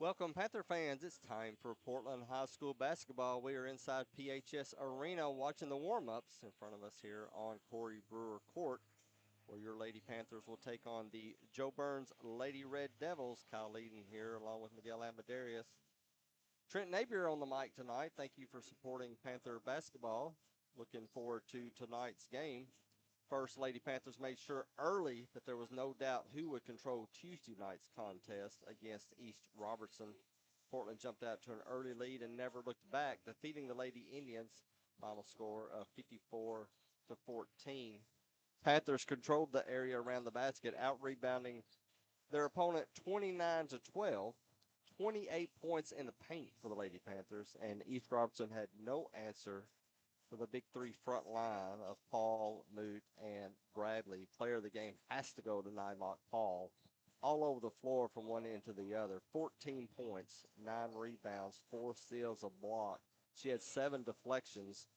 Welcome, Panther fans. It's time for Portland High School basketball. We are inside PHS Arena watching the warm-ups in front of us here on Corey Brewer Court, where your Lady Panthers will take on the JoByrns Lady Red Devils. Kyle Leading here along with Miguel Amadarius. Trent Napier on the mic tonight. Thank you for supporting Panther basketball. Looking forward to tonight's game. First, Lady Panthers made sure early that there was no doubt who would control Tuesday night's contest against East Robertson. Portland jumped out to an early lead and never looked back, defeating the Lady Indians. Final score of 54-14. Panthers controlled the area around the basket, out-rebounding their opponent 29-12. 28 points in the paint for the Lady Panthers, and East Robertson had no answer for the big three front line of Paul, Moot, and Bradley. Player of the game has to go to Nylock Paul. All over the floor from one end to the other. 14 points, 9 rebounds, 4 steals, a block. She had 7 deflections,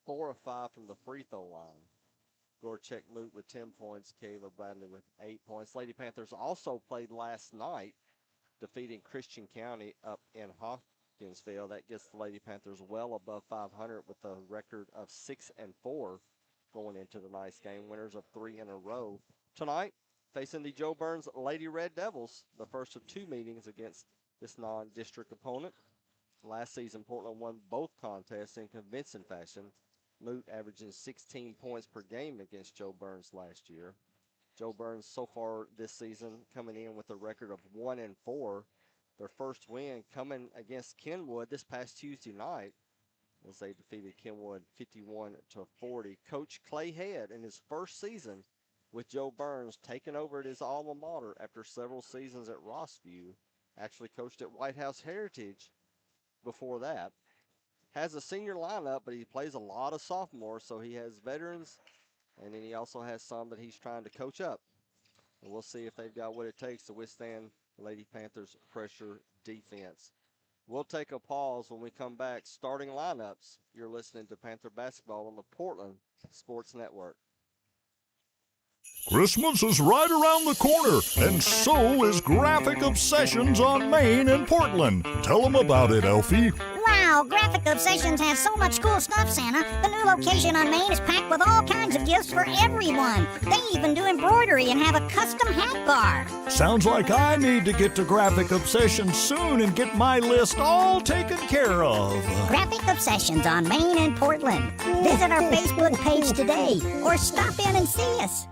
4 of 5 from the free throw line. Gorchek Moot with 10 points, Kayla Bradley with 8 points. Lady Panthers also played last night, defeating Christian County up in Hopkinsville. That gets the Lady Panthers well above 500 with a record of 6-4 going into the nice game. Winners of 3 in a row. Tonight, facing the JoByrns Lady Red Devils, the first of 2 meetings against this non-district opponent. Last season, Portland won both contests in convincing fashion. Moot averaging 16 points per game against JoByrns last year. JoByrns so far this season coming in with a record of 1-4. Their first win coming against Kenwood this past Tuesday night as they defeated Kenwood 51-40. Coach Clay Head in his first season with JoByrns taking over at his alma mater after several seasons at Rossview. Actually coached at White House Heritage before that. Has a senior lineup, but he plays a lot of sophomores, so he has veterans, and then he also has some that he's trying to coach up. And we'll see if they've got what it takes to withstand the Lady Panthers' pressure defense. We'll take a pause when we come back. Starting lineups, you're listening to Panther Basketball on the Portland Sports Network. Christmas is right around the corner, and so is Graphic Obsessions on Main in Portland. Tell them about it, Elfie. Wow, Graphic Obsessions has so much cool stuff, Santa. The new location on Main is packed with all kinds of gifts for everyone. They even do embroidery and have a custom hat bar. Sounds like I need to get to Graphic Obsessions soon and get my list all taken care of. Graphic Obsessions on Main in Portland. Visit our Facebook page today or stop in and see us.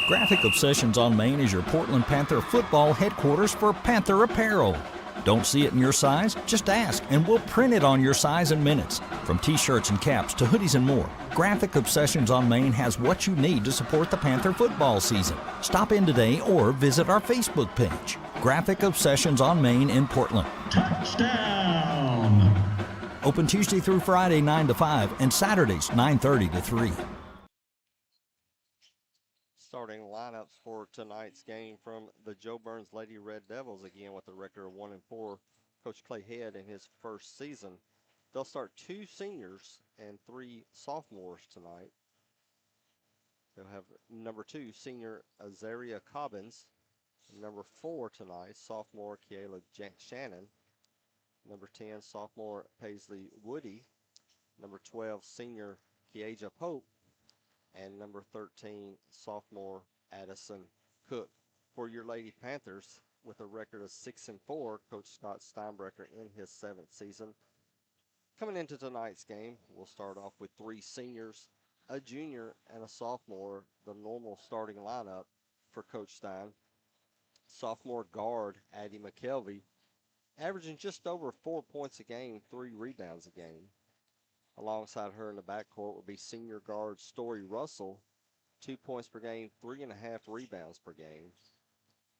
Graphic Obsessions on Main is your Portland Panther football headquarters for Panther apparel. Don't see it in your size? Just ask and we'll print it on your size in minutes. From t-shirts and caps to hoodies and more, Graphic Obsessions on Main has what you need to support the Panther football season. Stop in today or visit our Facebook page. Graphic Obsessions on Main in Portland. Touchdown! Open Tuesday through Friday 9 to 5 and Saturdays 9:30 to 3. Starting lineups for tonight's game from the JoByrns Lady Red Devils, again with a record of 1-4. Coach Clay Head in his first season. They'll start 2 seniors and 3 sophomores tonight. They'll have number 2, senior Azaria Cobbins. Number 4 tonight, sophomore Kiela Shannon. Number 10, sophomore Paisley Woody. Number 12, senior Kiaja Pope. And number 13, sophomore Addison Cook. For your Lady Panthers, with a record of 6-4, Coach Scott Steinbrecher in his 7th season. Coming into tonight's game, we'll start off with 3 seniors, a junior, and a sophomore, the normal starting lineup for Coach Stein. Sophomore guard Addie McKelvey, averaging just over 4 points a game, 3 rebounds a game. Alongside her in the backcourt will be senior guard Story Russell, 2 points per game, 3.5 rebounds per game.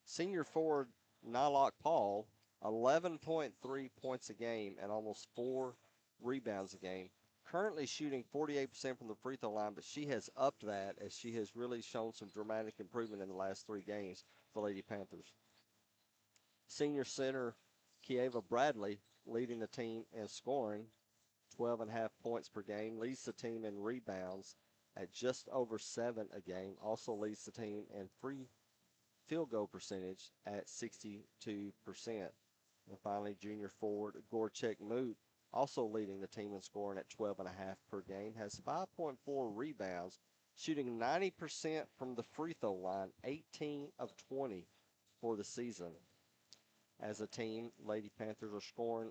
Senior forward Nylock Paul, 11.3 points a game and almost 4 rebounds a game. Currently shooting 48% from the free throw line, but she has upped that as she has really shown some dramatic improvement in the last 3 games for Lady Panthers. Senior center Kieva Bradley leading the team in scoring, 12.5 points per game, leads the team in rebounds at just over 7 a game, also leads the team in free field goal percentage at 62%. And finally, junior forward Gorchek Moot, also leading the team in scoring at 12.5 per game, has 5.4 rebounds, shooting 90% from the free throw line, 18 of 20 for the season. As a team, Lady Panthers are scoring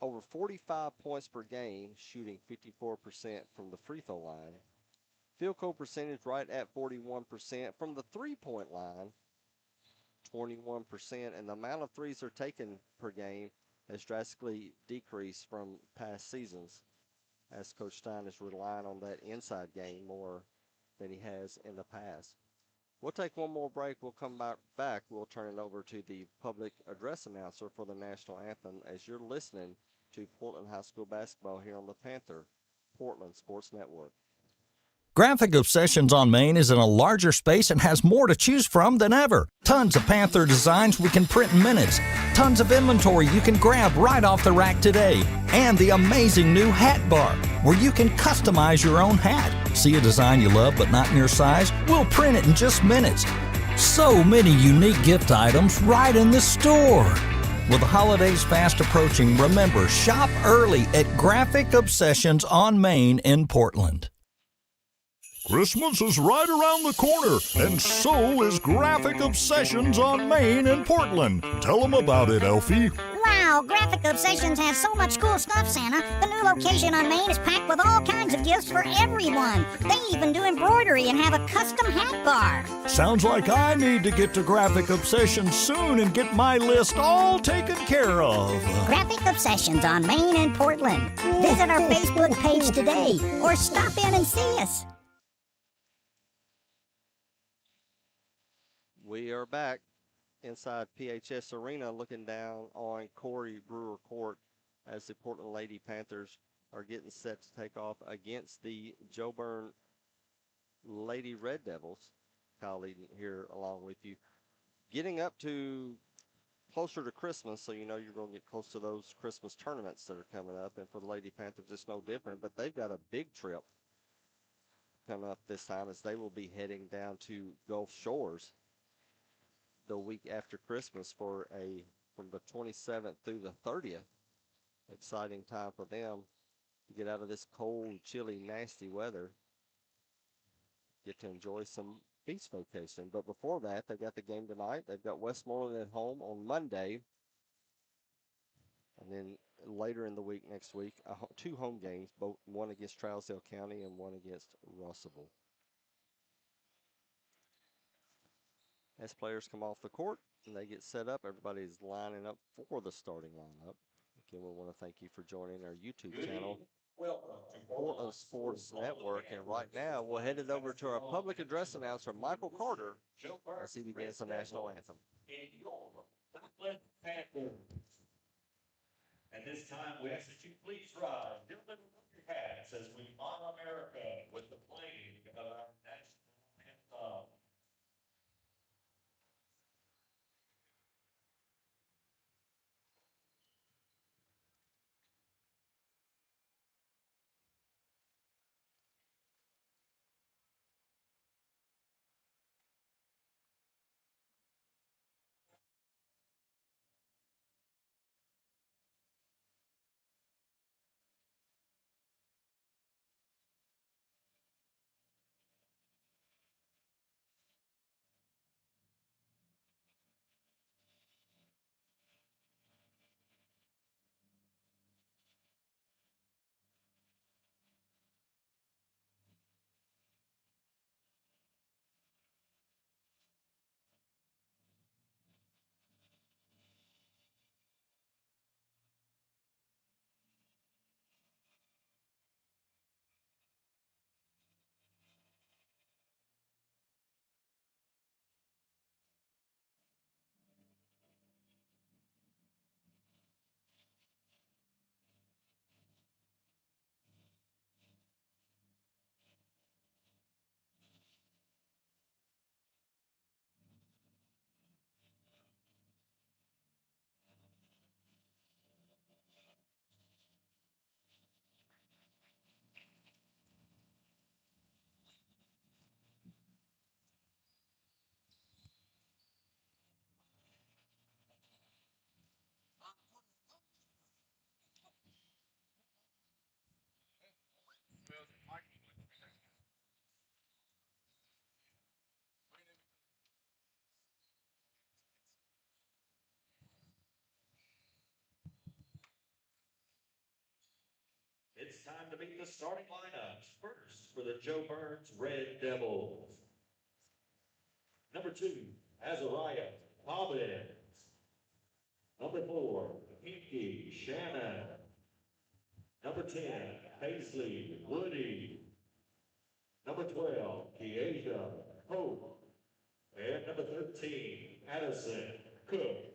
over 45 points per game, shooting 54% from the free throw line. Field goal percentage right at 41%. From the three-point line, 21%. And the amount of threes they're taking per game has drastically decreased from past seasons, as Coach Stein is relying on that inside game more than he has in the past. We'll take one more break. We'll come back. We'll turn it over to the public address announcer for the national anthem as you're listening to Portland High School basketball here on the Panther Portland Sports Network. Graphic Obsessions on Main is in a larger space and has more to choose from than ever. Tons of Panther designs we can print in minutes. Tons of inventory you can grab right off the rack today. And the amazing new hat bar, where you can customize your own hat. See a design you love but not in your size? We'll print it in just minutes. So many unique gift items right in the store. With the holidays fast approaching, remember, shop early at Graphic Obsessions on Main in Portland. Christmas is right around the corner, and so is Graphic Obsessions on Main in Portland. Tell them about it, Elfie. Wow, Graphic Obsessions has so much cool stuff, Santa. The new location on Main is packed with all kinds of gifts for everyone. They even do embroidery and have a custom hat bar. Sounds like I need to get to Graphic Obsessions soon and get my list all taken care of. Graphic Obsessions on Main in Portland. Visit our Facebook page today or stop in and see us. We are back inside PHS Arena looking down on Corey Brewer Court as the Portland Lady Panthers are getting set to take off against the JoByrns Lady Red Devils. Kyle Eden here along with you. Getting up to closer to Christmas, so you know you're going to get close to those Christmas tournaments that are coming up. And for the Lady Panthers, it's no different, but they've got a big trip coming up this time as they will be heading down to Gulf Shores the week after Christmas from the 27th through the 30th. Exciting time for them to get out of this cold, chilly, nasty weather. Get to enjoy some beach vacation. But before that, they've got the game tonight. They've got Westmoreland at home on Monday. And then later in the week, next week, two home games, both one against Trousdale County and one against Russellville. As players come off the court and they get set up, everybody's lining up for the starting lineup. Again, we want to thank you for joining our YouTube channel, Portland Sports Network. And right now, we'll head it over to our public address announcer, Michael Carter, as he begins the national anthem. At this time, we ask that you please rise, lift up your hats as we honor America with the playing of our national anthem. time to meet the starting lineups. First, for the JoByrns Red Devils. Number 2, Azariah Hobbins. Number 4, Pinky Shannon. Number 10, Paisley Woody. Number 12, Keasia Hope. And number 13, Addison Cook.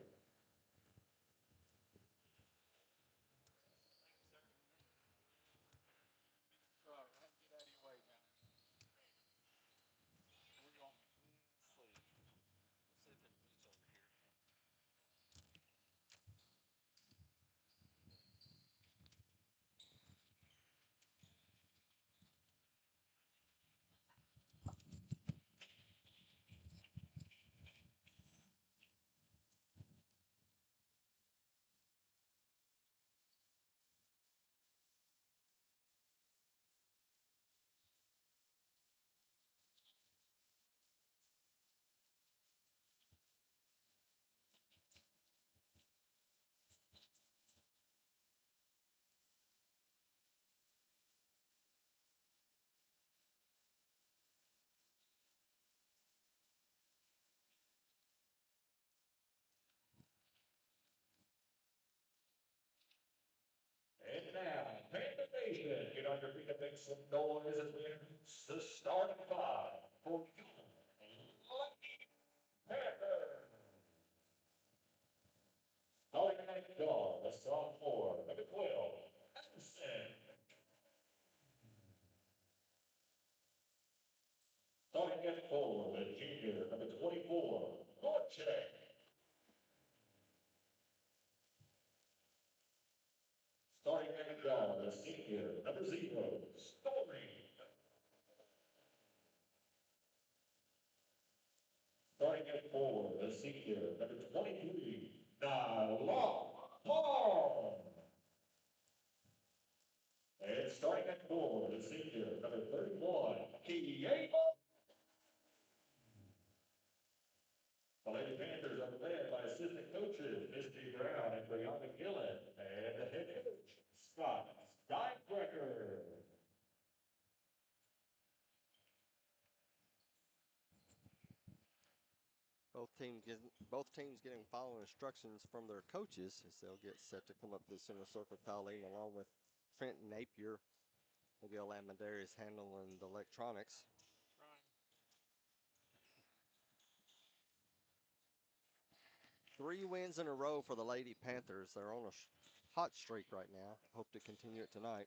And now, Panther Nation, get on your feet and make some noise as we introduce the starting five for your Lucky Panther. Starting at guard, the sophomore, number 12, Anderson. Starting at forward, the junior, number 24, Gorchek. Starting at guard, the senior, number 0, Story. Starting at forward, the senior, number 23, Nala Palm. And starting at forward, the senior, number 31, Kieva. The Lady Panthers are led by assistant coaches Misty Brown and Brianna Gillen, and the head coach, Scott Steinbrecher. Both teams getting following instructions from their coaches as they'll get set to come up to the center circle. Colleen along with Trenton Napier. Miguel Amadarius handling the electronics. 3 wins in a row for the Lady Panthers. They're on a hot streak right now. Hope to continue it tonight.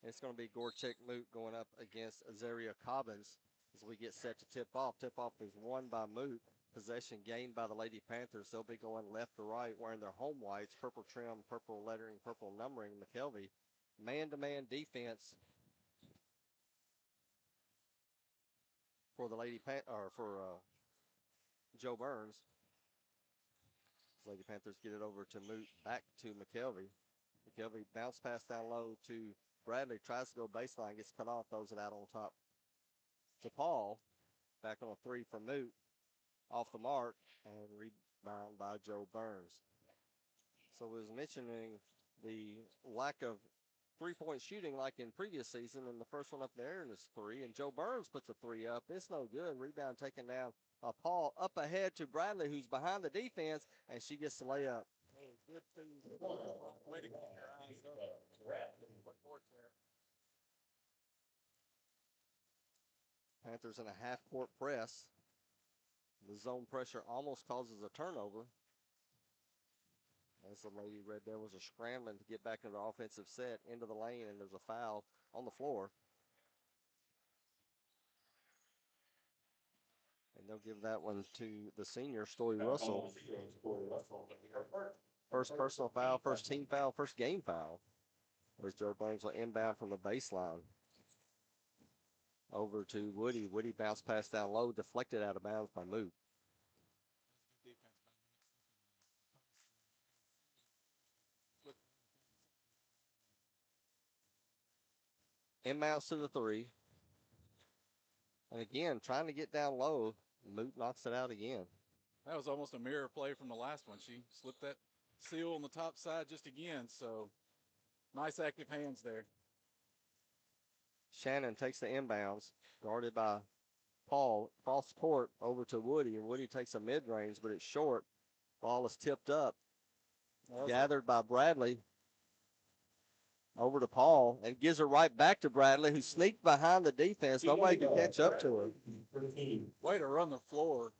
It's going to be Gorchek Moot going up against Azaria Cobbins as we get set to tip off. Tip off is won by Moot. Possession gained by the Lady Panthers. They'll be going left to right wearing their home whites, purple trim, purple lettering, purple numbering. McKelvey, man-to-man defense for the JoByrns. Lady Panthers get it over to Moot, back to McKelvey. McKelvey bounce pass down low to Bradley, tries to go baseline, gets cut off, throws it out on top to Paul. Back on a 3 for Moot, off the mark, and rebound by JoByrns. So we was mentioning the lack of three-point shooting like in previous season, and the first one up there is 3, and JoByrns puts a 3 up. It's no good. Rebound taken down. Paul up ahead to Bradley, who's behind the defense, and she gets the layup. Good way to keep your eyes up. Panthers in a half-court press. The zone pressure almost causes a turnover. As the Lady Red Devils are scrambling to get back into the offensive set, into the lane, and there's a foul on the floor. And they'll give that one to the senior, Story Russell. First personal foul, first team foul, first game foul. As JoByrns will inbound from the baseline. Over to Woody. Woody bounced pass down low, deflected out of bounds by Moot. Inbounds to the 3. And again, trying to get down low, Moot knocks it out again. That was almost a mirror play from the last one. She slipped that seal on the top side just again. So nice active hands there. Shannon takes the inbounds, guarded by Paul, cross court over to Woody, and Woody takes a mid-range, but it's short. Ball is tipped up, gathered by Bradley over to Paul, and gives it right back to Bradley, who sneaked behind the defense. Nobody can catch up to her. Way to run the floor.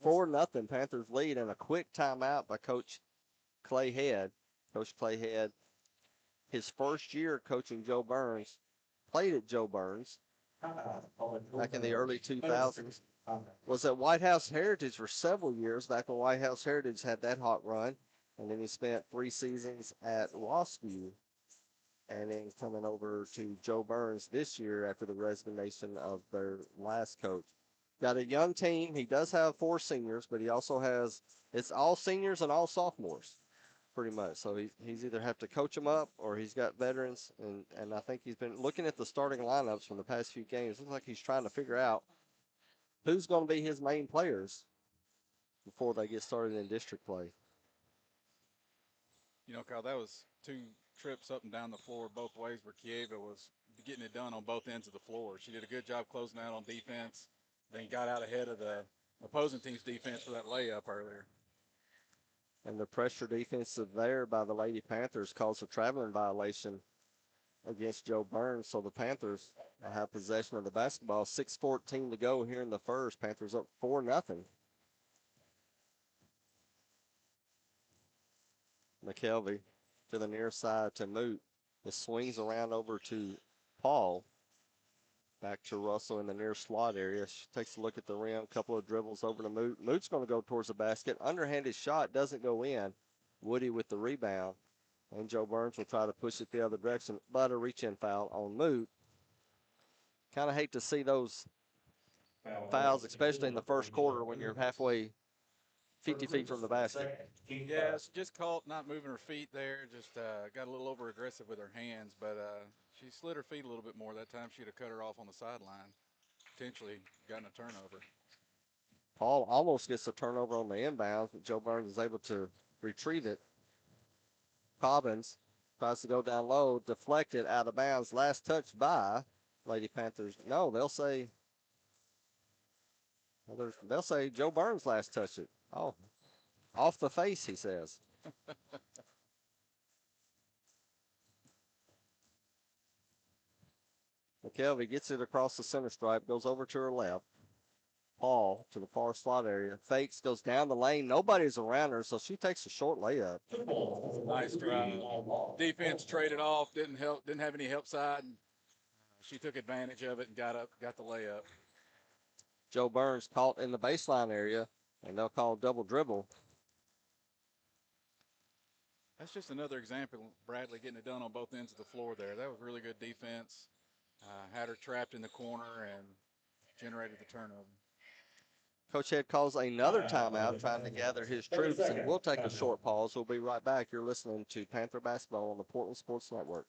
4-0 Panthers lead, and a quick timeout by Coach Clay Head. Coach Clay Head, his first year coaching JoByrns, played at JoByrns back in the early 2000s. Was at White House Heritage for several years, back when White House Heritage had that hot run. And then he spent 3 seasons at Rossview. And then coming over to JoByrns this year after the resignation of their last coach. Got a young team. He does have 4 seniors, but he also has, it's all seniors and all sophomores, pretty much. So he's either have to coach them up or he's got veterans. And I think he's been looking at the starting lineups from the past few games. Looks like he's trying to figure out who's going to be his main players before they get started in district play. You know, Kyle, that was 2 trips up and down the floor both ways where Kieva was getting it done on both ends of the floor. She did a good job closing out on defense, then got out ahead of the opposing team's defense for that layup earlier. And the pressure defensive there by the Lady Panthers caused a traveling violation against JoByrns. So the Panthers have possession of the basketball. 6:14 to go here in the first. Panthers up 4-0. McKelvey to the near side to Moot. It swings around over to Paul. Back to Russell in the near slot area. She takes a look at the rim. Couple of dribbles over to Moot. Moot's going to go towards the basket. Underhanded shot doesn't go in. Woody with the rebound. And JoByrns will try to push it the other direction. But a reach-in foul on Moot. Kind of hate to see those fouls, especially in the first quarter when you're halfway 50 feet from the basket. Yeah, she just caught not moving her feet there. Just got a little over aggressive with her hands, but she slid her feet a little bit more that time. She'd have cut her off on the sideline, potentially gotten a turnover. Paul almost gets a turnover on the inbounds, but JoByrns is able to retrieve it. Cobbins tries to go down low, deflected out of bounds. Last touch by Lady Panthers. No, they'll say JoByrns last touched it. Oh, off the face, he says. McKelvey gets it across the center stripe, goes over to her left. Paul to the far slot area. Fakes, goes down the lane. Nobody's around her, so she takes a short layup. Nice drive. Defense traded off, didn't have any help side. And she took advantage of it and got the layup. JoByrns caught in the baseline area, and they'll call double dribble. That's just another example of Bradley getting it done on both ends of the floor there. That was really good defense. Had her trapped in the corner and generated the turnover. Coach Head calls another timeout, trying to gather his troops, and we'll take a short pause. We'll be right back. You're listening to Panther Basketball on the Portland Sports Network.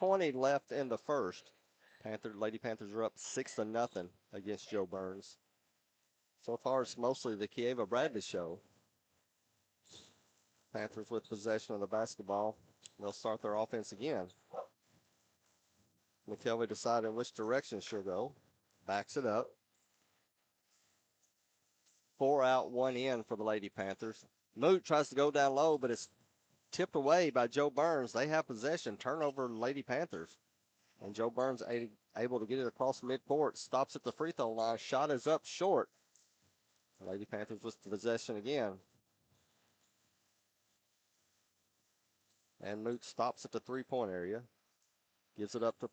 5:20 left in the first. Lady Panthers are up 6-0 against JoByrns. So far, it's mostly the Kieva Bradley show. Panthers with possession of the basketball. They'll start their offense again. McKelvey deciding which direction she'll go. Backs it up. 4 out, 1 in for the Lady Panthers. Moot tries to go down low, but it's tipped away by JoByrns. They have possession. Turnover, Lady Panthers. And JoByrns able to get it across midcourt. Stops at the free throw line. Shot is up short. Lady Panthers with possession again. And Moot stops at the three-point area. Gives it up to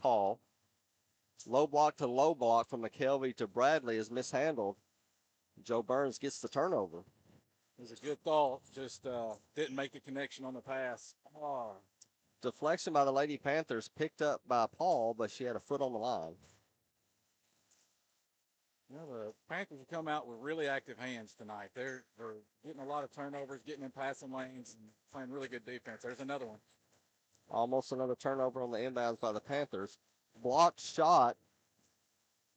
Paul. Low block to low block from McKelvey to Bradley is mishandled. JoByrns gets the turnover. It was a good thought, just didn't make the connection on the pass. Oh, Deflection by the Lady Panthers picked up by Paul, but she had a foot on the line. you know, the Panthers have come out with really active hands tonight. They're getting a lot of turnovers, getting in passing lanes, and playing really good defense. There's another one. Almost another turnover on the inbounds by the Panthers. Blocked shot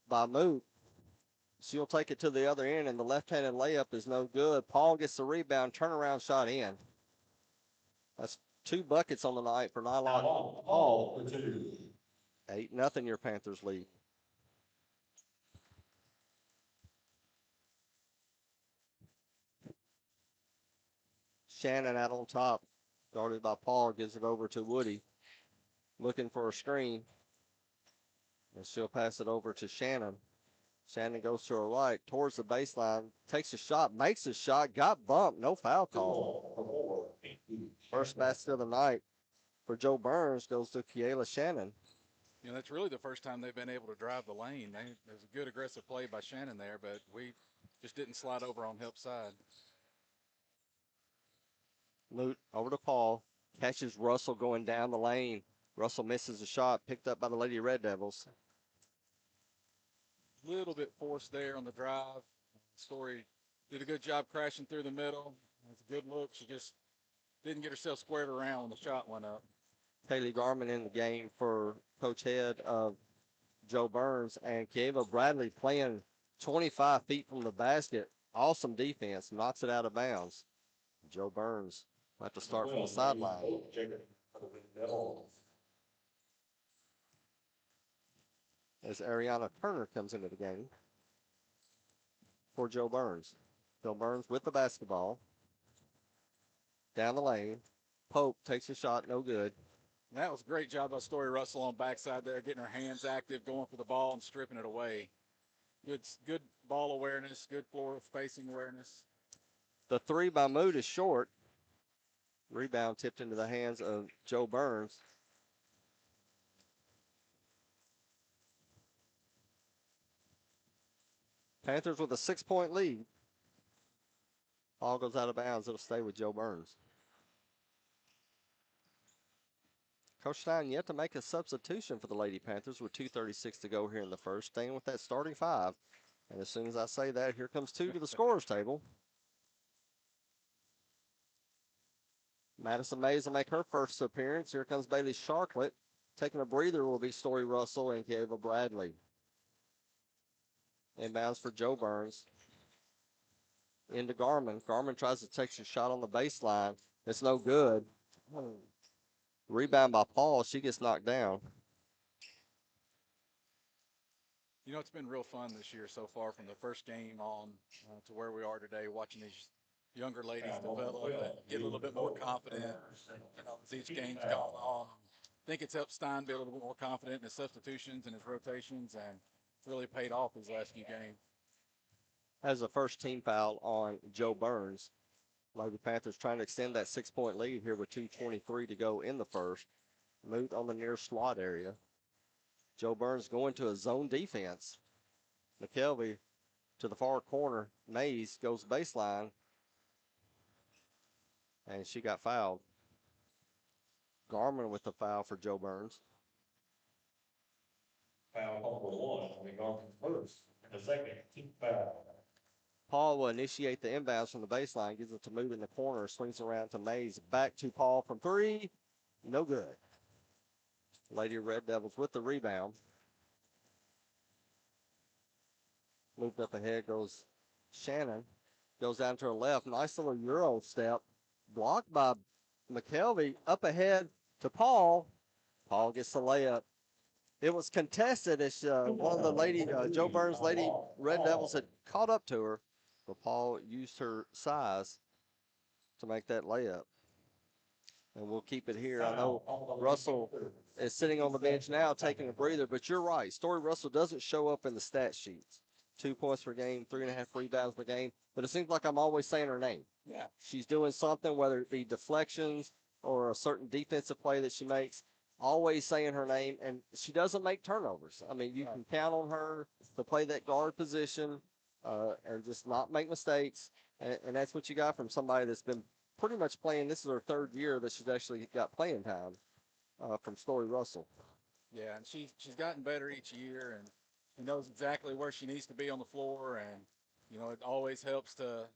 by Moot. She'll take it to the other end, and the left-handed layup is no good. Paul gets the rebound, turnaround shot in. That's 2 buckets on the night for Nylock Paul. 8-0 your Panthers lead. Shannon out on top, guarded by Paul, gives it over to Woody, looking for a screen. And she'll pass it over to Shannon. Shannon goes to her right, towards the baseline, takes a shot, makes a shot, got bumped, no foul call. First basket of the night for JoByrns goes to Kiela Shannon. You know, that's really the first time they've been able to drive the lane. There's a good aggressive play by Shannon there, but we just didn't slide over on help side. Moot over to Paul, catches Russell going down the lane. Russell misses a shot, picked up by the Lady Red Devils. Little bit forced there on the drive. Story did a good job crashing through the middle. It's a good look. She just didn't get herself squared around when the shot went up. Kaylee Garman in the game for Coach Head of JoByrns, and Kieva Bradley playing 25 feet from the basket. Awesome defense, knocks it out of bounds. JoByrns will have to start from the sideline. As Ariana Turner comes into the game for JoByrns. JoByrns with the basketball. Down the lane. Pope takes a shot, no good. That was a great job by Story Russell on backside there, getting her hands active, going for the ball and stripping it away. Good ball awareness, good floor spacing awareness. The 3 by Moot is short. Rebound tipped into the hands of JoByrns. Panthers with a 6-point lead. Ball goes out of bounds. It'll stay with JoByrns. Coach Stein yet to make a substitution for the Lady Panthers with 2:36 to go here in the first, staying with that starting 5. And as soon as I say that, here comes 2 to the scorer's table. Madison Mays will make her first appearance. Here comes Bailey Sharklet. Taking a breather will be Story Russell and Kieva Bradley. Inbounds for JoByrns. Into Garman. Garman tries to take a shot on the baseline. It's no good. Rebound by Paul. She gets knocked down. You know, it's been real fun this year so far from the first game on to where we are today, watching these younger ladies develop and get a little bit more confident, you know, as each game's gone on. I think it's helped Stein be a little bit more confident in his substitutions and his rotations, and it's really paid off these last few games. Has a first team foul on JoByrns. Lady Panthers trying to extend that 6-point lead here with 2:23 to go in the first. Moot on the near slot area. JoByrns going to a zone defense. McKelvey to the far corner. Mays goes baseline. And she got fouled. Garman with the foul for JoByrns. Foul number 1 on the Garmin first. And the second, team foul. Paul will initiate the inbounds from the baseline, gives it to Moot in the corner, swings around to Mays, back to Paul from 3, no good. Lady Red Devils with the rebound. Moved up ahead goes Shannon, goes down to her left, nice little Euro step, blocked by McKelvey, up ahead to Paul. Paul gets the layup. It was contested as one of the JoByrns Lady Red Devils had caught up to her. But Paul used her size to make that layup. And we'll keep it here. I know Russell is sitting on the bench now taking a breather, but you're right. Story Russell doesn't show up in the stat sheets. 2 points per game, 3.5 rebounds per game. But it seems like I'm always saying her name. Yeah. She's doing something, whether it be deflections or a certain defensive play that she makes. Always saying her name, and she doesn't make turnovers. I mean, you can count on her to play that guard position and just not make mistakes. And that's what you got from somebody that's been pretty much playing. This is her third year that she's actually got playing time from Story Russell. Yeah, and she's gotten better each year, and she knows exactly where she needs to be on the floor, and it always helps to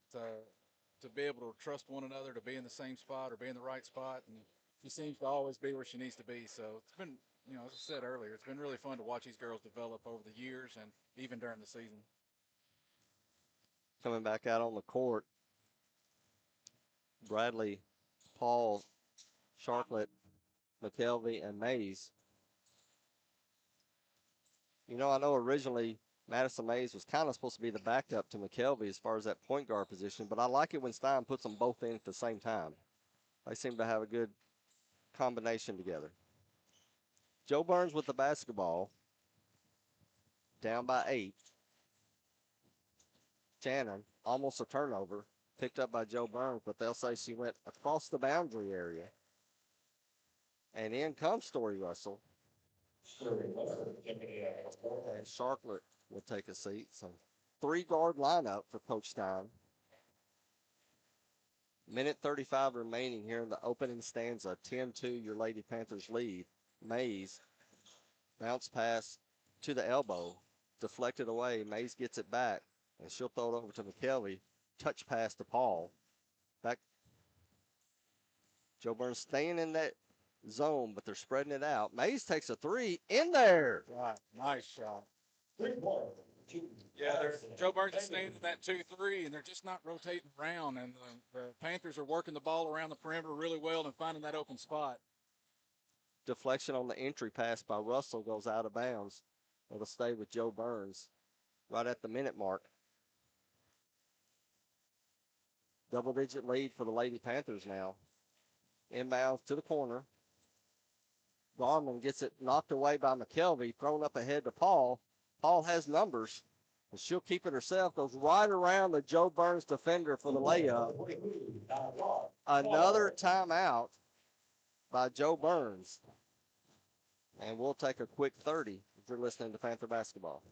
be able to trust one another to be in the same spot or be in the right spot, and she seems to always be where she needs to be. So it's been, as I said earlier, it's been really fun to watch these girls develop over the years and even during the season. Coming back out on the court, Bradley, Paul, Sharklet, McKelvey, and Mays. I know originally Madison Mays was kind of supposed to be the backup to McKelvey as far as that point guard position, but I like it when Stein puts them both in at the same time. They seem to have a good combination together. JoByrns with the basketball, down by 8. Shannon, almost a turnover, picked up by JoByrns, but they'll say she went across the boundary area. And in comes Story Russell. And Sharklet will take a seat. So 3-guard lineup for Coach Stein. Minute 35 remaining here in the opening stanza. 10-2, your Lady Panthers lead. Mays, bounce pass to the elbow, deflected away. Mays gets it back, and she'll throw it over to McKelvey. Touch pass to Paul. Back. JoByrns staying in that zone, but they're spreading it out. Mays takes a 3 in there. Right, nice shot. Yeah, JoByrns is staying in that 2-3, and they're just not rotating around. And the Panthers are working the ball around the perimeter really well and finding that open spot. Deflection on the entry pass by Russell goes out of bounds. It'll stay with JoByrns right at the minute mark. Double-digit lead for the Lady Panthers now. Inbounds to the corner. Garland gets it knocked away by McKelvey, thrown up ahead to Paul. Paul has numbers, and she'll keep it herself. Goes right around the JoByrns defender for the layup. Another timeout by JoByrns. And we'll take a quick 30 if you're listening to Panther Basketball.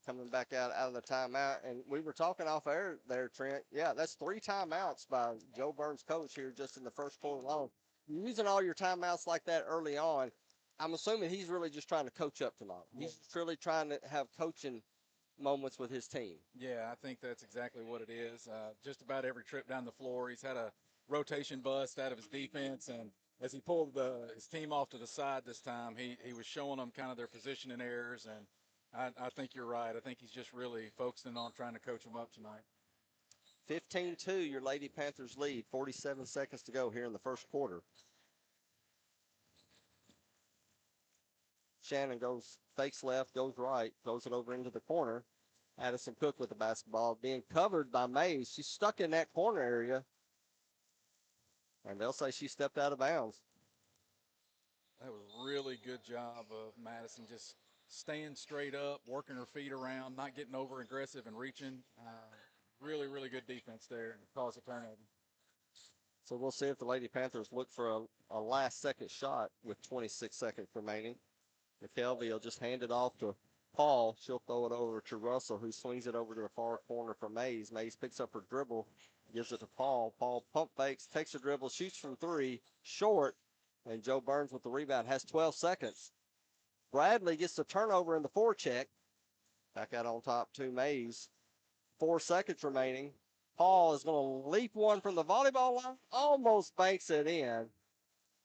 Coming back out of the timeout, and we were talking off air there, Trent. Yeah, that's 3 timeouts by JoByrns' coach here just in the first quarter alone. You're using all your timeouts like that early on. I'm assuming he's really just trying to coach up tonight. He's really trying to have coaching moments with his team. Yeah, I think that's exactly what it is. Just about every trip down the floor, he's had a rotation bust out of his defense, and as he pulled his team off to the side this time, he was showing them kind of their positioning errors, and I think you're right. I think he's just really focusing on trying to coach them up tonight. 15-2, your Lady Panthers lead. 47 seconds to go here in the first quarter. Shannon fakes left, goes right, throws it over into the corner. Addison Cook with the basketball, being covered by Mays. She's stuck in that corner area, and they'll say she stepped out of bounds. That was a really good job of Madison, just staying straight up, working her feet around, not getting over aggressive and reaching. Really, really good defense there and caused a turnover. So we'll see if the Lady Panthers look for a last-second shot with 26 seconds remaining. McKelvey will just hand it off to Paul. She'll throw it over to Russell, who swings it over to the far corner for Mays. Mays picks up her dribble, gives it to Paul. Paul pump fakes, takes a dribble, shoots from 3, short, and JoByrns with the rebound, has 12 seconds. Bradley gets the turnover in the forecheck. Back out on top to Mays. 4 seconds remaining. Paul is going to leap one from the volleyball line, almost banks it in.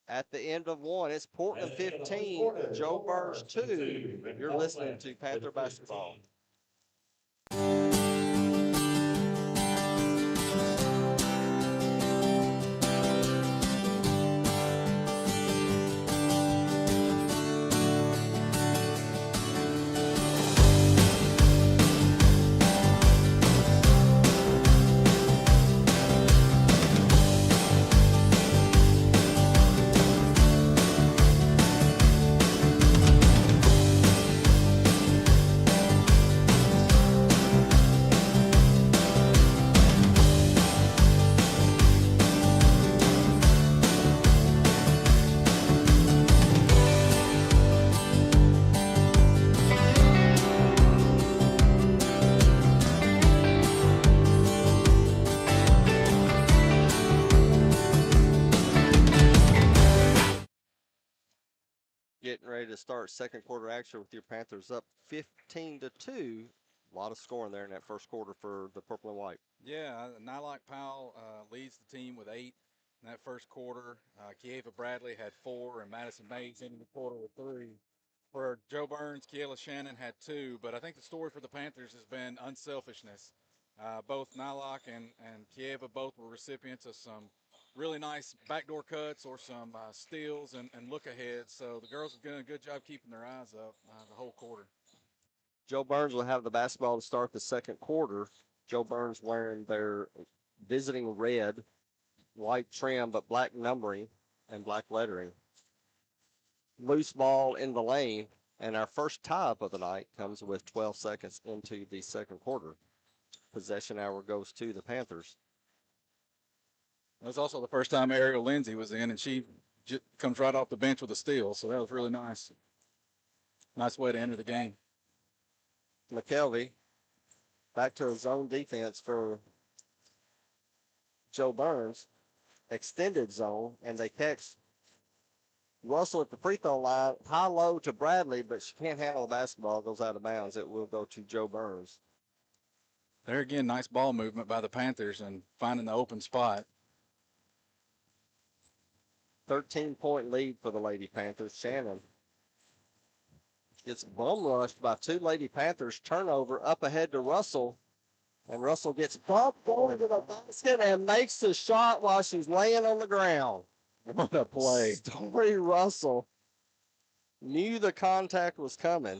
At the end of 1, it's Portland 15, JoByrns 2. You're listening to Panther Basketball. ready to start second quarter action with your Panthers up 15-2. A lot of scoring there in that first quarter for the purple and white. Yeah, Nylock Powell leads the team with 8 in that first quarter. Kieva Bradley had 4, and Madison Mays in the quarter with 3. For JoByrns, Kiela Shannon had 2, but I think the story for the Panthers has been unselfishness. Both Nylock and Kieva both were recipients of some really nice backdoor cuts or some steals and look-aheads, so the girls have done a good job keeping their eyes up the whole quarter. JoByrns will have the basketball to start the second quarter. JoByrns wearing their visiting red, white trim, but black numbering and black lettering. Loose ball in the lane, and our first tie-up of the night comes with 12 seconds into the second quarter. Possession hour goes to the Panthers. It was also the first time Ariel Lindsay was in, and she comes right off the bench with a steal, so that was really nice. Nice way to enter the game. McKelvey back to his zone defense for JoByrns. Extended zone, and they catch Russell at the free throw line, high-low to Bradley, but she can't handle the basketball. Goes out of bounds. It will go to JoByrns. There again, nice ball movement by the Panthers and finding the open spot. 13-point lead for the Lady Panthers. Shannon gets bum rushed by 2 Lady Panthers. Turnover up ahead to Russell. And Russell gets bumped going to the basket and makes the shot while she's laying on the ground. What a play. Story Russell knew the contact was coming.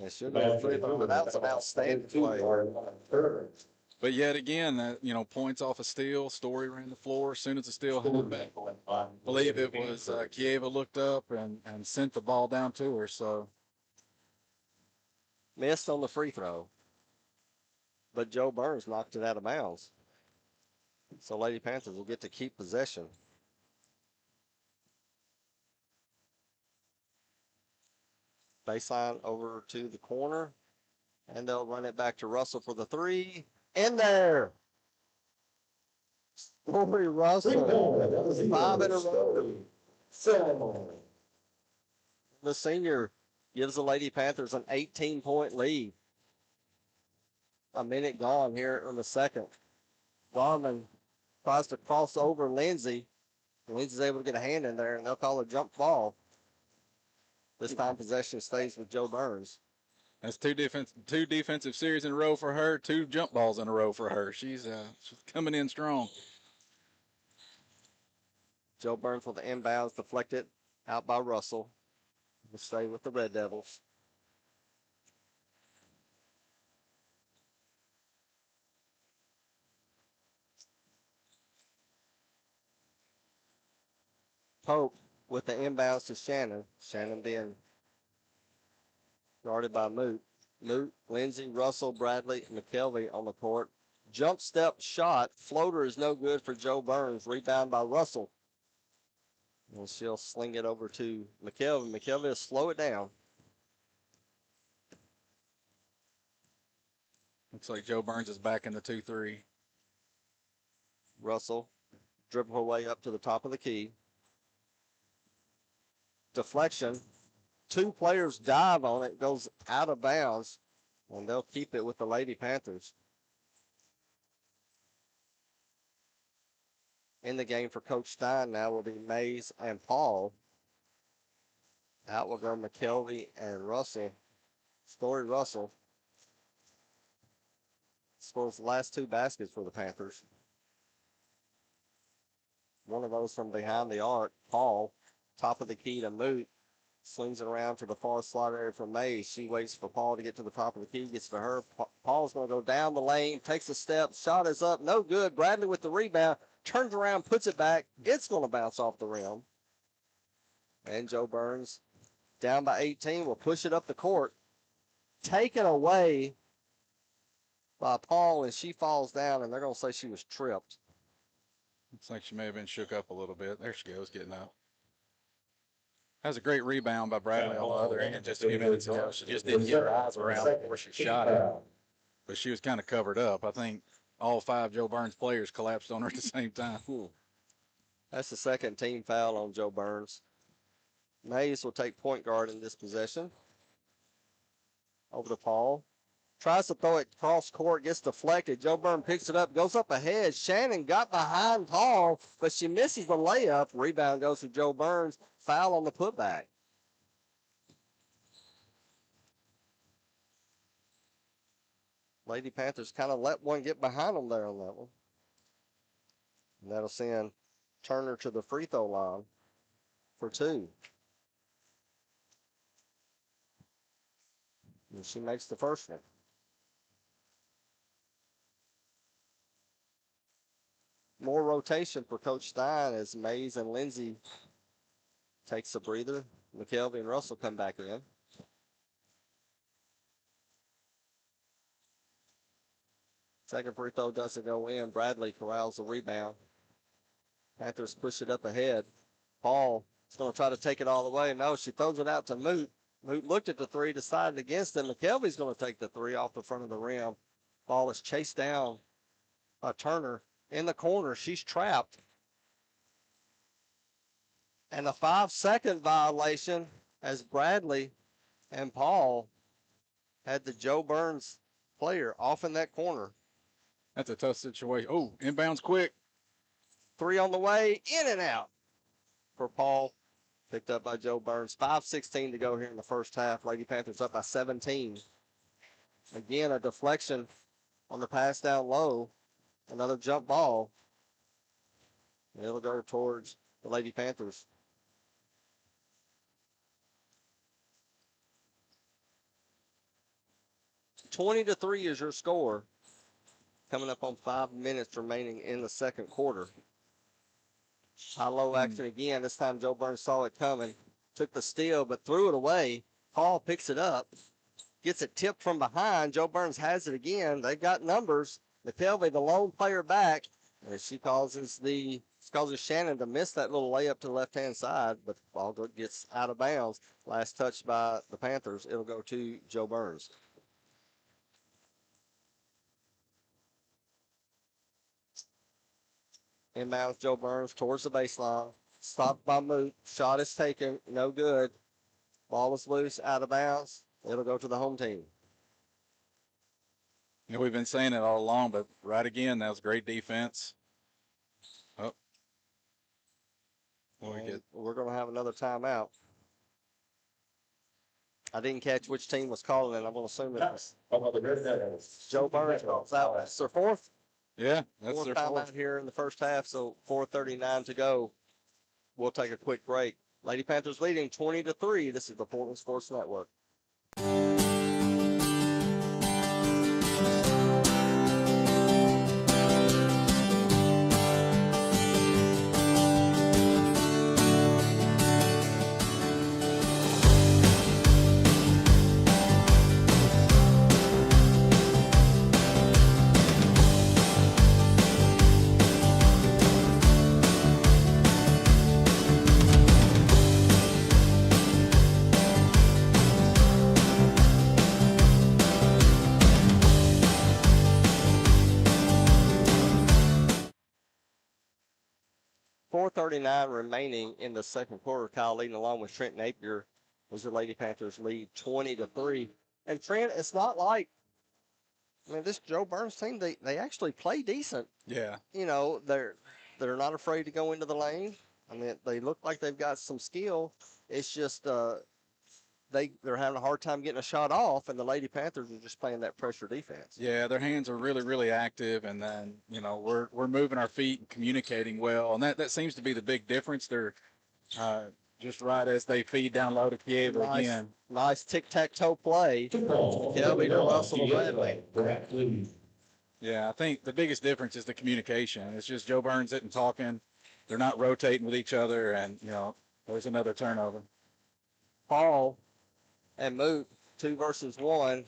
It should have been free throw, but that was an outstanding play. But yet again, points off a steal. Story ran the floor. As soon as the steal happened, I believe it was Kieva looked up and sent the ball down to her. So missed on the free throw, but JoByrns knocked it out of bounds. So Lady Panthers will get to keep possession. Baseline over to the corner, and they'll run it back to Russell for the 3. In there. Story Russell. 5 in a row. The senior gives the Lady Panthers an 18-point lead. A minute gone here in the second. Garman tries to cross over Lindsay. Lindsay's able to get a hand in there, and they'll call a jump ball. This time possession stays with JoByrns. That's two defensive series in a row for her, 2 jump balls in a row for her. She's coming in strong. JoByrns with the inbounds deflected out by Russell. We'll stay with the Red Devils. Pope with the inbounds to Shannon. Shannon being guarded by Moot. Moot, Lindsay, Russell, Bradley, McKelvey on the court. Jump step shot. Floater is no good for JoByrns. Rebound by Russell. And she'll sling it over to McKelvey. McKelvey will slow it down. Looks like JoByrns is back in the 2-3. Russell dribble her way up to the top of the key. Deflection. 2 players dive on it, goes out of bounds, and they'll keep it with the Lady Panthers. In the game for Coach Stein now will be Mays and Paul. Out will go McKelvey and Russell. Story Russell scores the last 2 baskets for the Panthers. One of those from behind the arc. Paul, top of the key to Moot. Swings it around to the far slot area for Mays. She waits for Paul to get to the top of the key. Gets to her. Paul's going to go down the lane. Takes a step. Shot is up. No good. Bradley with the rebound. Turns around. Puts it back. It's going to bounce off the rim. And JoByrns, down by 18, will push it up the court. Taken away by Paul, and she falls down, and they're going to say she was tripped. Looks like she may have been shook up a little bit. There she goes, getting up. That was a great rebound by Bradley on the other end just a few minutes ago. She just didn't get her eyes around it before she shot it. But she was kind of covered up. I think all 5 JoByrns players collapsed on her at the same time. That's the second team foul on JoByrns. Mays will take point guard in this possession. Over to Paul. Tries to throw it cross court, gets deflected. JoByrns picks it up, goes up ahead. Shannon got behind Paul, but she misses the layup. Rebound goes to JoByrns. Foul on the putback. Lady Panthers kind of let one get behind them there on that one. And that'll send Turner to the free throw line for 2. And she makes the first one. More rotation for Coach Stein as Mays and Lindsay takes a breather. McKelvey and Russell come back in. Second free throw doesn't go in. Bradley corrals the rebound. Panthers push it up ahead. Paul is going to try to take it all the way. No, she throws it out to Moot. Moot looked at the three, decided against it. McKelvey's going to take the three off the front of the rim. Ball is chased down by Turner in the corner. She's trapped. And a 5-second violation as Bradley and Paul had the JoByrns player off in that corner. That's a tough situation. Oh, inbounds quick. 3 on the way, in and out for Paul. Picked up by JoByrns. 5:16 to go here in the first half. Lady Panthers up by 17. Again, a deflection on the pass down low. Another jump ball. It'll go towards the Lady Panthers. (20-3) is your score. Coming up on 5 minutes remaining in the second quarter. High-low action again. This time JoByrns saw it coming. Took the steal, but threw it away. Paul picks it up. Gets it tipped from behind. JoByrns has it again. They've got numbers. McKelvey, the lone player back. And she causes Shannon to miss that little layup to the left-hand side, but the ball gets out of bounds. Last touch by the Panthers. It'll go to JoByrns. Inbounds JoByrns towards the baseline. Stopped by Moot. Shot is taken. No good. Ball is loose, out of bounds. It'll go to the home team. You know, we've been saying it all along, but right again, that was great defense. Oh. We're going to have another timeout. I didn't catch which team was calling it. I'm going to assume it was JoByrns. That was their fourth? Yeah, that's Fourth their timeout fourth. here in the first half, so 4:39 to go. We'll take a quick break. Lady Panthers leading 20-3. This is the Portland Sports Network. 4:39 remaining in the second quarter. Kyle leading along with Trent Napier as the Lady Panthers lead 20-3. And Trent, it's not like, this JoByrns team, they actually play decent. Yeah. You know, they're not afraid to go into the lane. They look like they've got some skill. It's just they're having a hard time getting a shot off, and the Lady Panthers are just playing that pressure defense. Yeah, their hands are really, really active, and then, we're moving our feet and communicating well, and that seems to be the big difference. They're just right as they feed down low to Kiev again. Nice tic-tac-toe play. Kelby to Russell to Bradley. Yeah, I think the biggest difference is the communication. It's just JoByrns isn't talking. They're not rotating with each other, and, there's another turnover. Paul and Moot, 2 versus 1,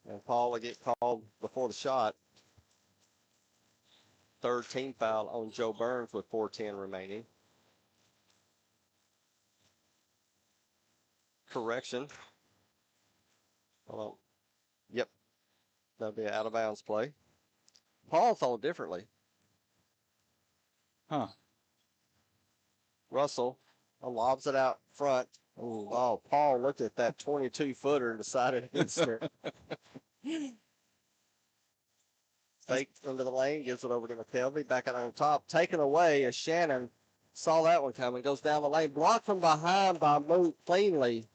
and Paul will get called before the shot. Third team foul on JoByrns with 4:10 remaining. Correction. Hold on. Yep. That'll be an out of bounds play. Paul thought differently. Huh. Russell lobs it out front Ooh, oh, Paul looked at that 22-footer and decided against it. Fake into the lane, gives it over to McKelvey. Back out on top. Taken away as Shannon saw that one coming. Goes down the lane. Blocked from behind by Moot cleanly.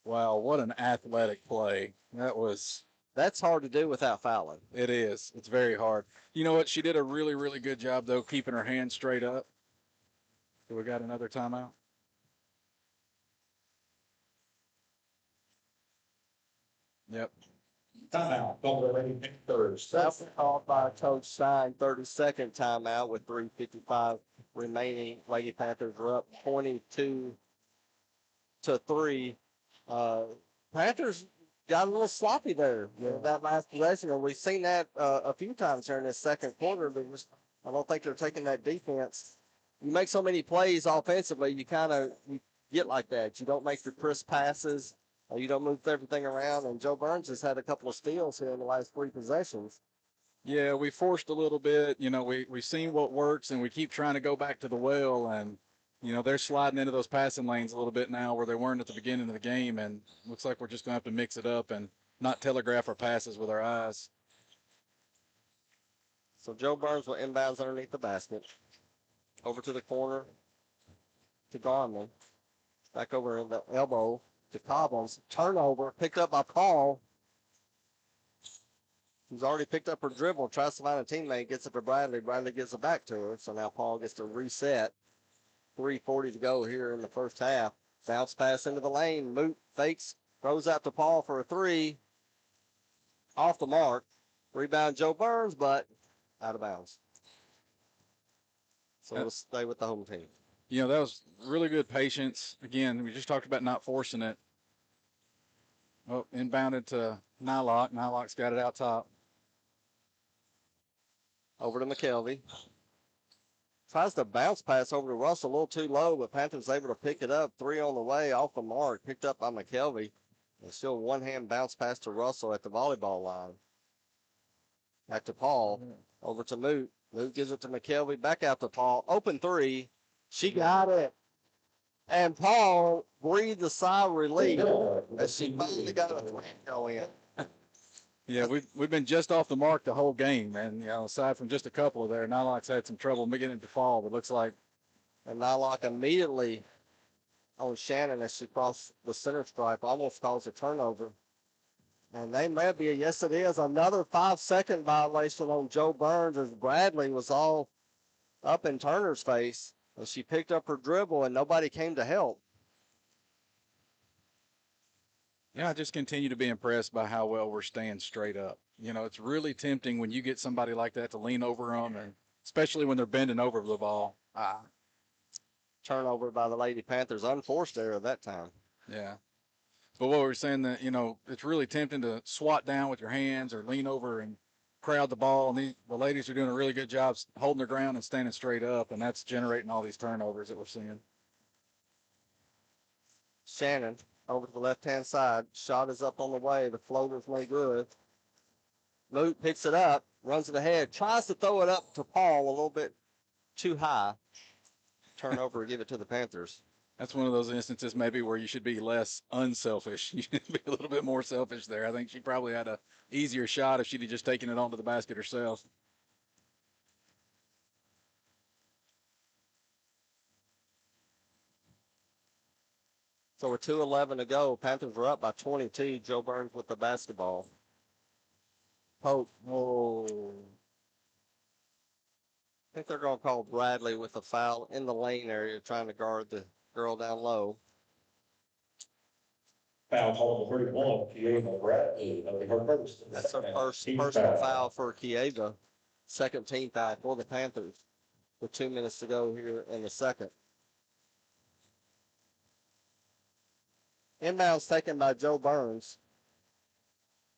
Wow, what an athletic play. That's hard to do without fouling. It is. It's very hard. You know what? She did a really, really good job, though, keeping her hands straight up. So we got another timeout. Yep. Timeout, call the Lady Panthers. That was called by Coach Stein. 32nd timeout with 3:55 remaining. Lady Panthers are up 22-3. Panthers got a little sloppy there in that last possession, and we've seen that a few times here in this second quarter. But I don't think they're taking that defense. You make so many plays offensively, you get like that. You don't make your crisp passes. You don't move everything around. And JoByrns has had a couple of steals here in the last 3 possessions. Yeah, we forced a little bit. You know, we've seen what works, and we keep trying to go back to the well. And, you know, they're sliding into those passing lanes a little bit now where they weren't at the beginning of the game. And looks like we're just going to have to mix it up and not telegraph our passes with our eyes. So JoByrns will inbounds underneath the basket. Over to the corner to Garman. Back over in the elbow to Cobbles. Turnover picked up by Paul. She's already picked up her dribble, tries to find a teammate, gets it to Bradley. Bradley gives it back to her. So now Paul gets to reset. 3:40 to go here in the first half. Bounce pass into the lane. Moot fakes, throws out to Paul for a 3. Off the mark. Rebound JoByrns, but out of bounds. So we'll stay with the home team. You know, that was really good patience. Again, we just talked about not forcing it. Oh, inbounded to Nylock. Nylock's got it out top. Over to McKelvey. Tries to bounce pass over to Russell, a little too low, but Panthers able to pick it up. 3 on the way, off the mark, picked up by McKelvey. And still one-hand bounce pass to Russell at the volleyball line. Back to Paul, over to Moot. Moot gives it to McKelvey, back out to Paul. Open 3. She got it. And Paul breathed a sigh of relief as she finally got a three go in. Yeah, we've been just off the mark the whole game, man. You know, aside from just a couple there, Nylock's had some trouble getting it to fall, but looks like. And Nylock immediately on Shannon as she crossed the center stripe, almost caused a turnover. And they may be, yes it is, another 5-second violation on JoByrns as Bradley was all up in Turner's face. And she picked up her dribble and nobody came to help. Yeah, I just continue to be impressed by how well we're staying straight up. You know, it's really tempting when you get somebody like that to lean over them, and especially when they're bending over the ball. Turnover by the Lady Panthers, unforced error that time. Yeah. But what we were saying that, you know, it's really tempting to swat down with your hands or lean over and crowd the ball. And the ladies are doing a really good job holding their ground and standing straight up, and that's generating all these turnovers that we're seeing. Shannon over to the left-hand side. Shot is up on the way. The floater's no good. Moot picks it up, runs it ahead, tries to throw it up to Paul a little bit too high. Turnover, give it to the Panthers. That's one of those instances maybe where you should be less unselfish. You should be a little bit more selfish there. I think she probably had a easier shot if she'd have just taken it onto the basket herself. So with 2:11 to go, Panthers are up by 22. JoByrns with the basketball. Pope. Oh. I think they're going to call Bradley with a foul in the lane area, trying to guard the girl down low. Foul call number 31, Kieva Bradley of her first. That's her first personal foul for Kieva. Second team foul for the Panthers with 2 minutes to go here in the second. Inbounds taken by JoByrns.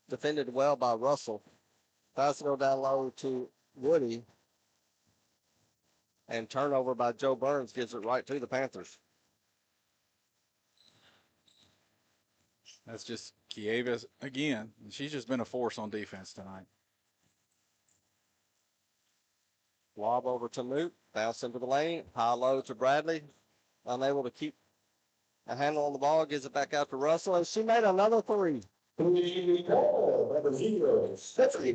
Defended well by Russell. Pass to go down low to Woody. And turnover by JoByrns gives it right to the Panthers. That's just Kieva again. She's just been a force on defense tonight. Lob over to Moot. Bounce into the lane. High low to Bradley. Unable to keep A handle on the ball, gives it back out to Russell, and she made another three. 15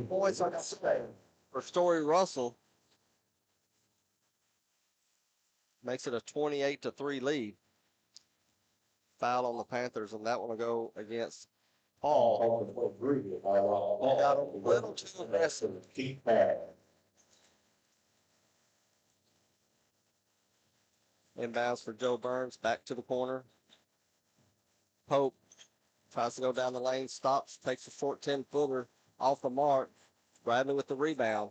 points, like I said, for Story Russell. Makes it a 28-3 lead. Foul on the Panthers, and that one will go against Paul. Got a little too aggressive. Inbounds for JoByrns, back to the corner. Pope tries to go down the lane, stops, takes a short 10-footer off the mark. Bradley with the rebound.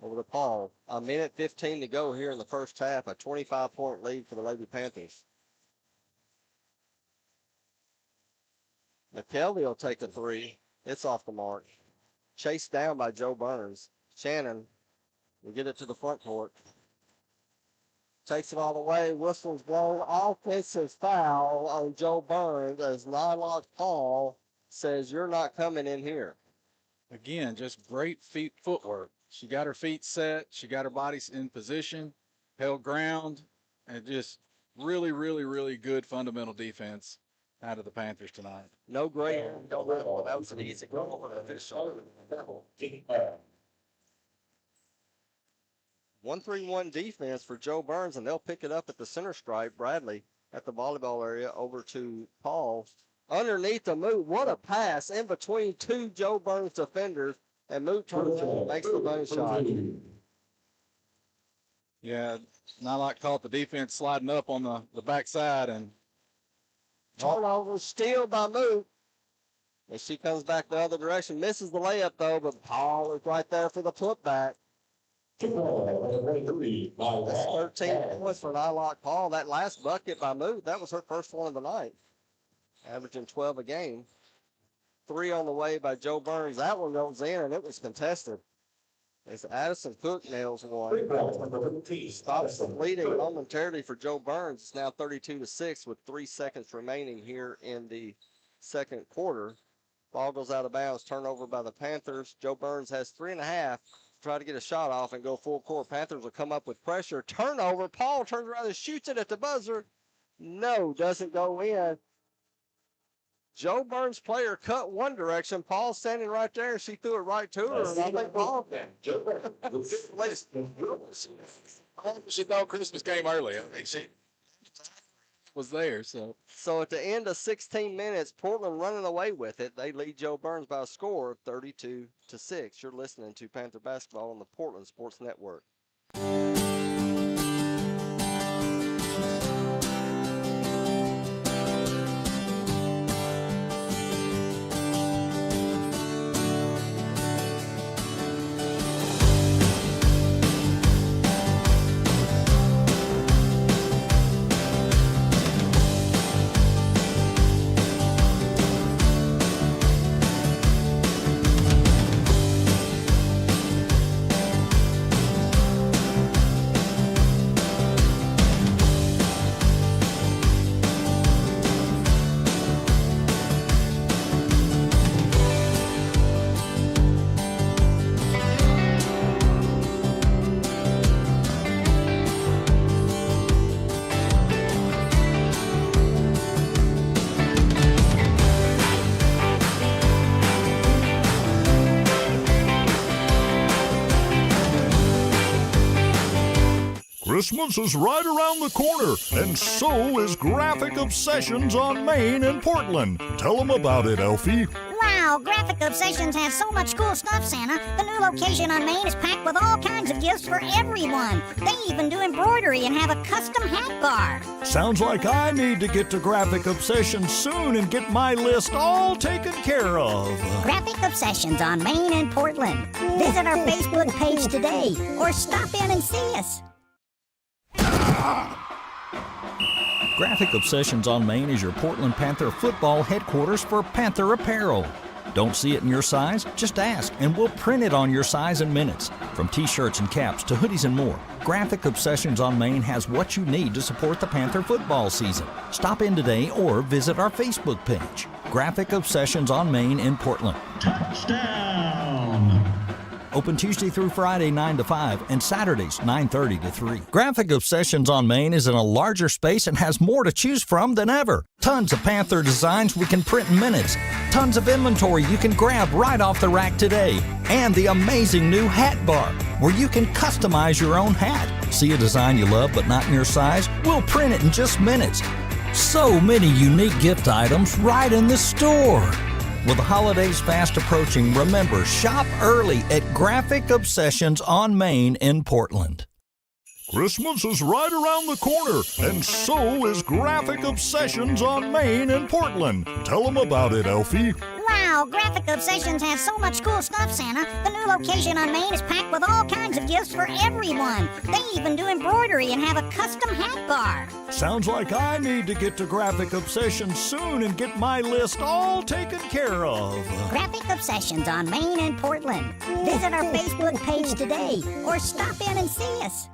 Over to Paul. A minute 15 to go here in the first half. A 25-point lead for the Lady Panthers. McKelvey will take the three. It's off the mark. Chased down by JoByrns. Shannon will get it to the front court. Takes it all the way. Whistle's blown. Offensive foul on JoByrns as Nylock Paul says, "You're not coming in here." Again, just great footwork. She got her feet set. She got her body in position, held ground, and just really, really, really good fundamental defense out of the Panthers tonight. No great. That was an easy goal for the official. 1-3-1 defense for JoByrns, and they'll pick it up at the center stripe. Bradley at the volleyball area over to Paul. Underneath the Moot, what a pass in between two JoByrns defenders, and Moot turns and makes the boom shot. Yeah, Nylock caught the defense sliding up on the backside, and Turnover, steal by Moot. And she comes back the other direction, misses the layup though, but Paul is right there for the putback. That's 13 points for Nylock Paul. That last bucket by Moot, that was her first one of the night. Averaging 12 a game. 3 on the way by JoByrns. That one goes in, and it was contested. As Addison Cook nails one. Stops the bleeding momentarily for JoByrns. It's now 32-6 with 3 seconds remaining here in the second quarter. Ball goes out of bounds. Turnover by the Panthers. JoByrns has 3.5. Try to get a shot off and go full court. Panthers will come up with pressure. Turnover. Paul turns around and shoots it at the buzzer. No, doesn't go in. JoByrns player cut one direction. Paul standing right there, and she threw it right to her. And I think Paul she thought Christmas came early. I mean, she was there. So at the end of 16 minutes, Portland running away with it. They lead JoByrns by a score of 32-6. You're listening to Panther Basketball on the Portland Sports Network. Christmas is right around the corner, and so is Graphic Obsessions on Main in Portland. Tell them about it, Elfie. Wow, Graphic Obsessions has so much cool stuff, Santa. The new location on Main is packed with all kinds of gifts for everyone. They even do embroidery and have a custom hat bar. Sounds like I need to get to Graphic Obsessions soon and get my list all taken care of. Graphic Obsessions on Main in Portland. Visit our Facebook page today or stop in and see us. Graphic Obsessions on Main is your Portland Panther football headquarters for Panther apparel. Don't see it in your size? Just ask, and we'll print it on your size in minutes. From t-shirts and caps to hoodies and more, Graphic Obsessions on Main has what you need to support the Panther football season. Stop in today or visit our Facebook page. Graphic Obsessions on Main in Portland. Touchdown! Open Tuesday through Friday 9 to 5 and Saturdays 9:30 to 3. Graphic Obsessions on Main is in a larger space and has more to choose from than ever. Tons of Panther designs we can print in minutes. Tons of inventory you can grab right off the rack today. And the amazing new hat bar where you can customize your own hat. See a design you love but not in your size? We'll print it in just minutes. So many unique gift items right in the store. With the holidays fast approaching, remember, shop early at Graphic Obsessions on Main in Portland. Christmas is right around the corner, and so is Graphic Obsessions on Main in Portland. Tell them about it, Elfie. Wow, Graphic Obsessions has so much cool stuff, Santa. The new location on Main is packed with all kinds of gifts for everyone. They even do embroidery and have a custom hat bar. Sounds like I need to get to Graphic Obsessions soon and get my list all taken care of. Graphic Obsessions on Main in Portland. Visit our Facebook page today or stop in and see us.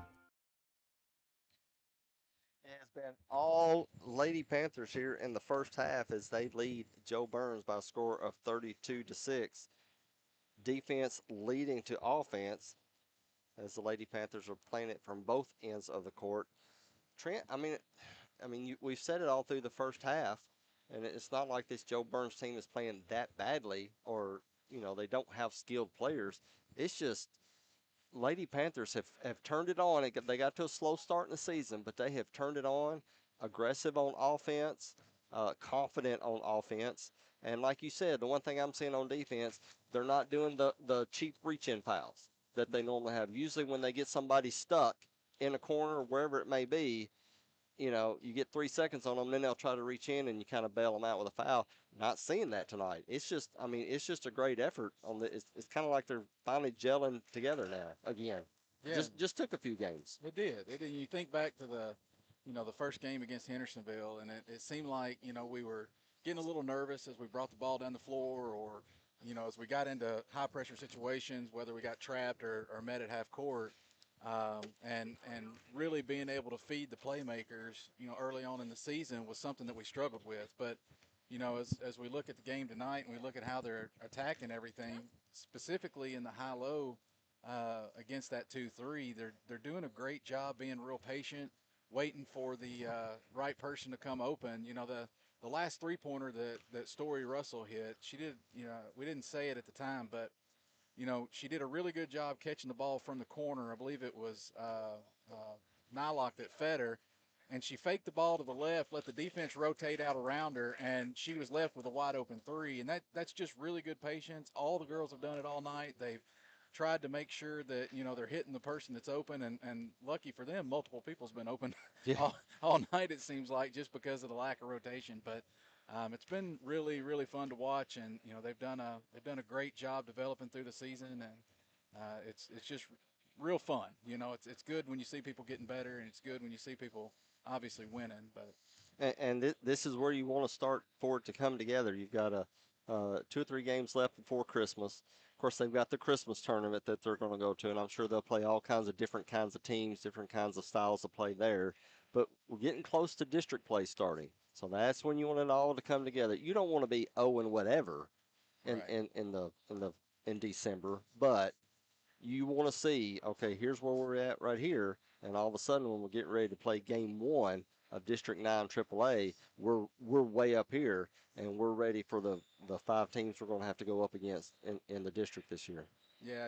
It has been all Lady Panthers here in the first half as they lead JoByrns by a score of 32-6. Defense leading to offense as the Lady Panthers are playing it from both ends of the court. Trent, we've said it all through the first half, and it's not like this JoByrns team is playing that badly or, they don't have skilled players. It's just Lady Panthers have turned it on. They got to a slow start in the season, but they have turned it on, aggressive on offense, confident on offense. And like you said, the one thing I'm seeing on defense, they're not doing the cheap reach-in fouls that they normally have. Usually when they get somebody stuck in a corner or wherever it may be, you get 3 seconds on them, then they'll try to reach in and you kind of bail them out with a foul. Not seeing that tonight. It's just a great effort on the. It's kind of like they're finally gelling together now again. Yeah. Just took a few games. It did. You think back to the first game against Hendersonville, and it seemed like, we were getting a little nervous as we brought the ball down the floor or, as we got into high pressure situations, whether we got trapped or met at half court. And really being able to feed the playmakers, early on in the season was something that we struggled with. But, as we look at the game tonight and we look at how they're attacking everything, specifically in the high-low against that 2-3, they're doing a great job being real patient, waiting for the right person to come open. The last three-pointer that Story Russell hit, she did, we didn't say it at the time, but she did a really good job catching the ball from the corner. I believe it was Nylock that fed her, and she faked the ball to the left, let the defense rotate out around her, and she was left with a wide-open three. And that's just really good patience. All the girls have done it all night. They've tried to make sure that, they're hitting the person that's open, and lucky for them, multiple people's been open all night, it seems like, just because of the lack of rotation. But it's been really, really fun to watch, and they've done a great job developing through the season, and it's just real fun. It's good when you see people getting better, and it's good when you see people obviously winning. But this is where you want to start for it to come together. You've got 2 or 3 games left before Christmas. Of course, they've got the Christmas tournament that they're going to go to, and I'm sure they'll play all kinds of different kinds of teams, different kinds of styles of play there. But we're getting close to district play starting. So that's when you want it all to come together. You don't want to be 0 and whatever in December, but you want to see, okay, here's where we're at right here, and all of a sudden when we're getting ready to play game 1 of District 9 AAA, we're way up here, and we're ready for the 5 teams we're going to have to go up against in the district this year. Yeah,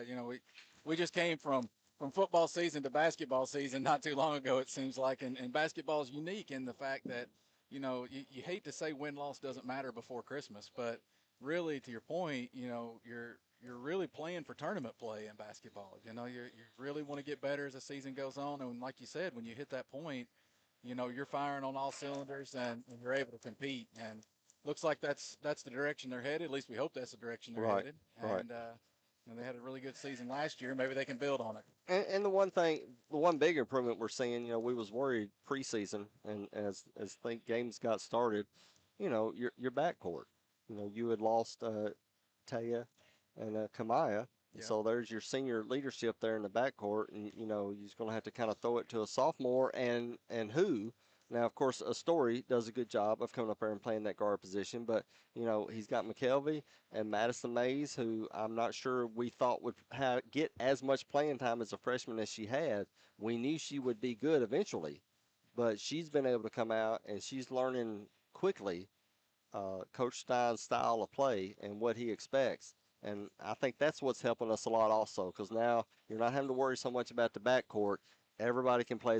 we just came from football season to basketball season not too long ago, it seems like, and basketball is unique in the fact that you hate to say win-loss doesn't matter before Christmas, but really, to your point, you're really playing for tournament play in basketball. You really want to get better as the season goes on, and like you said, when you hit that point, you're firing on all cylinders and you're able to compete. And looks like that's the direction they're headed. At least we hope that's the direction they're headed. And they had a really good season last year. Maybe they can build on it. And the one big improvement we're seeing, we was worried preseason, and as games got started, your backcourt. You had lost Taya and Kamaya. Yeah. So there's your senior leadership there in the backcourt, and you're just going to have to kind of throw it to a sophomore and who Now, of course, Story does a good job of coming up there and playing that guard position, but he's got McKelvey and Madison Mays, who I'm not sure we thought would get as much playing time as a freshman as she had. We knew she would be good eventually, but she's been able to come out and she's learning quickly Coach Stein's style of play and what he expects. And I think that's what's helping us a lot also, because now you're not having to worry so much about the backcourt. Everybody can play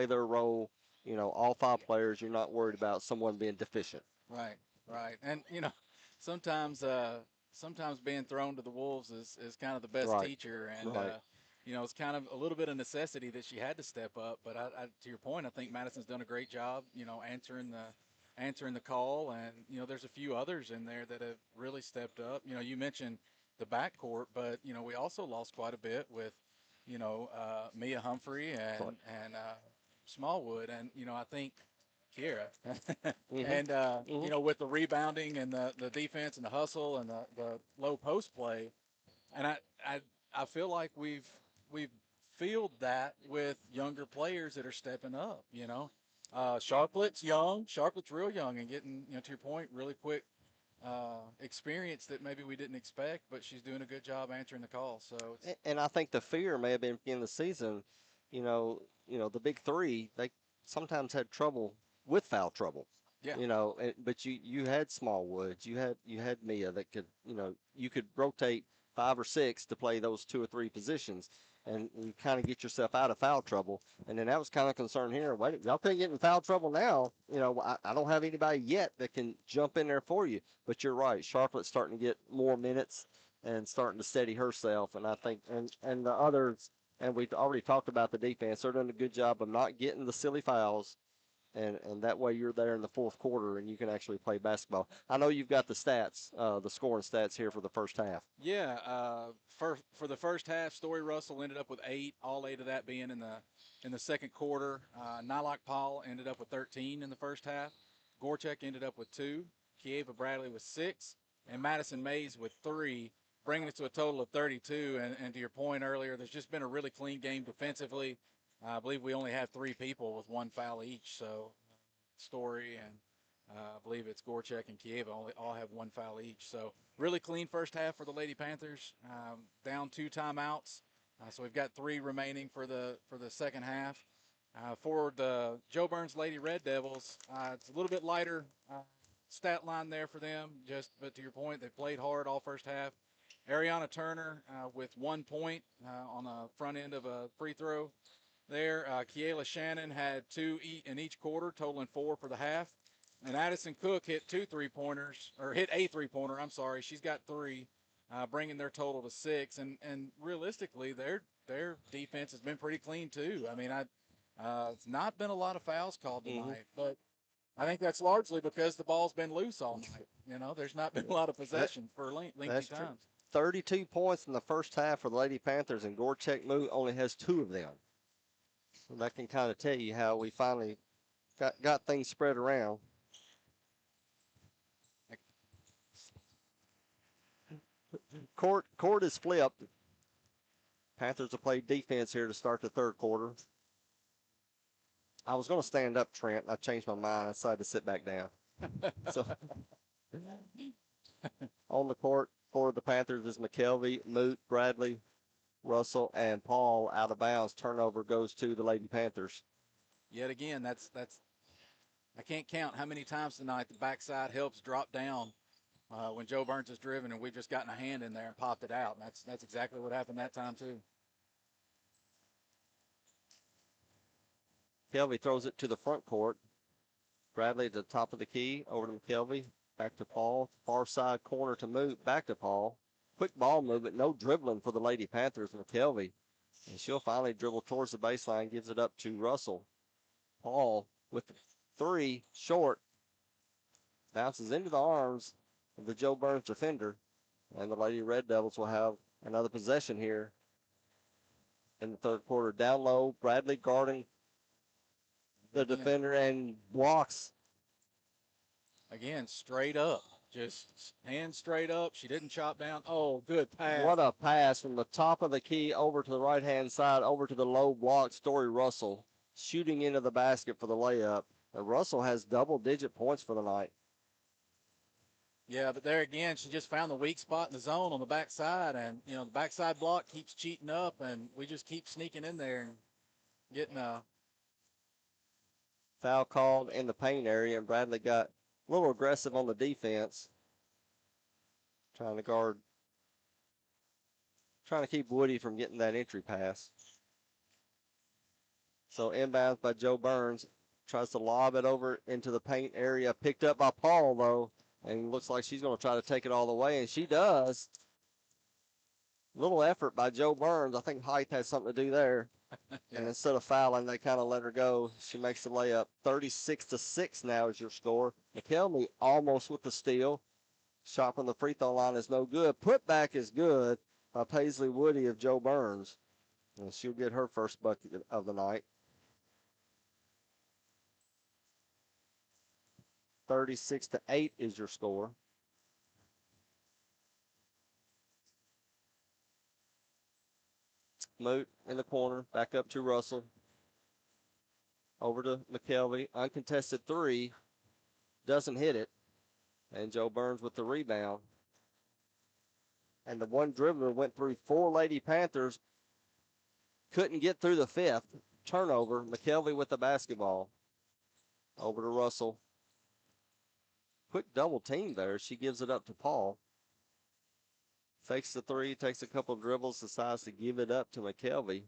their role. All five players. You're not worried about someone being deficient. Right, right. And sometimes sometimes being thrown to the wolves is kind of the best Right. teacher, and Right. it's kind of a little bit of necessity that she had to step up. But to your point, I think Madison's done a great job, answering the call, and there's a few others in there that have really stepped up. You mentioned the backcourt, but we also lost quite a bit with Mia Humphrey and Smallwood, and I think Kiera. And with the rebounding and the defense and the hustle and the low post play, and I feel like we've filled that with younger players that are stepping up. Sharplett's young, Sharplett's real young, and getting to your point, really quick experience that maybe we didn't expect, but she's doing a good job answering the call. So And I think the fear may have been in the season. The big three, they sometimes had trouble with foul trouble. yeah, But you had Smallwoods, you had Mia that could, you could rotate 5 or 6 to play those 2 or 3 positions, and you kind of get yourself out of foul trouble. And then that was kind of concern here. Wait, y'all can't get in foul trouble now. I don't have anybody yet that can jump in there for you. But you're right, Sharplett's starting to get more minutes and starting to steady herself. And I think, and the others, and we've already talked about the defense. They're doing a good job of not getting the silly fouls, and that way you're there in the fourth quarter and you can actually play basketball. I know you've got the stats, the scoring stats here for the first half. yeah. For the first half, Story Russell ended up with 8, all 8 of that being in the second quarter. Nylock Paul ended up with 13 in the first half. Gorchek ended up with 2. Kieva Bradley with 6, and Madison Mays with 3, bringing it to a total of 32. And to your point earlier, there's just been a really clean game defensively. I believe we only have 3 people with 1 foul each. So Story and I believe it's Gorchek and Kieva all have 1 foul each. So really clean first half for the Lady Panthers. Down 2 timeouts. So we've got 3 remaining for the second half. For the JoByrns Lady Red Devils, it's a little bit lighter stat line there for them. But to your point, they played hard all first half. Ariana Turner with 1 point on the front end of a free throw there. Kiela Shannon had 2 in each quarter, totaling 4 for the half. And Addison Cook hit 2 3-pointers, or hit a 3-pointer. I'm sorry, she's got 3, bringing their total to 6. And realistically, their defense has been pretty clean too. I mean, it's not been a lot of fouls called tonight, but I think that's largely because the ball's been loose all night. There's not been a lot of possession for lengthy times. True. 32 points in the first half for the Lady Panthers, and Gorchek Moot only has 2 of them. So that can kind of tell you how we finally got things spread around. Court is flipped. Panthers will play defense here to start the third quarter. I was going to stand up, Trent. I changed my mind. I decided to sit back down. So on the court for the Panthers is McKelvey, Moot, Bradley, Russell, and Paul. Out of bounds. Turnover goes to the Lady Panthers. Yet again, that's I can't count how many times tonight the backside helps drop down when JoByrns is driven, and we've just gotten a hand in there and popped it out. And that's exactly what happened that time too. McKelvey throws it to the front court. Bradley at the top of the key, over to McKelvey, back to Paul, far side corner to Moot, back to Paul. Quick ball movement, no dribbling for the Lady Panthers. McKelvey, and she'll finally dribble towards the baseline, gives it up to Russell. Paul with 3, short, bounces into the arms of the JoByrns defender, and the Lady Red Devils will have another possession here in the third quarter. Down low, Bradley guarding the defender and blocks. Again, straight up. Just hands straight up. She didn't chop down. Oh, good pass. What a pass from the top of the key over to the right-hand side, over to the low block, Story Russell. shooting into the basket for the layup. And Russell has double-digit points for the night. Yeah, but there again, she just found the weak spot in the zone on the backside, and you know the backside block keeps cheating up, and we just keep sneaking in there and getting a Foul called in the paint area, and Bradley got a little aggressive on the defense, trying to keep Woody from getting that entry pass. So inbounds by JoByrns, tries to lob it over into the paint area, picked up by Paul though, and looks like she's going to try to take it all the way, and she does. Little effort by JoByrns. I think height has something to do there. yeah. And instead of fouling, they kind of let her go. She makes the layup. 36-6 now is your score. McKelvey almost with the steal. Shot from the free throw line is no good. Putback is good by Paisley Woody of JoByrns. And she'll get her first bucket of the night. 36-8 is your score. Moot in the corner. Back up to Russell. Over to McKelvey. Uncontested three. Doesn't hit it. And JoByrns with the rebound. And the one dribbler went through 4 Lady Panthers. Couldn't get through the 5th. Turnover. McKelvey with the basketball. Over to Russell. Quick double team there. She gives it up to Paul. Fakes the three, takes a couple dribbles, decides to give it up to McKelvey.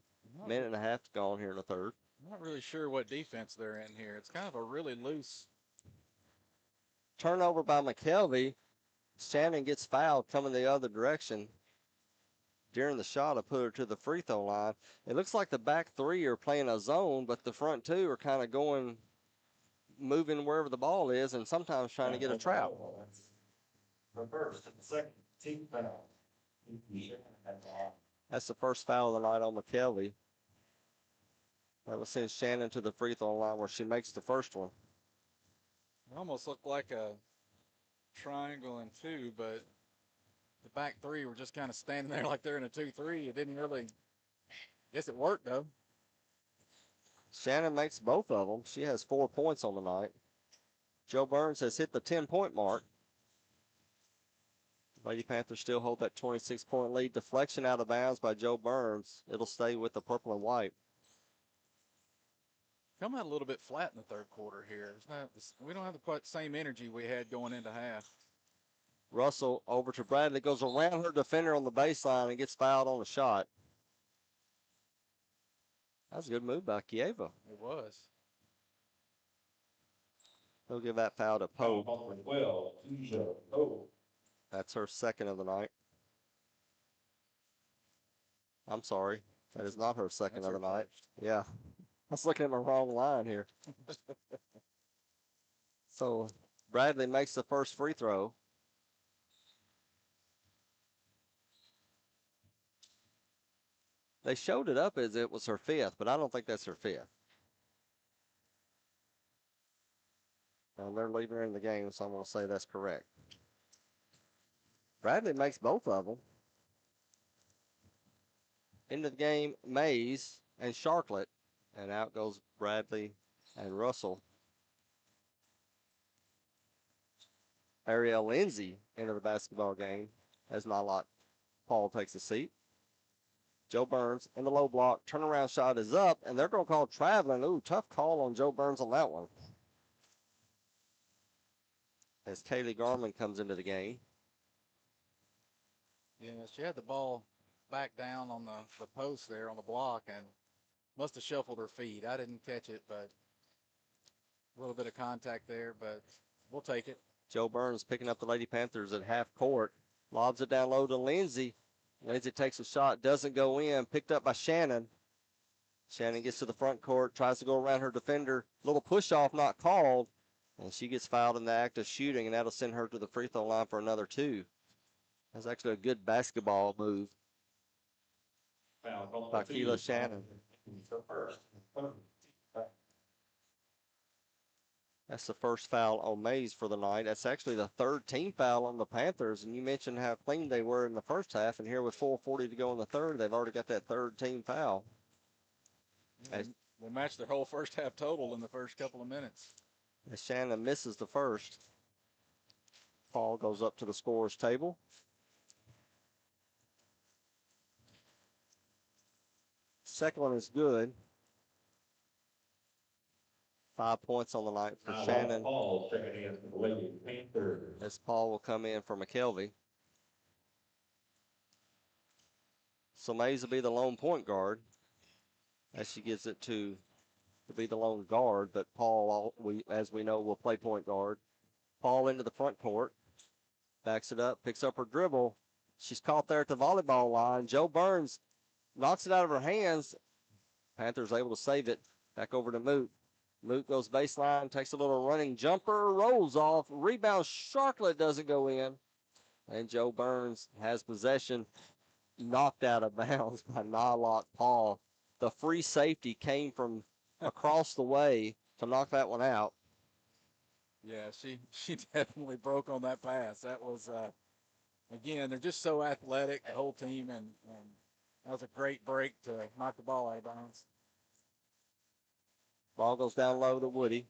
Minute and a half gone here in the third. I'm not really sure what defense they're in here. It's kind of a really loose. Turnover by McKelvey. Shannon gets fouled coming the other direction. During the shot, I put her to the free throw line. It looks like the back three are playing a zone, but the front two are kind of moving wherever the ball is, and sometimes trying to get a trap. Reverse to the second team foul. That's the first foul of the night on McKelvey. That will send Shannon to the free throw line where she makes the first one. It almost looked like a triangle and 2, but the back 3 were just kind of standing there like they're in a 2-3. It didn't really. Guess it worked though. Shannon makes both of them. She has 4 points on the night. JoByrns has hit the 10-point mark. Lady Panthers still hold that 26-point lead. Deflection out of bounds by JoByrns. It'll stay with the purple and white. Come out a little bit flat in the third quarter here. We don't have the quite same energy we had going into half. Russell over to Bradley. Goes around her defender on the baseline and gets fouled on the shot. That was a good move by Kieva. It was. He'll give that foul to Poe. Number 12, Tuja Poe. That's her second of the night. I'm sorry. That is not her second of the night. Yeah. I was looking at my wrong line here. So Bradley makes the first free throw. They showed it up as it was her 5th, but I don't think that's her 5th. And they're leaving her in the game, so I'm going to say that's correct. Bradley makes both of them. Into the game, Mays and Sharklet. And out goes Bradley and Russell. Ariel Lindsay into the basketball game as Nylock Paul takes a seat. JoByrns in the low block. Turnaround shot is up, and they're going to call traveling. Ooh, tough call on JoByrns on that one. As Kaylee Garland comes into the game. Yeah, she had the ball back down on the post there on the block and must have shuffled her feet. I didn't catch it, but a little bit of contact there, but we'll take it. JoByrns picking up the Lady Panthers at half court. Lobs it down low to Lindsay. Lindsay takes a shot, doesn't go in. Picked up by Shannon. Shannon gets to the front court, tries to go around her defender. Little push off not called. And she gets fouled in the act of shooting, and that'll send her to the free throw line for another 2. That's actually a good basketball move by Keela Shannon. That's the first foul on Mays for the night. That's actually the 3rd team foul on the Panthers. And you mentioned how clean they were in the first half. And here with 4:40 to go in the third, they've already got that 3rd team foul. They matched their whole first half total in the first couple of minutes. As Shannon misses the first, Paul goes up to the scorer's table. Second one is good. 5 points on the night for Shannon. Paul checking in for the Lady Panthers. As Paul will come in for McKelvey. So Mays will be the lone point guard as she gives it to be the lone guard, but Paul, as we know, will play point guard. Paul into the front court, backs it up, picks up her dribble. She's caught there at the volleyball line. JoByrns knocks it out of her hands. Panthers able to save it. Back over to Moot. Moot goes baseline, takes a little running jumper, rolls off. Rebound, Sharklet doesn't go in. And JoByrns has possession, knocked out of bounds by Nylock Paul. The free safety came from across the way to knock that one out. Yeah, she definitely broke on that pass. That was, again, they're just so athletic, the whole team, and that was a great break to knock the ball out of bounds. Ball goes down low to Woody.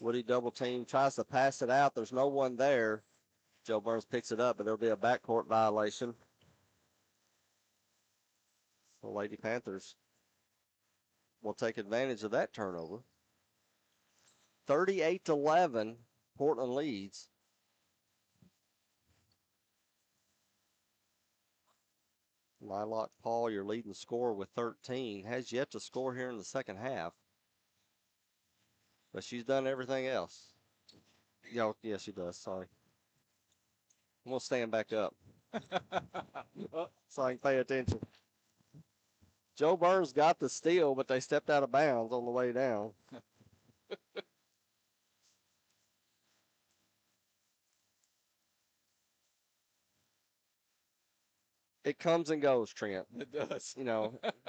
Woody double team, tries to pass it out. There's no one there. JoByrns picks it up, but there'll be a backcourt violation. The Lady Panthers will take advantage of that turnover. 38-11, Portland leads. Nylock Paul, your leading scorer with 13, has yet to score here in the second half. But she's done everything else. Yeah, she does. Sorry. I'm going to stand back up so I can pay attention. JoByrns got the steal, but they stepped out of bounds on the way down. It comes and goes, Trent. It does.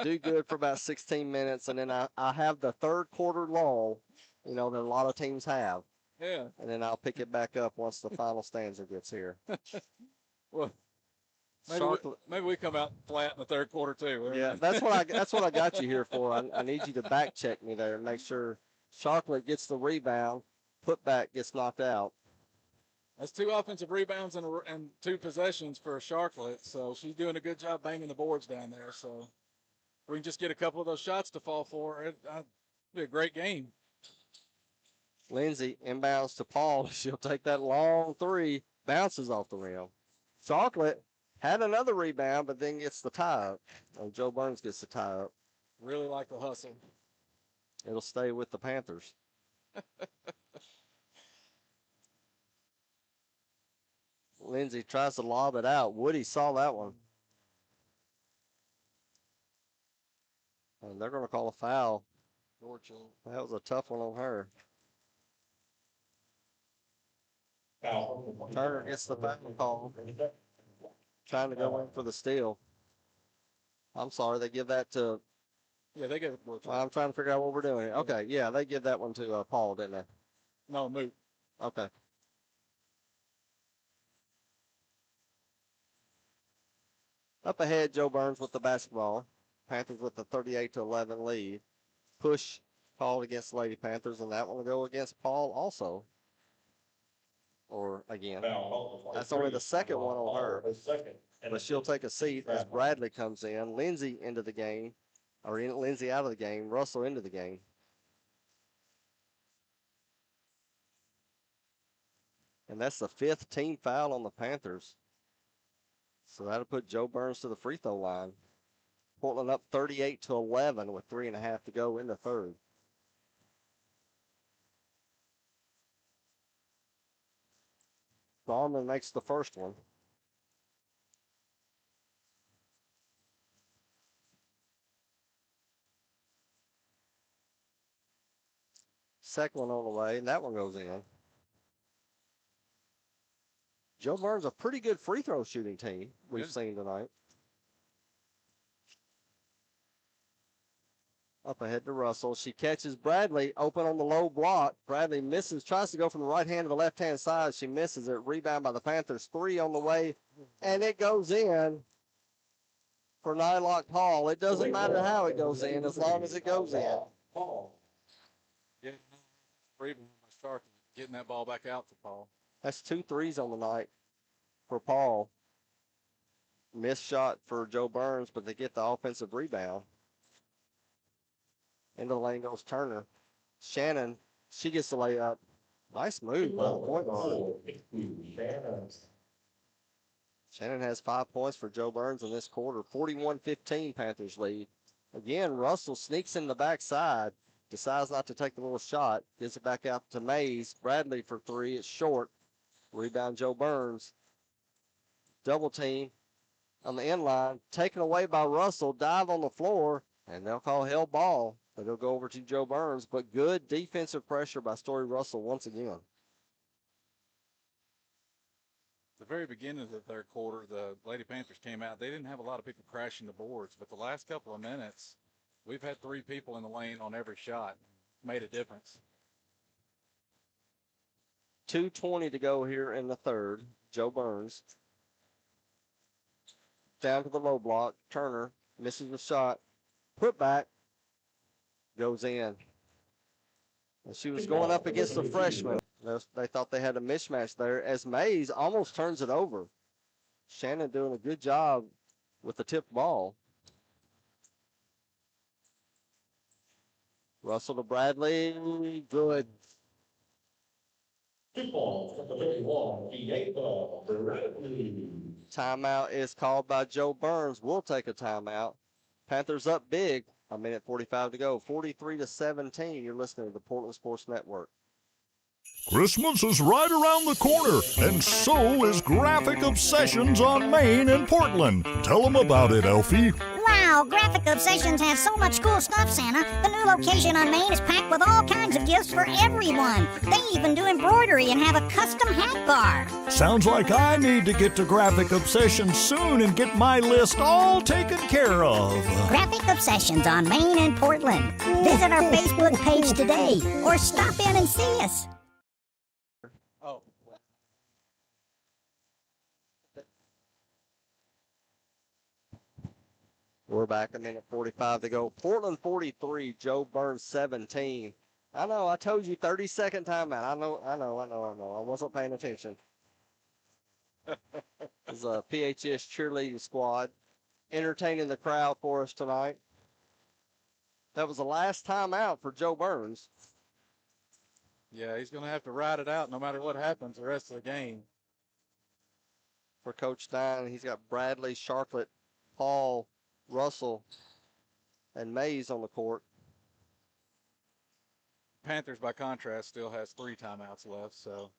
Do good for about 16 minutes, and then I have the third quarter lull, that a lot of teams have. Yeah. And then I'll pick it back up once the final stanza gets here. Well, maybe we come out flat in the third quarter too. Yeah, that's what I got you here for. I need you to back check me there and make sure Sharklet gets the rebound, putback gets knocked out. That's 2 offensive rebounds and 2 possessions for Sharklet, so she's doing a good job banging the boards down there. So if we can just get a couple of those shots to fall for her, it'd be a great game. Lindsay inbounds to Paul. She'll take that long three, bounces off the rim. Sharklet had another rebound, but then gets the tie up. And JoByrns gets the tie up. Really like the hustle. It'll stay with the Panthers. Lindsay tries to lob it out. Woody saw that one. And they're going to call a foul. That was a tough one on her. Turner gets the foul call. Trying to go in for the steal. I'm sorry, they give that to... Yeah, they give it to I'm trying to figure out what we're doing here. Okay, yeah, they give that one to Paul, didn't they? No, Moot. Okay. Up ahead, JoByrns with the basketball. Panthers with the 38-11 lead. Push called against Lady Panthers, and that one will go against Paul also. Or again. That's only the second one on her. But she'll take a seat as Bradley comes in. Lindsay into the game. Lindsay out of the game. Russell into the game. And that's the 5th team foul on the Panthers. So that'll put JoByrns to the free throw line. Portland up 38-11 with 3.5 to go in the third. Ballman makes the first one. Second one on the way, and that one goes in. JoByrns a pretty good free throw shooting team we've seen tonight. Up ahead to Russell. She catches Bradley open on the low block. Bradley misses, tries to go from the right hand to the left hand side. She misses it. Rebound by the Panthers. 3 on the way, and it goes in for Nylock Paul. It doesn't matter how it goes in as long as it goes in. Paul. Yeah, rebound by Sharp, getting that ball back out to Paul. That's 2 threes on the night for Paul. Missed shot for JoByrns, but they get the offensive rebound. Into the lane goes Turner. Shannon, she gets the layup. Nice move by the point guard. Shannon has 5 points for JoByrns in this quarter. 41-15 Panthers lead. Again, Russell sneaks in the backside, decides not to take the little shot, gives it back out to Mays. Bradley for 3, it's short. Rebound JoByrns. Double team on the end line, taken away by Russell, dive on the floor, and they'll call held ball. But it'll go over to JoByrns, but good defensive pressure by Story Russell once again. The very beginning of the third quarter, the Lady Panthers came out. They didn't have a lot of people crashing the boards, but the last couple of minutes, we've had 3 people in the lane on every shot. Made a difference. 2:20 to go here in the third. JoByrns. Down to the low block. Turner misses the shot. Put back. Goes in. And she was going up against the freshman. They thought they had a mismatch there as Mays almost turns it over. Shannon doing a good job with the tip ball. Russell to Bradley. Good. 2 points from the 31, Diego Bradley. Timeout is called by JoByrns. We'll take a timeout. Panthers up big. 1:45 to go. 43-17. You're listening to the Portland Sports Network. Christmas is right around the corner, and so is Graphic Obsessions on Main and Portland. Tell them about it, Elfie. Wow, Graphic Obsessions has so much cool stuff, Santa. The new location on Main is packed with all kinds of gifts for everyone. They even do embroidery and have a custom hat bar. Sounds like I need to get to Graphic Obsessions soon and get my list all taken care of. Graphic Obsessions on Main and Portland. Visit our Facebook page today or stop in and see us. Oh, We're back 1:45 to go. Portland 43, JoByrns 17. I know, I told you 30-second timeout. I know. I wasn't paying attention. This is a PHS cheerleading squad entertaining the crowd for us tonight. That was the last timeout for JoByrns. yeah, he's going to have to ride it out no matter what happens the rest of the game. For Coach Stein, he's got Bradley, Sharplet, Paul, Russell, and Mays on the court. Panthers, by contrast, still has 3 timeouts left, so.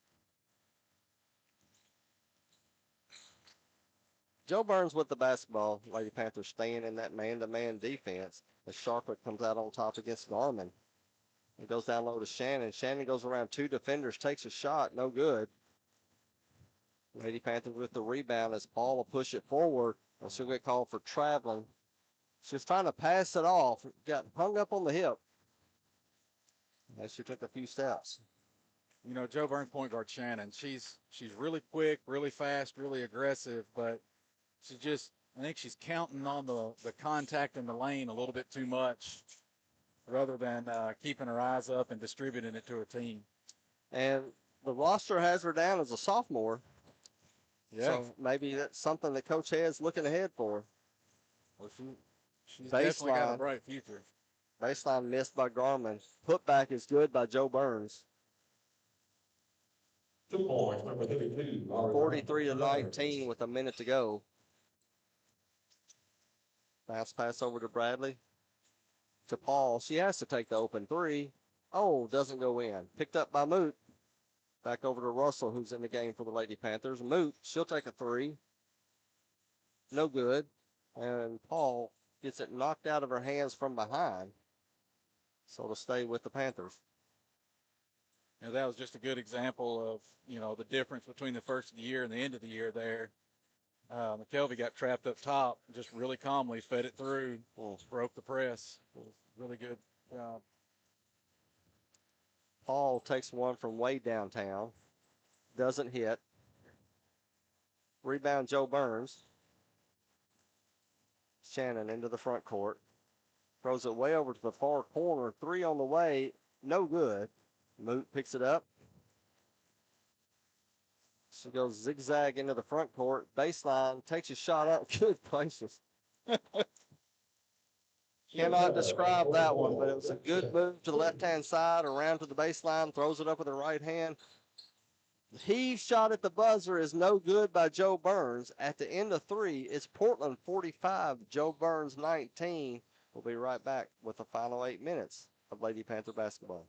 JoByrns with the basketball. Lady Panthers staying in that man-to-man defense as Sharplet comes out on top against Garmin. It goes down low to Shannon. Shannon goes around 2 defenders, takes a shot, no good. Lady Panthers with the rebound as Paul will push it forward, and she'll get called for traveling. She was trying to pass it off, got hung up on the hip. As she took a few steps. You know, JoByrns point guard Shannon, she's really quick, really fast, really aggressive, but I think she's counting on the contact in the lane a little bit too much rather than keeping her eyes up and distributing it to her team. And the roster has her down as a sophomore. Yeah. So maybe that's something that Coach Head's looking ahead for. Well, she's definitely got a bright future. Baseline missed by Garmin. Putback is good by JoByrns. 2 points, number 32. 43-19 with a minute to go. Bounce pass over to Bradley. To Paul. She has to take the open 3. Oh, doesn't go in. Picked up by Moot. Back over to Russell, who's in the game for the Lady Panthers. Moot, she'll take a 3. No good. And Paul gets it knocked out of her hands from behind. So to stay with the Panthers. You know, that was just a good example of, you know, the difference between the first of the year and the end of the year there. McKelvey got trapped up top, just really calmly fed it through, broke the press. Really good job. Paul takes one from way downtown. Doesn't hit. Rebound JoByrns. Shannon into the front court. Throws it way over to the far corner. Three on the way. No good. Moot picks it up. She goes zigzag into the front court. Baseline. Takes a shot up. Good gracious. Cannot describe that one, but it was a good move to the left-hand side, around to the baseline, throws it up with the right hand. He shot at the buzzer is no good by JoByrns. At the end of three, it's Portland 45, JoByrns 19. We'll be right back with the final 8 minutes of Lady Panther basketball.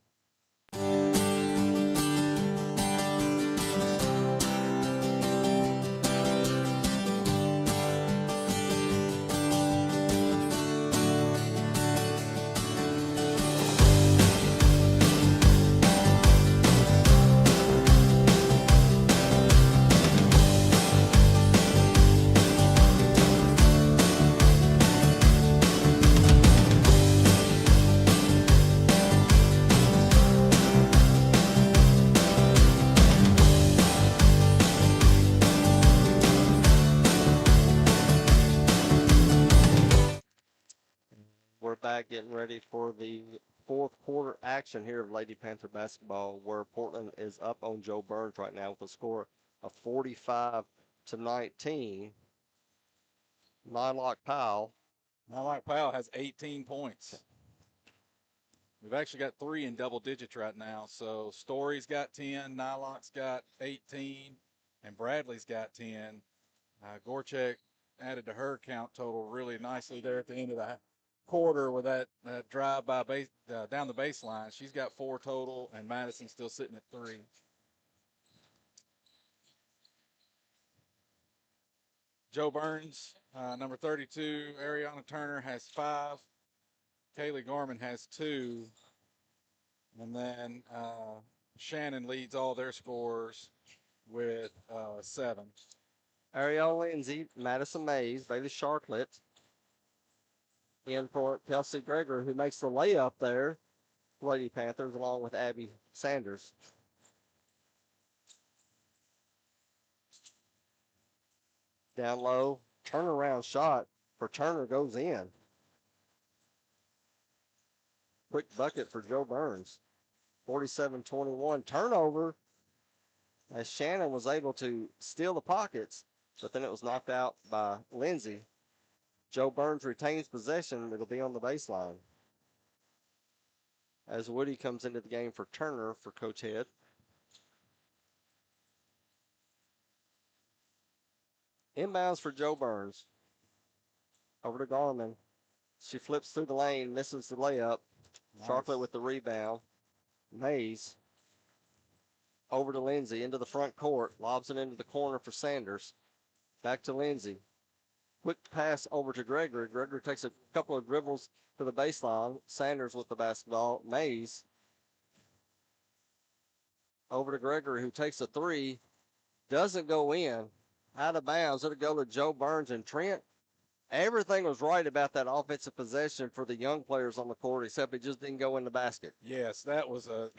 We're back getting ready for the fourth quarter action here of Lady Panther basketball, where Portland is up on JoByrns right now with a score of 45-19. Nylock Powell. Nylock Powell has 18 points. We've actually got 3 in double digits right now. So Story's got 10, Nylock's got 18, and Bradley's got 10. Gorchek added to her count total really nicely there at the end of the quarter with that drive by down the baseline. She's got 4 total, and Madison's still sitting at 3. JoByrns, number 32, Ariana Turner has 5. Kaylee Gorman has 2. And then Shannon leads all their scores with 7. Ariel Lindsay, Madison Mays, Bailey Sharklet in for Kelsey Gregory, who makes the layup there. Lady Panthers, along with Abby Sanders. Down low, turnaround shot for Turner goes in. Quick bucket for JoByrns. 47-21. Turnover as Shannon was able to steal the pockets, but then it was knocked out by Lindsay. JoByrns retains possession. It'll be on the baseline as Woody comes into the game for Turner for Coach Head. Inbounds for JoByrns. Over to Garmin. She flips through the lane, misses the layup. Nice. Sharklet with the rebound. Mays. Over to Lindsay, into the front court. Lobs it into the corner for Sanders. Back to Lindsay. Quick pass over to Gregory. Gregory takes a couple of dribbles to the baseline. Sanders with the basketball. Mays. Over to Gregory, who takes a 3. Doesn't go in. Out of bounds. It'll go to JoByrns and Trent. Everything was right about that offensive possession for the young players on the court, except it just didn't go in the basket. Yes, that was a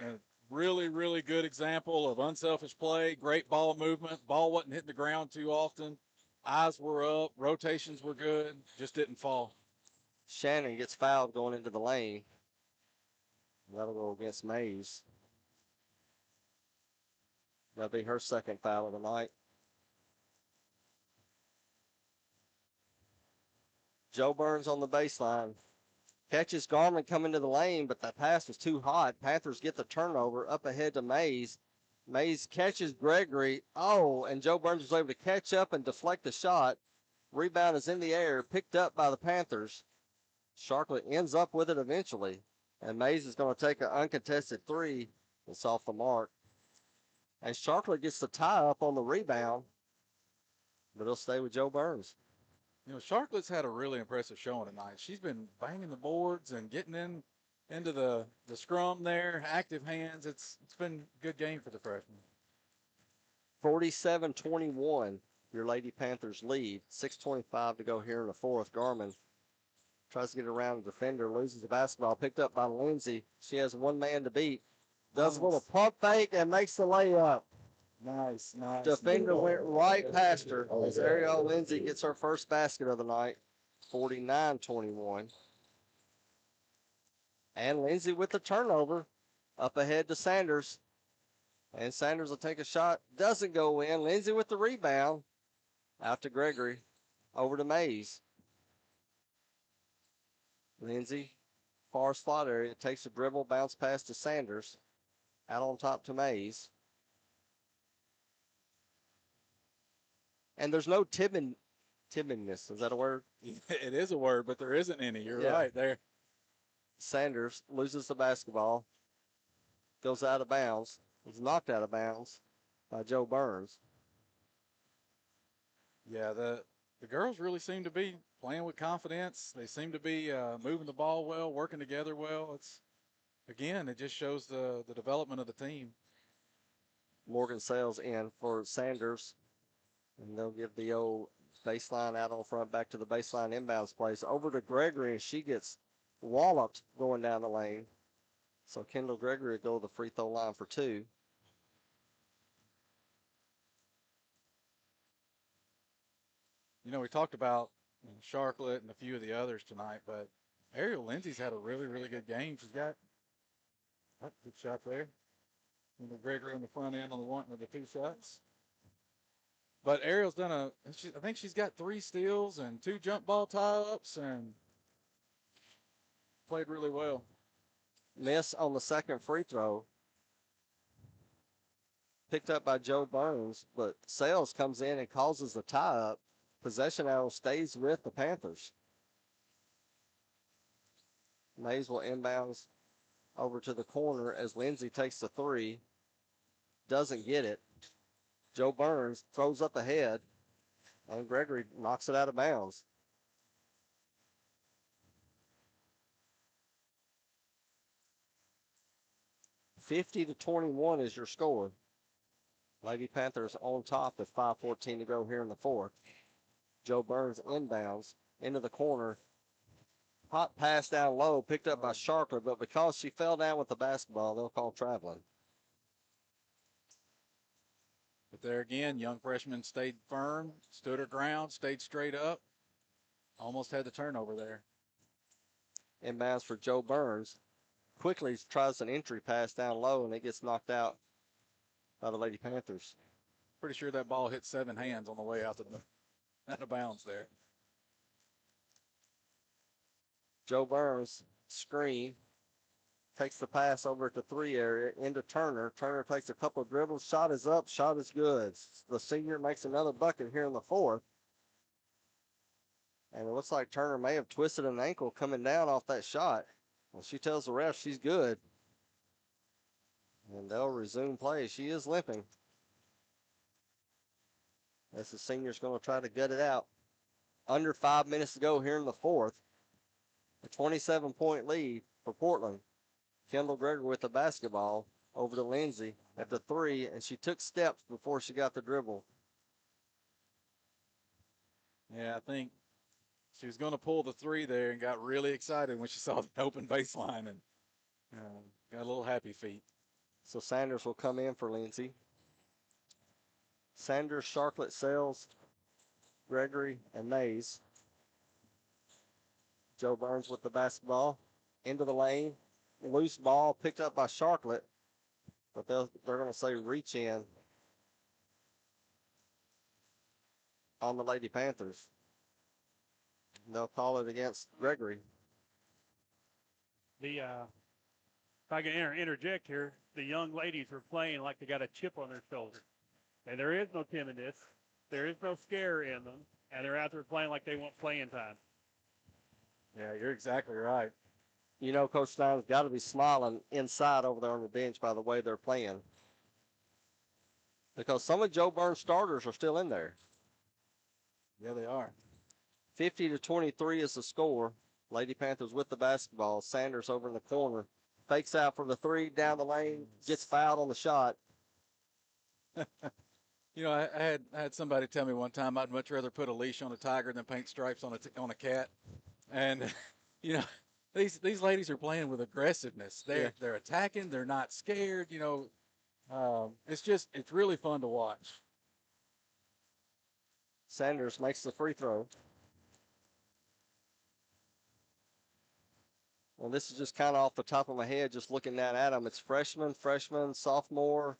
really, really good example of unselfish play. Great ball movement. Ball wasn't hitting the ground too often. Eyes were up. Rotations were good. Just didn't fall. Shannon gets fouled going into the lane. That'll go against Mays. That'll be her second foul of the night. JoByrns on the baseline. Catches Garland coming to the lane, but that pass was too hot. Panthers get the turnover up ahead to Mays. Mays catches Gregory. Oh, and JoByrns was able to catch up and deflect the shot. Rebound is in the air, picked up by the Panthers. Sharklet ends up with it eventually. And Mays is going to take an uncontested 3. It's off the mark. And Sharklet gets the tie up on the rebound, but he'll stay with JoByrns. You know, Sharklet's had a really impressive showing tonight. She's been banging the boards and getting into the scrum there, active hands. It's been a good game for the freshman. 47-21, your Lady Panthers lead. 6:25 to go here in the fourth. Garmin tries to get around the defender, loses the basketball, picked up by Lindsay. She has one man to beat. Does a little pump fake and makes the layup. Nice. Defender went right past her as Ariel Lindsay gets her first basket of the night. 49-21. And Lindsay with the turnover. Up ahead to Sanders. And Sanders will take a shot. Doesn't go in. Lindsay with the rebound. Out to Gregory. Over to Mays. Lindsay, far slot area. Takes a dribble. Bounce pass to Sanders. Out on top to Mays. And there's no timidness. Is that a word? It is a word, but there isn't any. You're Yeah. right there. Sanders loses the basketball. Goes out of bounds. Was knocked out of bounds by JoByrns. Yeah, the girls really seem to be playing with confidence. They seem to be moving the ball well, working together well. It just shows the development of the team. Morgan Sales in for Sanders. And they'll give the old baseline out on front back to the baseline inbounds place. Over to Gregory, and she gets walloped going down the lane. So Kendall Gregory will go to the free throw line for 2. You know, we talked about Sharklet and a few of the others tonight, but Ariel Lindsay's had a really, really good game. She's got a good shot there. And the Gregory on the front end on the one of the 2 shots. But Ariel's done I think she's got 3 steals and 2 jump ball tie-ups and played really well. Miss on the second free throw. Picked up by JoByrns, but Sales comes in and causes the tie-up. Possession arrow stays with the Panthers. Mays will inbounds over to the corner as Lindsay takes the 3. Doesn't get it. JoByrns throws up ahead, and Gregory knocks it out of bounds. (50-21) is your score. Lady Panthers on top with 5:14 to go here in the fourth. JoByrns inbounds into the corner. Hot pass down low, picked up by Sharkler, but because she fell down with the basketball, they'll call traveling. But there again, young freshman stayed firm, stood her ground, stayed straight up. Almost had the turnover there. Inbounds for JoByrns. Quickly tries an entry pass down low, and it gets knocked out by the Lady Panthers. Pretty sure that ball hit 7 hands on the way out of bounds there. JoByrns screen. Takes the pass over to 3 area into Turner. Turner takes a couple of dribbles. Shot is up. Shot is good. The senior makes another bucket here in the fourth. And it looks like Turner may have twisted an ankle coming down off that shot. Well, she tells the ref she's good. And they'll resume play. She is limping. As the senior's going to try to gut it out. Under 5 minutes to go here in the fourth. A 27-point lead for Portland. Kendall Gregory with the basketball over to Lindsay at the 3, and she took steps before she got the dribble. Yeah, I think she was going to pull the 3 there and got really excited when she saw the open baseline and got a little happy feet. So Sanders will come in for Lindsay. Sanders, Sharklet, Sales, Gregory, and Mays. JoByrns with the basketball into the lane. Loose ball picked up by Sharklet, but they're going to say reach in on the Lady Panthers. They'll call it against Gregory. If I can interject here, the young ladies are playing like they got a chip on their shoulder. And there is no timidness. There is no scare in them. And they're out there playing like they want playing time. Yeah, you're exactly right. You know, Coach Stein's got to be smiling inside over there on the bench by the way they're playing. Because some of JoByrns' starters are still in there. Yeah, they are. 50-23 is the score. Lady Panthers with the basketball. Sanders over in the corner. Fakes out for the 3 down the lane. Gets fouled on the shot. You know, I had somebody tell me one time I'd much rather put a leash on a tiger than paint stripes on a cat. And, you know, these ladies are playing with aggressiveness. They're attacking. They're not scared. You know, it's really fun to watch. Sanders makes the free throw. Well, this is just kind of off the top of my head, just looking at them. It's freshman, sophomore,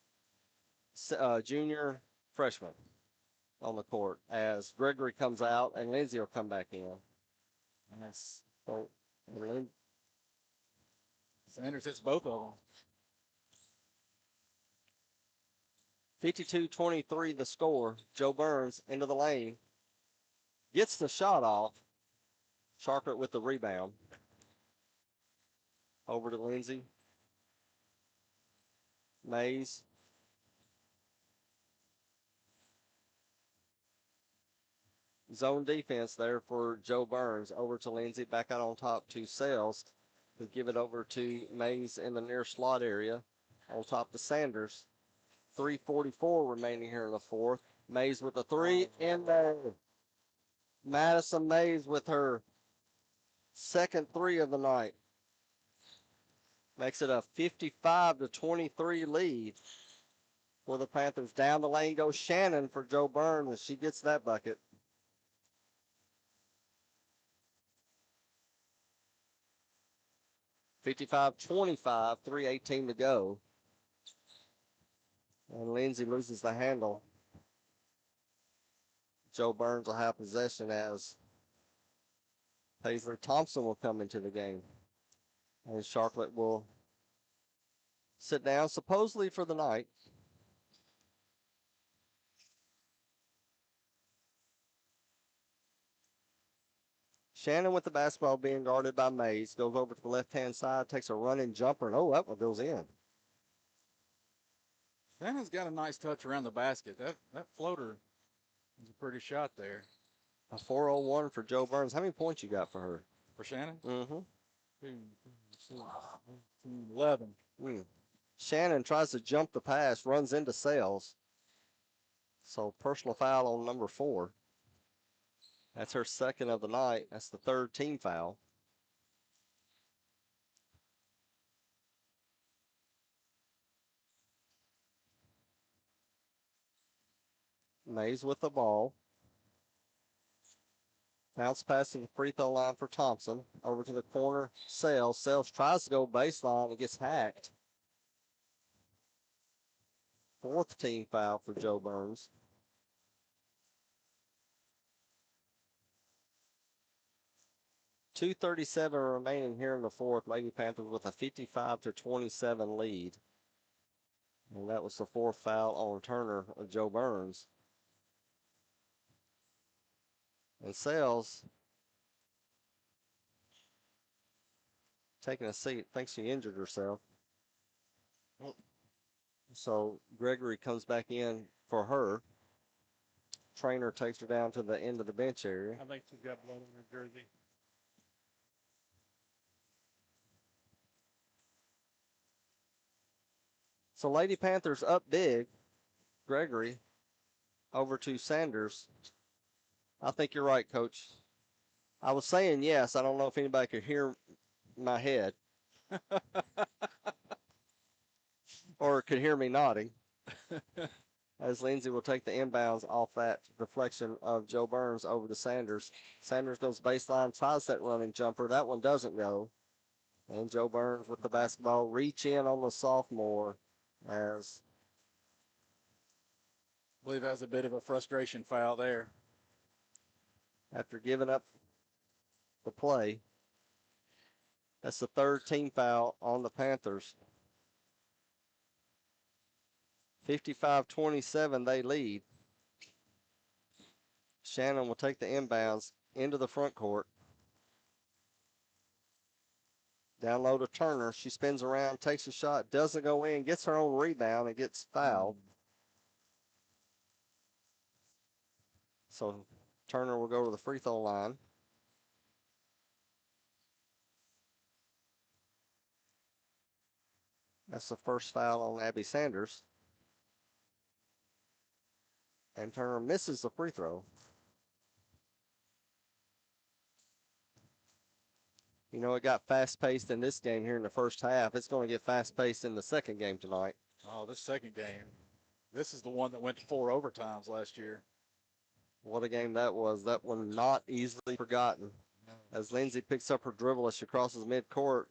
junior, freshman on the court as Gregory comes out and Lindsay will come back in. Nice. So, Sanders hits both of them. 52-23 the score. JoByrns into the lane. Gets the shot off. Charlotte with the rebound. Over to Lindsay. Mays. Zone defense there for JoByrns. Over to Lindsay. Back out on top to Sales. To give it over to Mays in the near slot area. On top to Sanders. 3:44 remaining here in the fourth. Mays with a three in there. Madison Mays with her second three of the night. Makes it a 55-23 lead for the Panthers. Down the lane goes Shannon for JoByrns, and she gets that bucket. (55-25), 3:18 to go. And Lindsay loses the handle. JoByrns will have possession as Paisley Thompson will come into the game. And Charlotte will sit down, supposedly for the night. Shannon with the basketball being guarded by Mays. Goes over to the left-hand side, takes a running jumper, and that one goes in. Shannon's got a nice touch around the basket. That floater is a pretty shot there. A 401 for JoByrns. How many points you got for her? For Shannon? Mm-hmm. 11. Shannon tries to jump the pass, runs into Sales. So personal foul on number 4. That's her second of the night. That's the third team foul. Mays with the ball. Bounce pass to the free throw line for Thompson. Over to the corner, Sales. Sales tries to go baseline and gets hacked. Fourth team foul for JoByrns. .237 remaining here in the fourth. Lady Panthers with a 55-27 lead. And that was the fourth foul on Turner of JoByrns. And Sales taking a seat. Thinks she injured herself. So Gregory comes back in for her. Trainer takes her down to the end of the bench area. I think she's got blood on her jersey. So Lady Panthers up big. Gregory over to Sanders. I think you're right, Coach. I was saying yes. I don't know if anybody could hear my head or could hear me nodding. As Lindsay will take the inbounds off that deflection of JoByrns over to Sanders. Sanders goes baseline, tries that running jumper. That one doesn't go. And JoByrns with the basketball, reach in on the sophomore as I believe that was a bit of a frustration foul there. After giving up the play. That's the third team foul on the Panthers. 55-27, they lead. Shannon will take the inbounds into the front court. Down low to Turner. She spins around, takes a shot, doesn't go in, gets her own rebound, and gets fouled. So Turner will go to the free throw line. That's the first foul on Abby Sanders. And Turner misses the free throw. You know, it got fast-paced in this game here in the first half. It's going to get fast-paced in the second game tonight. Oh, this second game. This is the one that went to 4 overtimes last year. What a game that was. That one not easily forgotten. as Lindsay picks up her dribble as she crosses midcourt.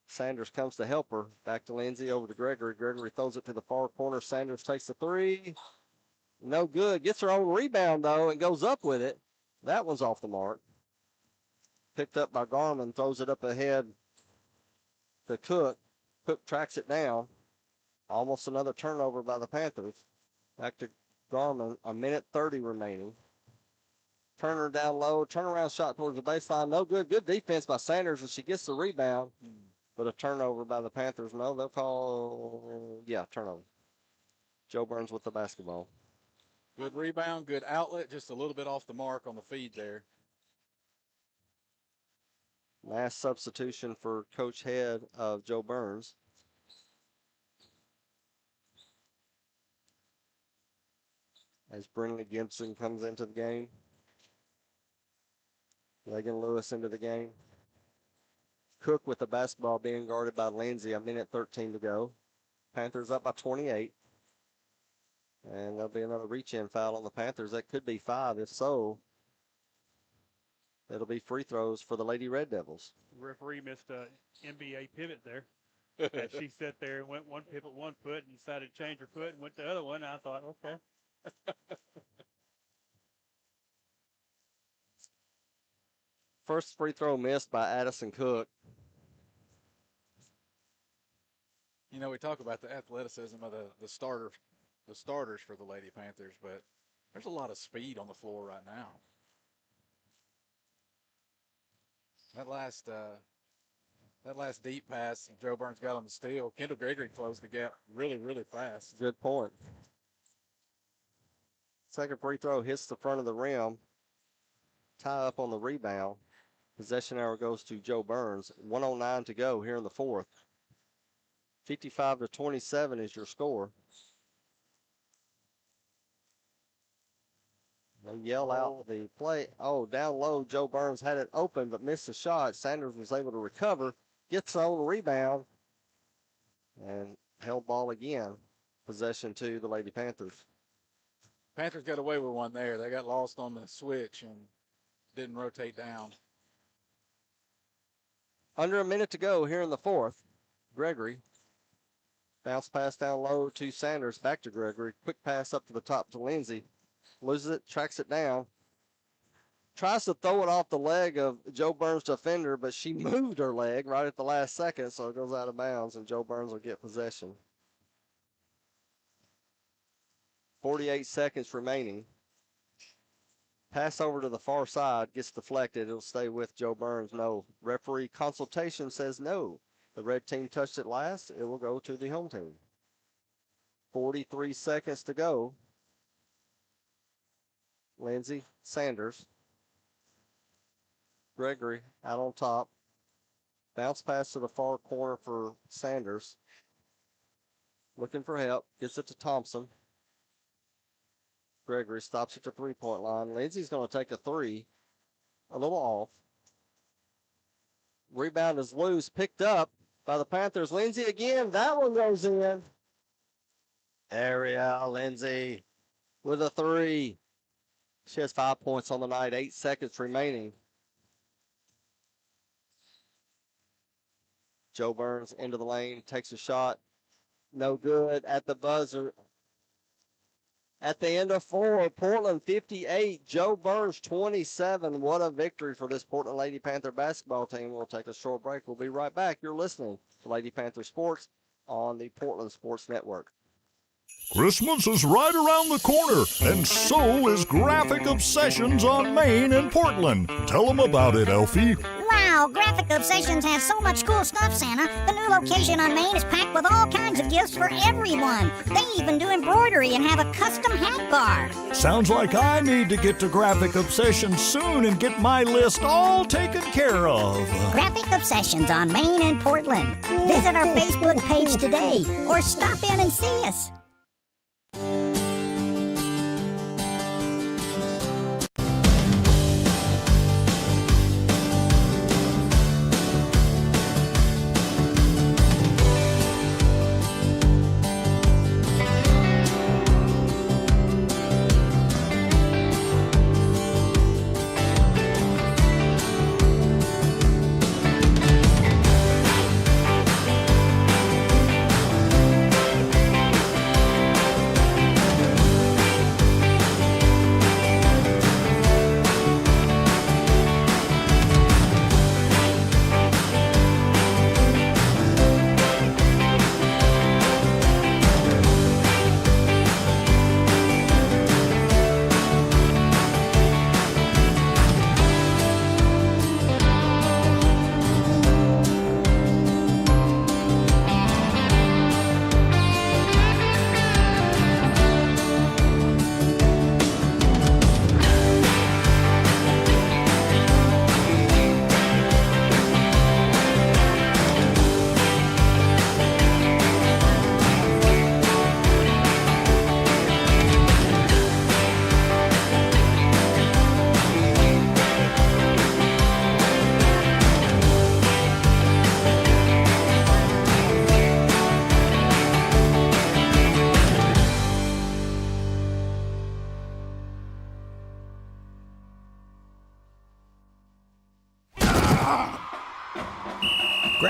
Sanders comes to help her. Back to Lindsay, over to Gregory. Gregory throws it to the far corner. Sanders takes the three. No good. Gets her own rebound, though, and goes up with it. That one's off the mark. Picked up by Garman. Throws it up ahead to Cook. Cook tracks it down. Almost another turnover by the Panthers. Back to Garman. 1:30 remaining. Turner down low. Turnaround shot towards the baseline. No good. Good defense by Sanders, and she gets the rebound. But a turnover by the Panthers. No, they'll call, turnover. JoByrns with the basketball. Good rebound, good outlet, just a little bit off the mark on the feed there. Last substitution for Coach Head of JoByrns. As Brennan Gibson comes into the game. Megan Lewis into the game. Cook with the basketball being guarded by Lindsay. 1:13 to go. Panthers up by 28. And there'll be another reach-in foul on the Panthers. That could be 5. If so, it'll be free throws for the Lady Red Devils. The referee missed a NBA pivot there. And she sat there and went one pivot, 1 foot, and decided to change her foot and went the other one. I thought, okay. First free throw missed by Addison Cook. You know, we talk about the athleticism of the starters for the Lady Panthers, but there's a lot of speed on the floor right now. That last deep pass JoByrns got on the steal, Kendall Gregory closed the gap really, really fast. Good point. Second free throw hits the front of the rim. Tie up on the rebound. Possession arrow goes to JoByrns. 1:09 to go here in the fourth. 55-27 is your score. They yell out the play. Oh, down low, JoByrns had it open but missed the shot. Sanders was able to recover, gets the own rebound, and held ball again. Possession to the Lady Panthers. Panthers got away with one there. They got lost on the switch and didn't rotate down. Under a minute to go here in the fourth. Gregory. Bounce pass down low to Sanders. Back to Gregory. Quick pass up to the top to Lindsay. Loses it, tracks it down. Tries to throw it off the leg of JoByrns' defender, but she moved her leg right at the last second, so it goes out of bounds, and JoByrns will get possession. 48 seconds remaining. Pass over to the far side, gets deflected. It'll stay with JoByrns. No. Referee consultation says no. The red team touched it last. It will go to the home team. 43 seconds to go. Lindsay, Sanders. Gregory out on top. Bounce pass to the far corner for Sanders. Looking for help. Gets it to Thompson. Gregory stops at the three-point line. Lindsay's going to take a three. A little off. Rebound is loose. Picked up by the Panthers. Lindsay again. That one goes in. Ariel Lindsay with a three. She has 5 points on the night. 8 seconds remaining. JoByrns into the lane. Takes a shot. No good at the buzzer. At the end of 4, Portland 58, JoByrns 27. What a victory for this Portland Lady Panther basketball team. We'll take a short break. We'll be right back. You're listening to Lady Panther Sports on the Portland Sports Network. Christmas is right around the corner, and so is Graphic Obsessions on Main in Portland. Tell them about it, Elfie. Wow, Graphic Obsessions has so much cool stuff, Santa. The new location on Main is packed with all kinds of gifts for everyone. They even do embroidery and have a custom hat bar. Sounds like I need to get to Graphic Obsessions soon and get my list all taken care of. Graphic Obsessions on Main in Portland. Visit our Facebook page today or stop in and see us.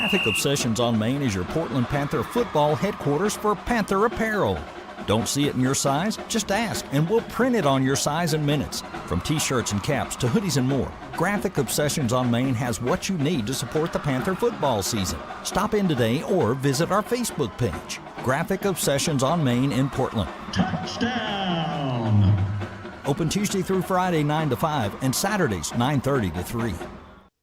Graphic Obsessions on Main is your Portland Panther football headquarters for Panther apparel. Don't see it in your size? Just ask, and we'll print it on your size in minutes. From t-shirts and caps to hoodies and more, Graphic Obsessions on Main has what you need to support the Panther football season. Stop in today or visit our Facebook page. Graphic Obsessions on Main in Portland. Touchdown! Open Tuesday through Friday 9 to 5 and Saturdays 9:30 to 3.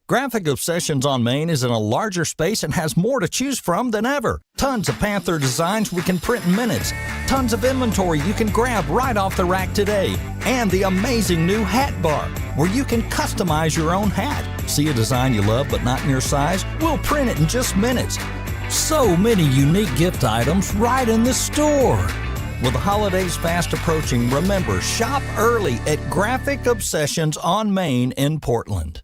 Graphic Obsessions on Main is in a larger space and has more to choose from than ever. Tons of Panther designs we can print in minutes. Tons of inventory you can grab right off the rack today. And the amazing new hat bar, where you can customize your own hat. See a design you love but not in your size? We'll print it in just minutes. So many unique gift items right in the store. With the holidays fast approaching, remember, shop early at Graphic Obsessions on Main in Portland.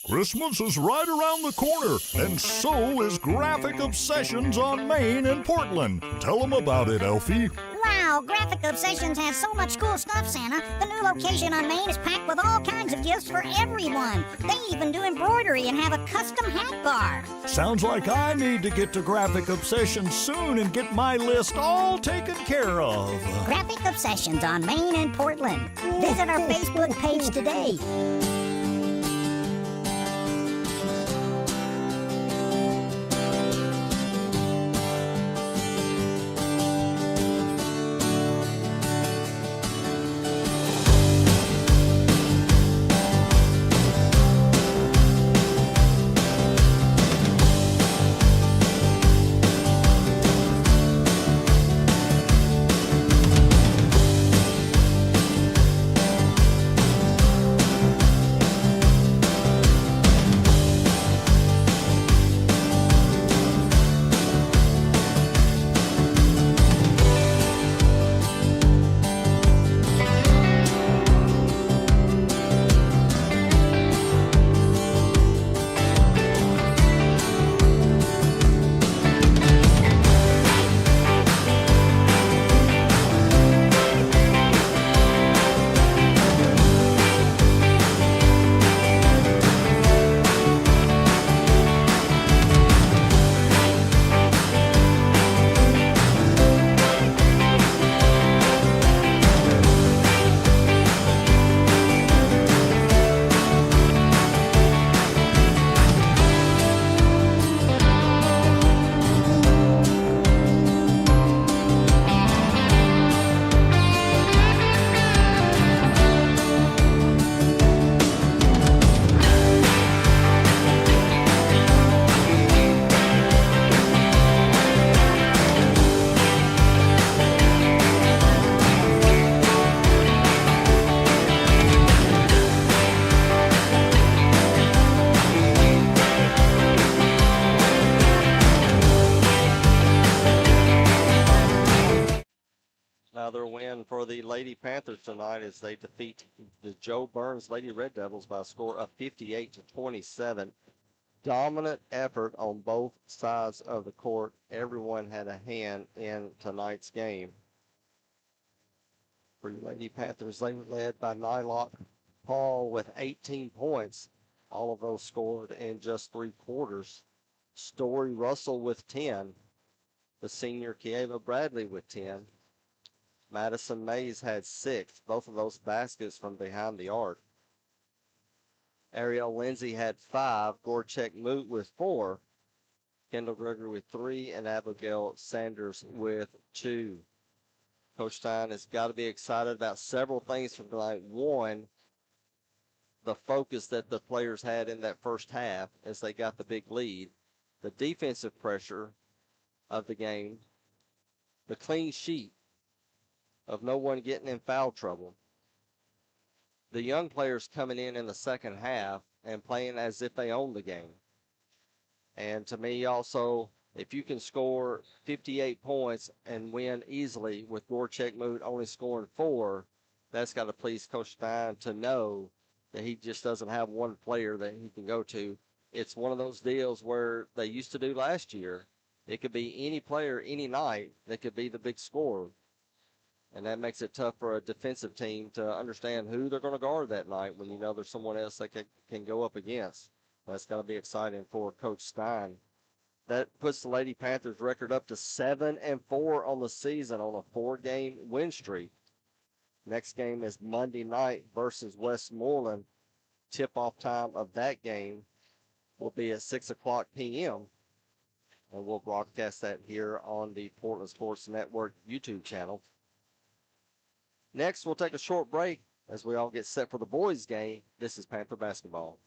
Christmas is right around the corner, and so is Graphic Obsessions on Main in Portland. Tell them about it, Elfie. Wow, Graphic Obsessions has so much cool stuff, Santa. The new location on Main is packed with all kinds of gifts for everyone. They even do embroidery and have a custom hat bar. Sounds like I need to get to Graphic Obsessions soon and get my list all taken care of. Graphic Obsessions on Main in Portland. Visit our Facebook page today. Another win for the Lady Panthers tonight as they defeat the JoByrns Lady Red Devils by a score of 58-27. Dominant effort on both sides of the court. Everyone had a hand in tonight's game. For the Lady Panthers, they were led by Nylock Paul with 18 points. All of those scored in just 3 quarters. Story Russell with 10. The senior Kieva Bradley with 10. Madison Mays had 6, both of those baskets from behind the arc. Ariel Lindsay had 5, Gorchek Moot with 4, Kendall Gregory with 3, and Abigail Sanders with 2. Coach Stein has got to be excited about several things from tonight. One, the focus that the players had in that first half as they got the big lead, the defensive pressure of the game, the clean sheet of no one getting in foul trouble. The young players coming in the second half and playing as if they own the game. And to me also, if you can score 58 points and win easily with Gorchek Moot only scoring 4, that's got to please Coach Stein to know that he just doesn't have one player that he can go to. It's one of those deals where they used to do last year. It could be any player, any night that could be the big scorer. And that makes it tough for a defensive team to understand who they're going to guard that night when you know there's someone else they can go up against. That's going to be exciting for Coach Stein. That puts the Lady Panthers record up to 7-4 on the season on a 4-game win streak. Next game is Monday night versus Westmoreland. Tip-off time of that game will be at 6 o'clock p.m. And we'll broadcast that here on the Portland Sports Network YouTube channel. Next, we'll take a short break as we all get set for the boys' game. This is Panther Basketball.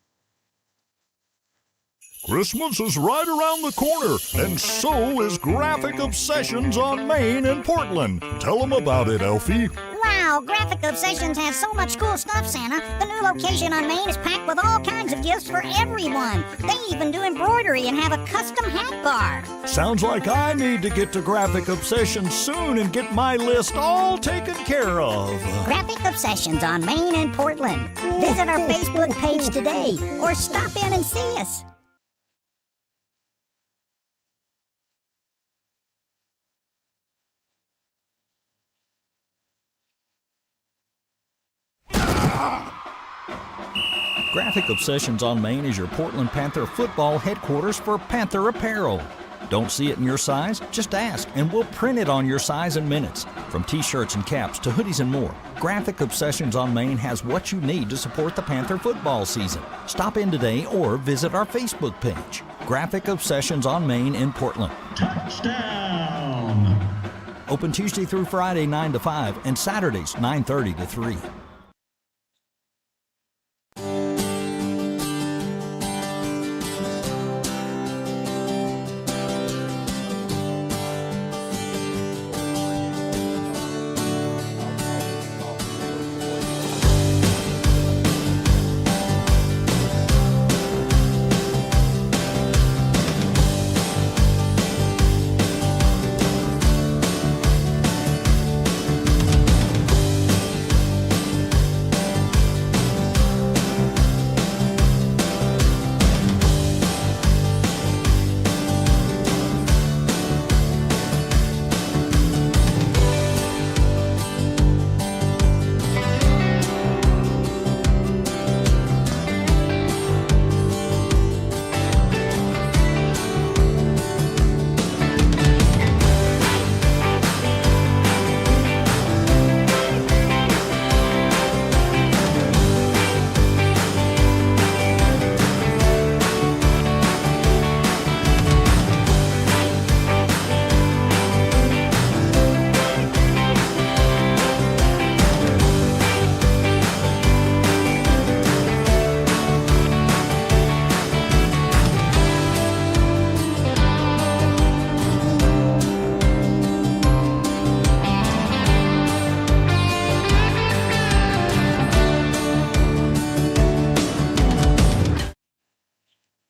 Christmas is right around the corner, and so is Graphic Obsessions on Main in Portland. Tell them about it, Elfie. Wow, Graphic Obsessions has so much cool stuff, Santa. The new location on Main is packed with all kinds of gifts for everyone. They even do embroidery and have a custom hat bar. Sounds like I need to get to Graphic Obsessions soon and get my list all taken care of. Graphic Obsessions on Main in Portland. Visit our Facebook page today or stop in and see us. Graphic Obsessions on Main is your Portland Panther football headquarters for Panther apparel. Don't see it in your size? Just ask, and we'll print it on your size in minutes. From t-shirts and caps to hoodies and more, Graphic Obsessions on Main has what you need to support the Panther football season. Stop in today or visit our Facebook page. Graphic Obsessions on Main in Portland. Touchdown! Open Tuesday through Friday 9 to 5 and Saturdays 9:30 to 3.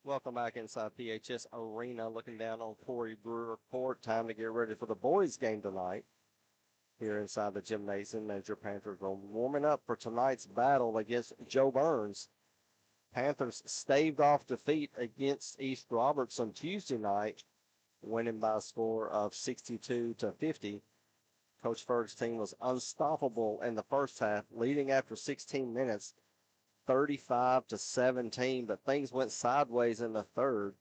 Welcome back inside PHS Arena, looking down on Corey Brewer Court. Time to get ready for the boys' game tonight here inside the gymnasium as your Panthers are warming up for tonight's battle against JoByrns. Panthers staved off defeat against East Roberts on Tuesday night, winning by a score of 62-50. Coach Ferg's team was unstoppable in the first half, leading after 16 minutes, 35-17, but things went sideways in the third.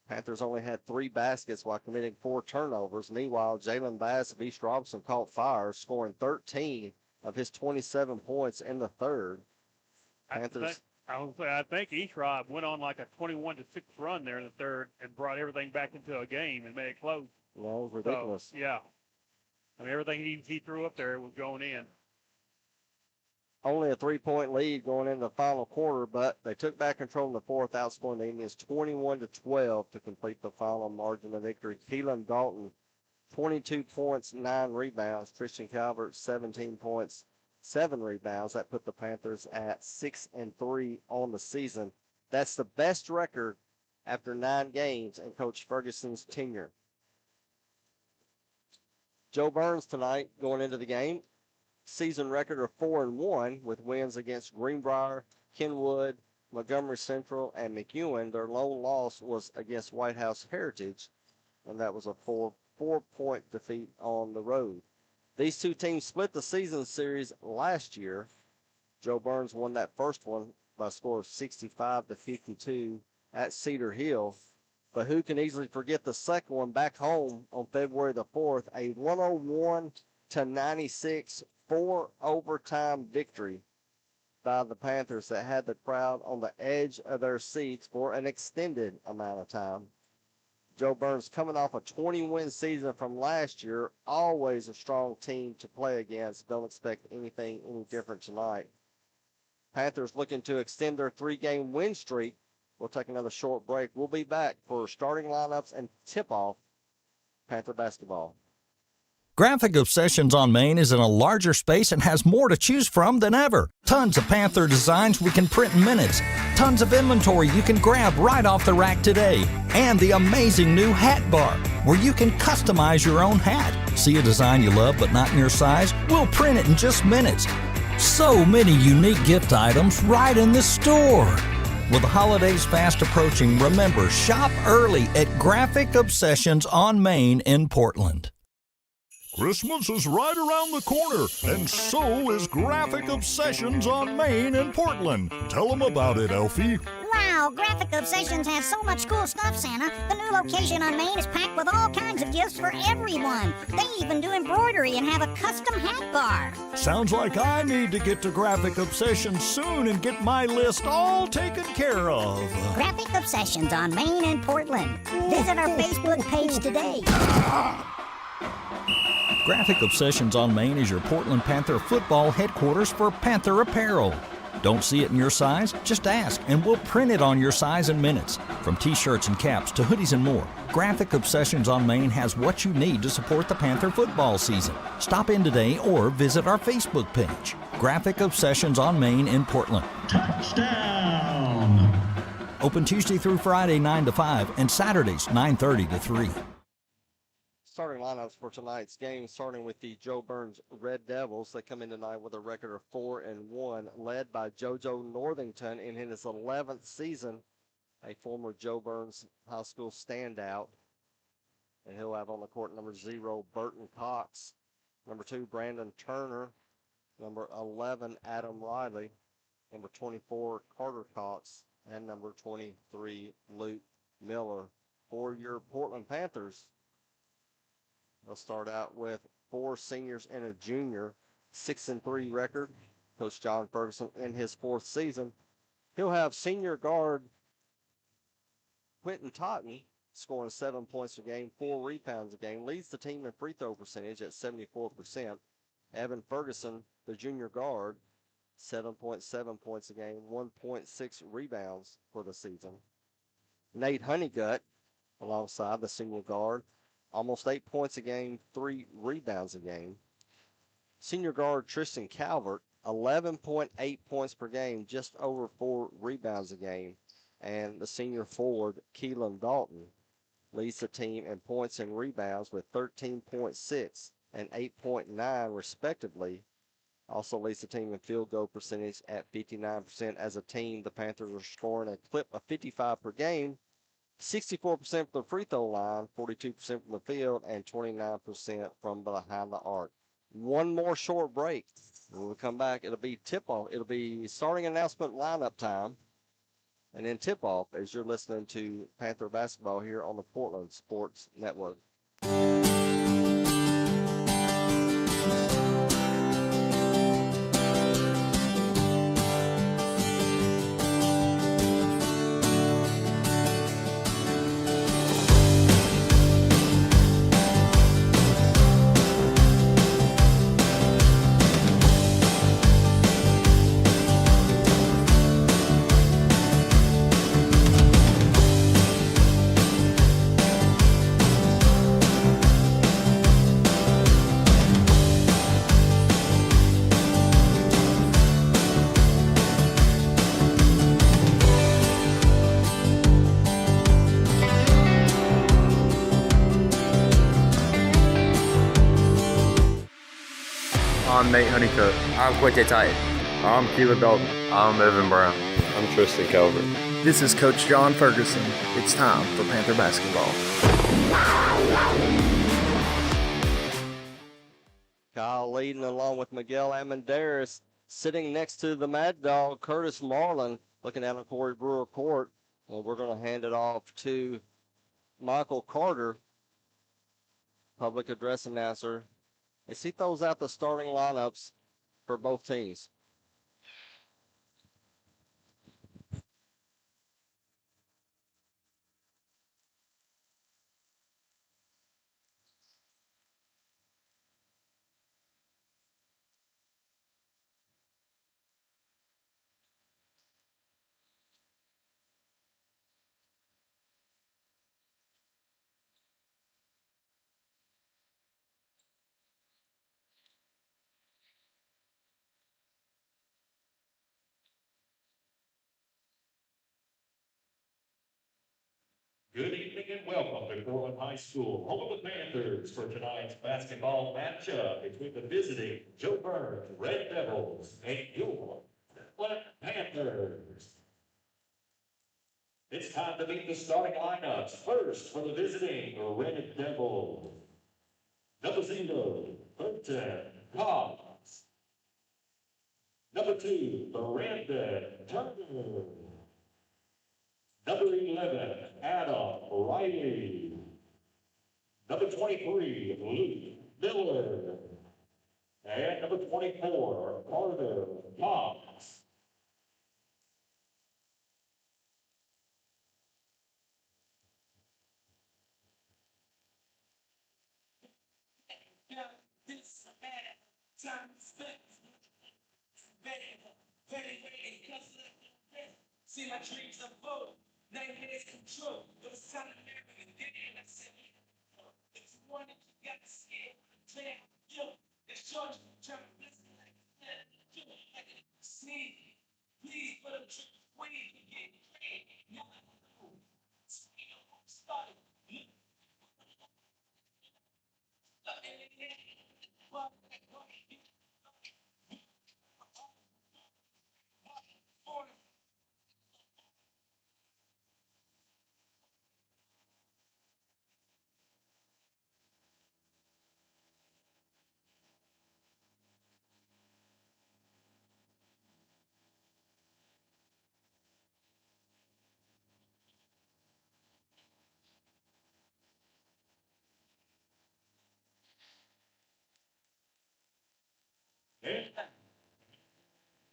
Panthers only had 3 baskets while committing 4 turnovers. Meanwhile, Jalen Bass of East Robertson caught fire, scoring 13 of his 27 points in the third. Panthers. I think East Rob went on like a 21-6 run there in the third and brought everything back into a game and made it close. Well, it was ridiculous. So, yeah. I mean, everything he threw up there was going in. Only a 3-point lead going into the final quarter, but they took back control in the fourth, outscoring the Indians 21-12 to complete the final margin of victory. Keelan Dalton, 22 points, 9 rebounds. Christian Calvert, 17 points, 7 rebounds. That put the Panthers at 6-3 on the season. That's the best record after 9 games in Coach Ferguson's tenure. JoByrns tonight going into the game. Season record of 4-1 with wins against Greenbrier, Kenwood, Montgomery Central, and McEwen. Their lone loss was against White House Heritage, and that was a four-point defeat on the road. These two teams split the season series last year. JoByrns won that first one by a score of 65-52 at Cedar Hill. But who can easily forget the second one back home on February the 4th, a 101-96 4-overtime victory by the Panthers that had the crowd on the edge of their seats for an extended amount of time. JoByrns coming off a 20-win season from last year, always a strong team to play against. Don't expect anything any different tonight. Panthers looking to extend their 3-game win streak. We'll take another short break. We'll be back for starting lineups and tip-off Panther basketball. Graphic Obsessions on Main is in a larger space and has more to choose from than ever. Tons of Panther designs we can print in minutes. Tons of inventory you can grab right off the rack today. And the amazing new hat bar, where you can customize your own hat. See a design you love but not in your size? We'll print it in just minutes. So many unique gift items right in the store. With the holidays fast approaching, remember, shop early at Graphic Obsessions on Main in Portland. Christmas is right around the corner, and so is Graphic Obsessions on Main in Portland. Tell them about it, Elfie. Wow, Graphic Obsessions has so much cool stuff, Santa. The new location on Main is packed with all kinds of gifts for everyone. They even do embroidery and have a custom hat bar. Sounds like I need to get to Graphic Obsessions soon and get my list all taken care of. Graphic Obsessions on Main in Portland. Visit our Facebook page today. Graphic Obsessions on Main is your Portland Panther football headquarters for Panther apparel. Don't see it in your size? Just ask, and we'll print it on your size in minutes. From t-shirts and caps to hoodies and more, Graphic Obsessions on Main has what you need to support the Panther football season. Stop in today or visit our Facebook page. Graphic Obsessions on Main in Portland. Touchdown! Open Tuesday through Friday 9 to 5 and Saturdays 9:30 to 3. Starting lineups for tonight's game, starting with the JoByrns Red Devils. They come in tonight with a record of 4-1, led by JoJo Northington in his 11th season, a former JoByrns high school standout. And he'll have on the court number 0, Burton Cox, number 2, Brandon Turner, number 11, Adam Riley, number 24, Carter Cox, and number 23, Luke Miller. For your Portland Panthers, they'll start out with 4 seniors and a junior, 6-3 record. Coach John Ferguson in his 4th season. He'll have senior guard Quentin Totten scoring 7 points a game, 4 rebounds a game, leads the team in free throw percentage at 74%. Evan Ferguson, the junior guard, 7.7 points a game, 1.6 rebounds for the season. Nate Honeygut, alongside the senior guard, almost 8 points a game, 3 rebounds a game. Senior guard Tristan Calvert, 11.8 points per game, just over 4 rebounds a game. And the senior forward Keelan Dalton leads the team in points and rebounds with 13.6 and 8.9 respectively. Also leads the team in field goal percentage at 59%. As a team, the Panthers are scoring a clip of 55 per game. 64% from the free throw line, 42% from the field, and 29% from behind the arc. One more short break. When we come back, it'll be tip-off. It'll be starting announcement lineup time, and then tip-off as you're listening to Panther basketball here on the Portland Sports Network. I'm Nate Honeycutt. I'm Quinte Titan. I'm Keelan Dalton. I'm Evan Brown. I'm Tristan Calvert. This is Coach John Ferguson. It's time for Panther basketball. Kyle leading along with Miguel Amenderis, sitting next to the Mad Dog, Curtis Marlin, looking out at Corey Brewer Court. And we're going to hand it off to Michael Carter, public address announcer, as he throws out the starting lineups for both teams. Good evening and welcome to Portland High School, home of the Panthers, for tonight's basketball matchup between the visiting JoByrns Red Devils and your Portland Panthers. It's time to meet the starting lineups. First, for the visiting Red Devils, number 0, Burton Cox. Number 2, Brandon Turner. Number 11, Adam Riley. Number 23, Luke Miller. And number 24, Carter Cox. See my dreams unfold. 9 minutes control. It was time to marry the day, and I said, if you want it, you got to see it. Plan, yo, it's George. Trying to listen like sneeze. Please put a trick away and get paid. Now I know. Started.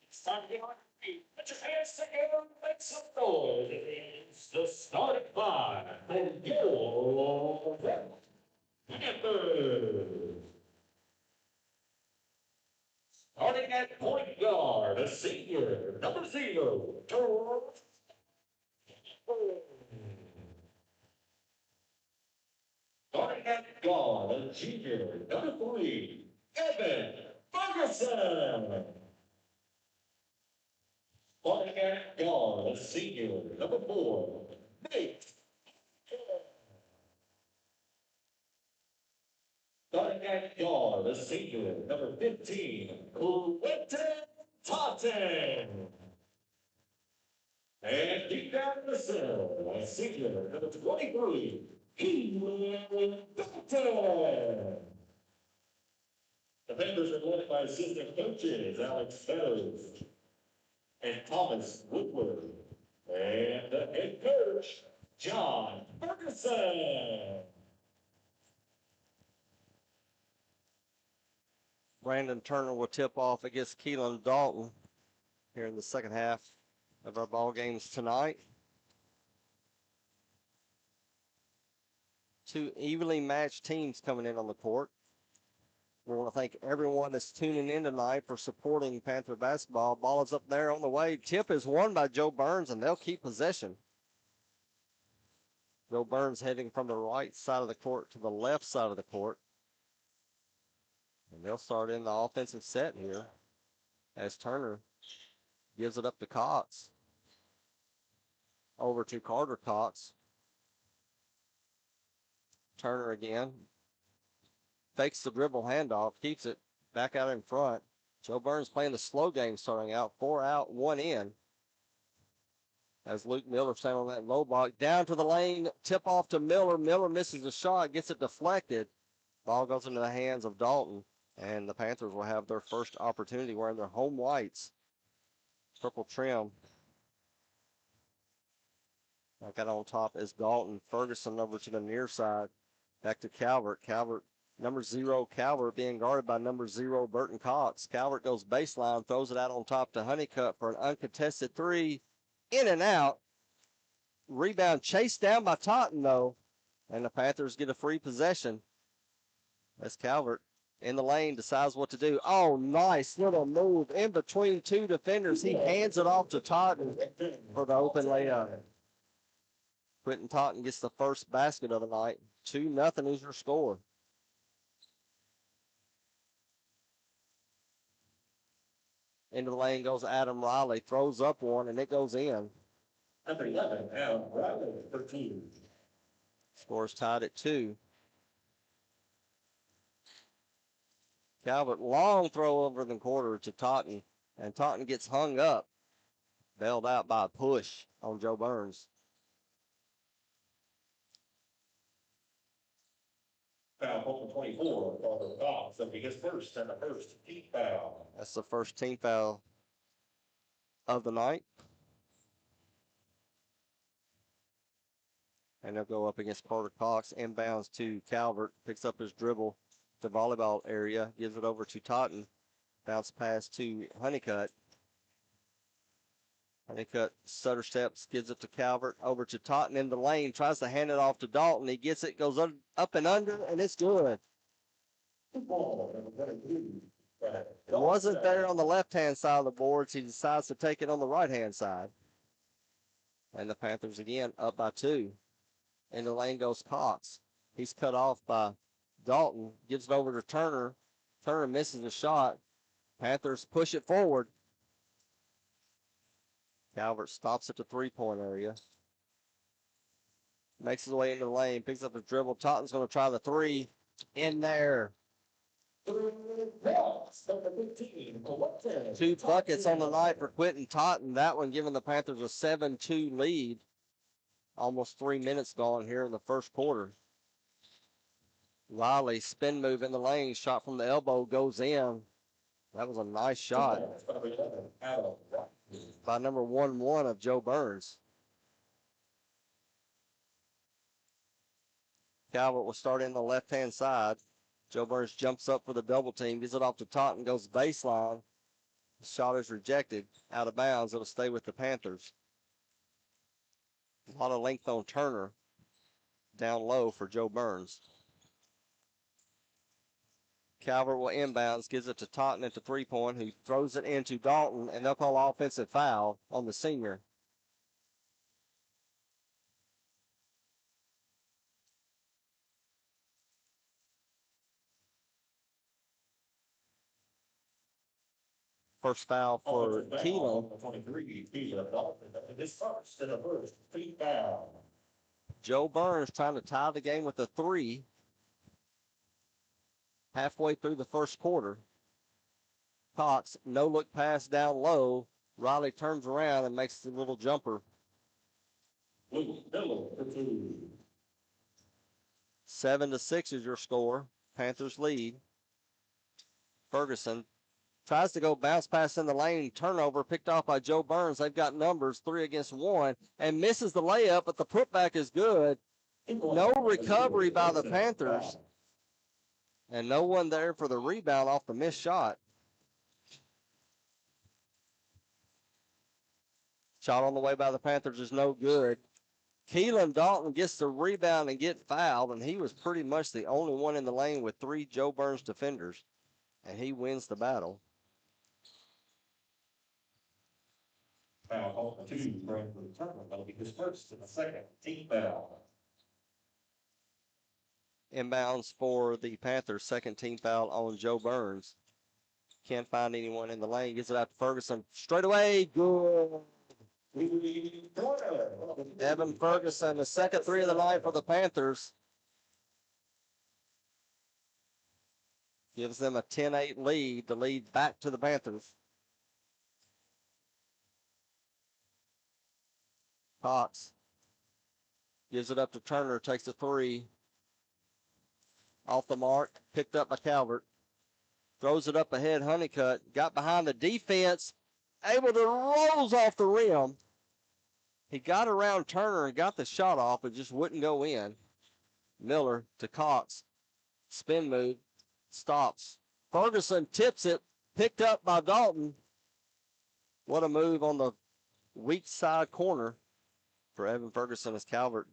It's time to get on your feet. Put your hands together and make some noise. It's the starting five for your Panthers. Starting at point guard, a senior, number 0, George. Starting at guard, a junior, number 3, Evan Ferguson. Starting at guard, a senior, number 4, Nate. Starting at guard, a senior, number 15, Quentin Totten. And deep down in the center, a senior, number 23, Keelan Dalton. The Panthers are led by assistant coaches Alex Feathers and Thomas Woodward. And the head coach, John Ferguson. Brandon Turner will tip off against Keelan Dalton here in the second half of our ball games tonight. Two evenly matched teams coming in on the court. We want to thank everyone that's tuning in tonight for supporting Panther basketball. Ball is up there on the way. Tip is won by JoByrns, and they'll keep possession. JoByrns heading from the right side of the court to the left side of the court. And they'll start in the offensive set here as Turner gives it up to Cox. Over to Carter Cox. Turner again. Fakes the dribble handoff, keeps it back out in front. JoByrns playing the slow game starting out. 4 out, 1 in. As Luke Miller standing on that low block. Down to the lane, tip off to Miller. Miller misses the shot, gets it deflected. Ball goes into the hands of Dalton. And the Panthers will have their first opportunity wearing their home whites. Purple trim. Back out on top is Dalton. Ferguson over to the near side. Back to Calvert. Calvert, number 0, Calvert being guarded by number 0, Burton Cox. Calvert goes baseline, throws it out on top to Honeycutt for an uncontested 3. In and out. Rebound chased down by Totten, though. And the Panthers get a free possession. As Calvert in the lane decides what to do. Oh, nice little move in between two defenders. He hands it off to Totten for the open layup. Quentin Totten gets the first basket of the night. 2-0 is your score. Into the lane goes Adam Riley. Throws up one, and it goes in. Number 11, Adam Riley, 13. Score's tied at 2. Calvert, long throw over the quarter to Totten, and Totten gets hung up. Bailed out by a push on JoByrns. Foul called for 24, Carter Cox. That'll be his first and the first team foul. That's the first team foul of the night. And they'll go up against Carter Cox. Inbounds to Calvert. Picks up his dribble to volleyball area. Gives it over to Totten. Bounce pass to Honeycutt. Honeycutt stutter steps. Gives it to Calvert. Over to Totten in the lane. Tries to hand it off to Dalton. He gets it. Goes up and under. And it's good. It wasn't there on the left-hand side of the boards. He decides to take it on the right-hand side. And the Panthers again up by 2. In the lane goes Cox. He's cut off by Dalton. Gives it over to Turner. Turner misses the shot. Panthers push it forward. Calvert stops at the three-point area. Makes his way into the lane. Picks up his dribble. Totten's going to try the 3. In there. 2 buckets on the night for Quentin Totten. That one giving the Panthers a 7-2 lead. Almost 3 minutes gone here in the first quarter. Riley, spin move in the lane. Shot from the elbow goes in. That was a nice shot by number 1-1 of JoByrns. Calvert will start in the left-hand side. JoByrns jumps up for the double team. Gives it off to Totten. Goes baseline. The shot is rejected. Out of bounds. It'll stay with the Panthers. A lot of length on Turner. Down low for JoByrns. Calvert will inbounds, gives it to Totten at the three-point, who throws it into Dalton, and they'll call offensive foul on the senior. First foul for Keelan. 23, his first and the first team foul. JoByrns trying to tie the game with a 3. Halfway through the first quarter. Cox, no look pass down low. Riley turns around and makes the little jumper. 7-6 is your score. Panthers lead. Ferguson tries to go bounce pass in the lane. Turnover picked off by JoByrns. They've got numbers 3 against 1 and misses the layup, but the putback is good. No recovery by the Panthers. And no one there for the rebound off the missed shot. Shot on the way by the Panthers is no good. Keelan Dalton gets the rebound and get fouled, and he was pretty much the only one in the lane with 3 JoByrns defenders, and he wins the battle. Foul called for 2, Brandon Turner. That'll be his first and the second team foul. Inbounds for the Panthers, second team foul on JoByrns. Can't find anyone in the lane. Gets it out to Ferguson. Straight away. Good. Evan Ferguson, the second 3 of the night for the Panthers. Gives them a 10-8 lead. The lead back to the Panthers. Cox gives it up to Turner. Takes the 3. Off the mark, picked up by Calvert. throws it up ahead. Honeycutt got behind the defense, able to rolls off the rim. He got around Turner and got the shot off, but just wouldn't go in. Miller to Cox. Spin move. Stops. Ferguson tips it. Picked up by Dalton. What a move on the weak side corner for Evan Ferguson as Calvert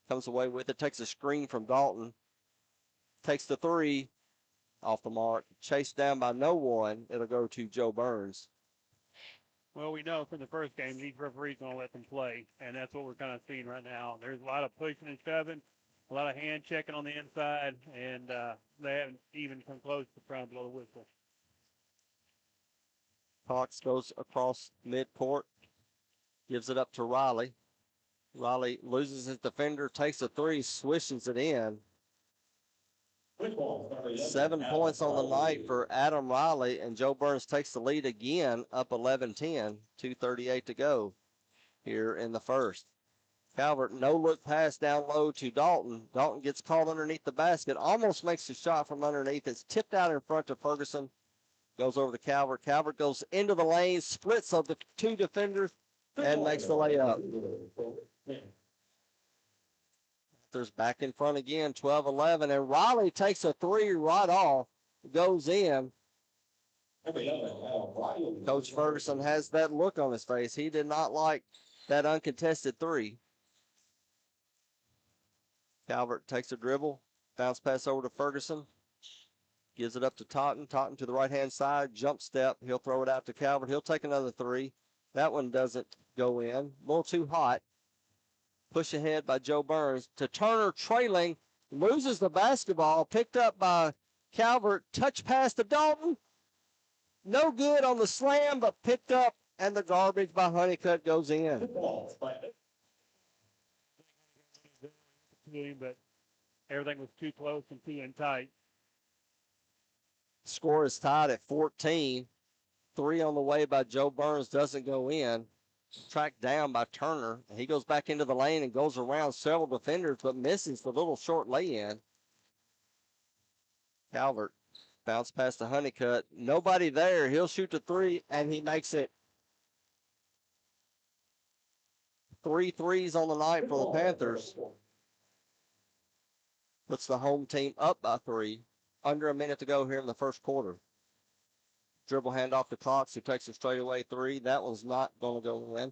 comes away with it. Takes a screen from Dalton. Takes the three off the mark. Chased down by no one. It'll go to JoByrns. Well, we know from the first game, these referees don't let them play, and that's what we're kind of seeing right now. There's a lot of pushing and shoving, a lot of hand checking on the inside, and they haven't even come close to trying to blow the whistle. Cox goes across midcourt, gives it up to Riley. Riley loses his defender, takes a three, swishes it in. 7 points on the night for Adam Riley, and JoByrns takes the lead again, up 11-10, 2:38 to go here in the first. Calvert, no-look pass down low to Dalton. Dalton gets caught underneath the basket, almost makes the shot from underneath. It's tipped out in front to Ferguson. Goes over to Calvert. Calvert goes into the lane, splits of the two defenders, and makes the layup. There's back in front again, 12-11, and Riley takes a three right off, goes in. Coach Ferguson has that look on his face. He did not like that uncontested three. Calvert takes a dribble, bounce pass over to Ferguson. Gives it up to Totten. Totten to the right-hand side, jump step. He'll throw it out to Calvert. He'll take another three. That one doesn't go in. A little too hot. Push ahead by JoByrns to Turner, trailing. Loses the basketball. Picked up by Calvert. Touch pass to Dalton. No good on the slam, but picked up, and the garbage by Honeycutt goes in. But everything was too close and too in tight. Score is tied at 14. Three on the way by JoByrns doesn't go in. Tracked down by Turner. He goes back into the lane and goes around several defenders, but misses the little short lay-in. Calvert bounce past the Honeycutt. Nobody there. He'll shoot the three, and he makes it. 3 threes on the night for the Panthers. Puts the home team up by 3. Under a minute to go here in the first quarter. Dribble handoff to Cox, who takes a straightaway three. That one's not going to go in.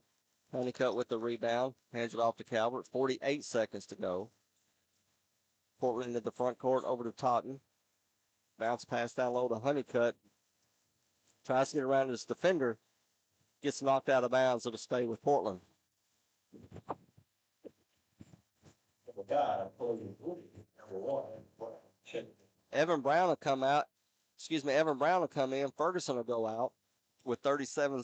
Honeycutt with the rebound. Hands it off to Calvert. 48 seconds to go. Portland into the front court over to Totten. Bounce pass down low to Honeycutt. Tries to get around his defender. Gets knocked out of bounds. It'll stay with Portland. Evan Brown will come out. Evan Brown will come in. Ferguson will go out with 37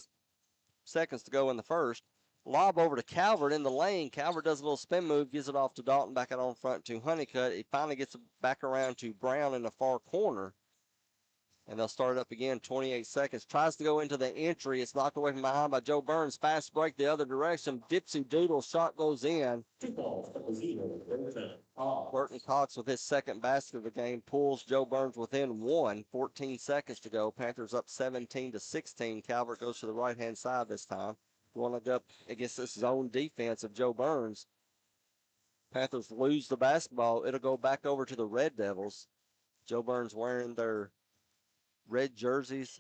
seconds to go in the first. Lob over to Calvert in the lane. Calvert does a little spin move, gives it off to Dalton, back out on front to Honeycutt. He finally gets it back around to Brown in the far corner. And they'll start it up again, 28 seconds. Tries to go into the entry. It's knocked away from behind by JoByrns. Fast break the other direction. Dipsy Doodle shot goes in. Burton Cox with his second basket of the game pulls JoByrns within 1. 14 seconds to go. Panthers up 17-16. Calvert goes to the right-hand side this time. Going to go up against this zone defense of JoByrns. Panthers lose the basketball. It'll go back over to the Red Devils. JoByrns wearing their red jerseys,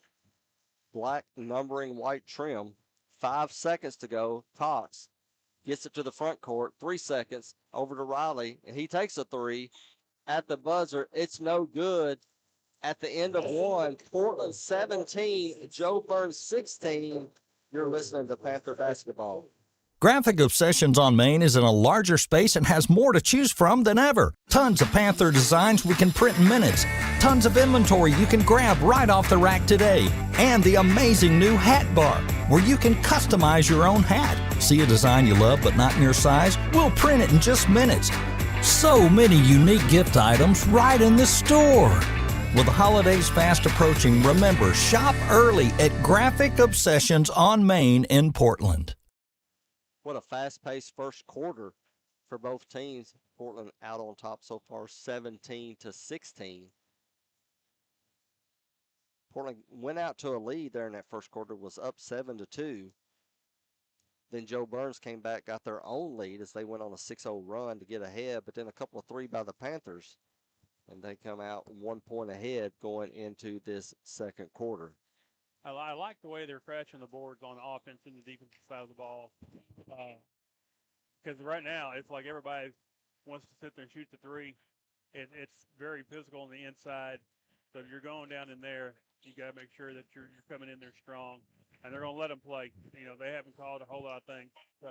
black numbering, white trim. 5 seconds to go. Cox gets it to the front court. 3 seconds over to Riley, and he takes a three at the buzzer. It's no good. At the end of one, Portland 17, JoByrns 16. You're listening to Panther Basketball. Graphic Obsessions on Main is in a larger space and has more to choose from than ever. Tons of Panther designs we can print in minutes. Tons of inventory you can grab right off the rack today. And the amazing new hat bar, where you can customize your own hat. See a design you love but not in your size? We'll print it in just minutes. So many unique gift items right in the store. With the holidays fast approaching, remember, shop early at Graphic Obsessions on Main in Portland. What a fast-paced first quarter for both teams. Portland out on top so far, 17-16. Portland went out to a lead there in that first quarter, was up 7-2. Then JoByrns came back, got their own lead as they went on a 6-0 run to get ahead, but then a couple of three by the Panthers, and they come out 1 point ahead going into this second quarter. I like the way they're crashing the boards on the offense and the defensive side of the ball. Because right now, it's like everybody wants to sit there and shoot the three. It's very physical on the inside. So if you're going down in there, you got to make sure that you're coming in there strong. And they're going to let them play. You know, they haven't called a whole lot of things. So.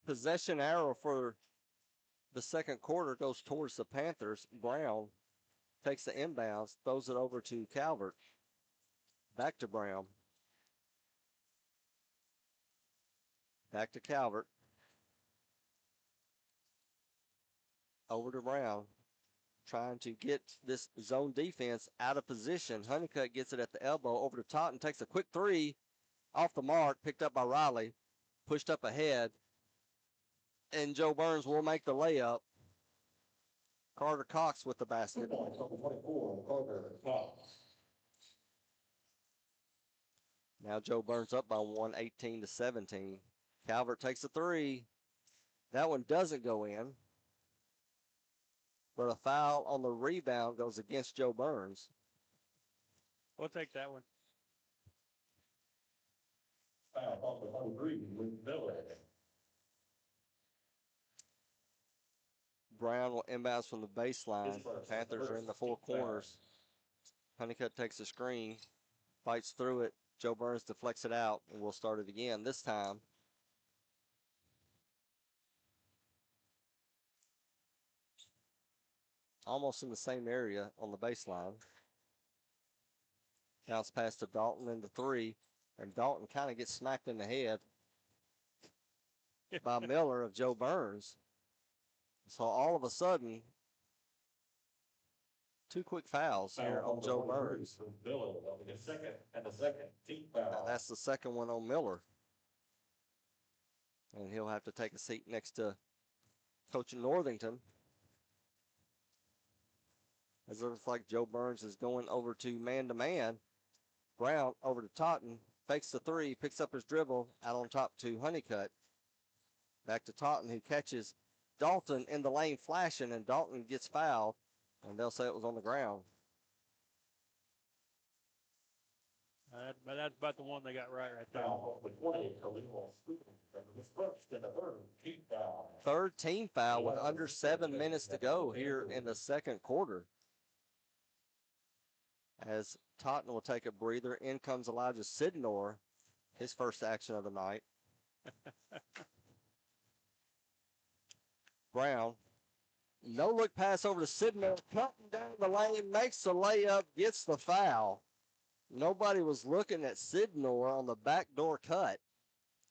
Possession arrow for the second quarter goes towards the Panthers. Brown takes the inbounds, throws it over to Calvert. Back to Brown. Back to Calvert. Over to Brown. Trying to get this zone defense out of position. Honeycutt gets it at the elbow. Over to Totten. Takes a quick three. Off the mark. Picked up by Riley. Pushed up ahead. And JoByrns will make the layup. Carter Cox with the basket. Now JoByrns up by 1, 18-17. Calvert takes a three. That one doesn't go in. But a foul on the rebound goes against JoByrns. We'll take that one. Brown will inbounds from the baseline. Panthers are in the four corners. Honeycutt takes a screen, fights through it. JoByrns deflects it out, and we'll start it again. This time, almost in the same area on the baseline. Bounce pass to Dalton into three, and Dalton kind of gets smacked in the head by Miller of JoByrns. So all of a sudden, two quick fouls here on JoByrns. Now that's the second one on Miller. And he'll have to take a seat next to Coach Northington. As it looks like JoByrns is going over to man-to-man. Brown over to Totten, fakes the three, picks up his dribble, out on top to Honeycutt. Back to Totten, who catches Dalton in the lane flashing, and Dalton gets fouled, and they'll say it was on the ground. But that's about the one they got right there. Third team foul with under 7 minutes to go here in the second quarter. As Totten will take a breather, in comes Elijah Sidnor, his first action of the night. Brown, no look pass over to Sidnor, cutting down the lane, makes the layup, gets the foul. Nobody was looking at Sidnor on the backdoor cut.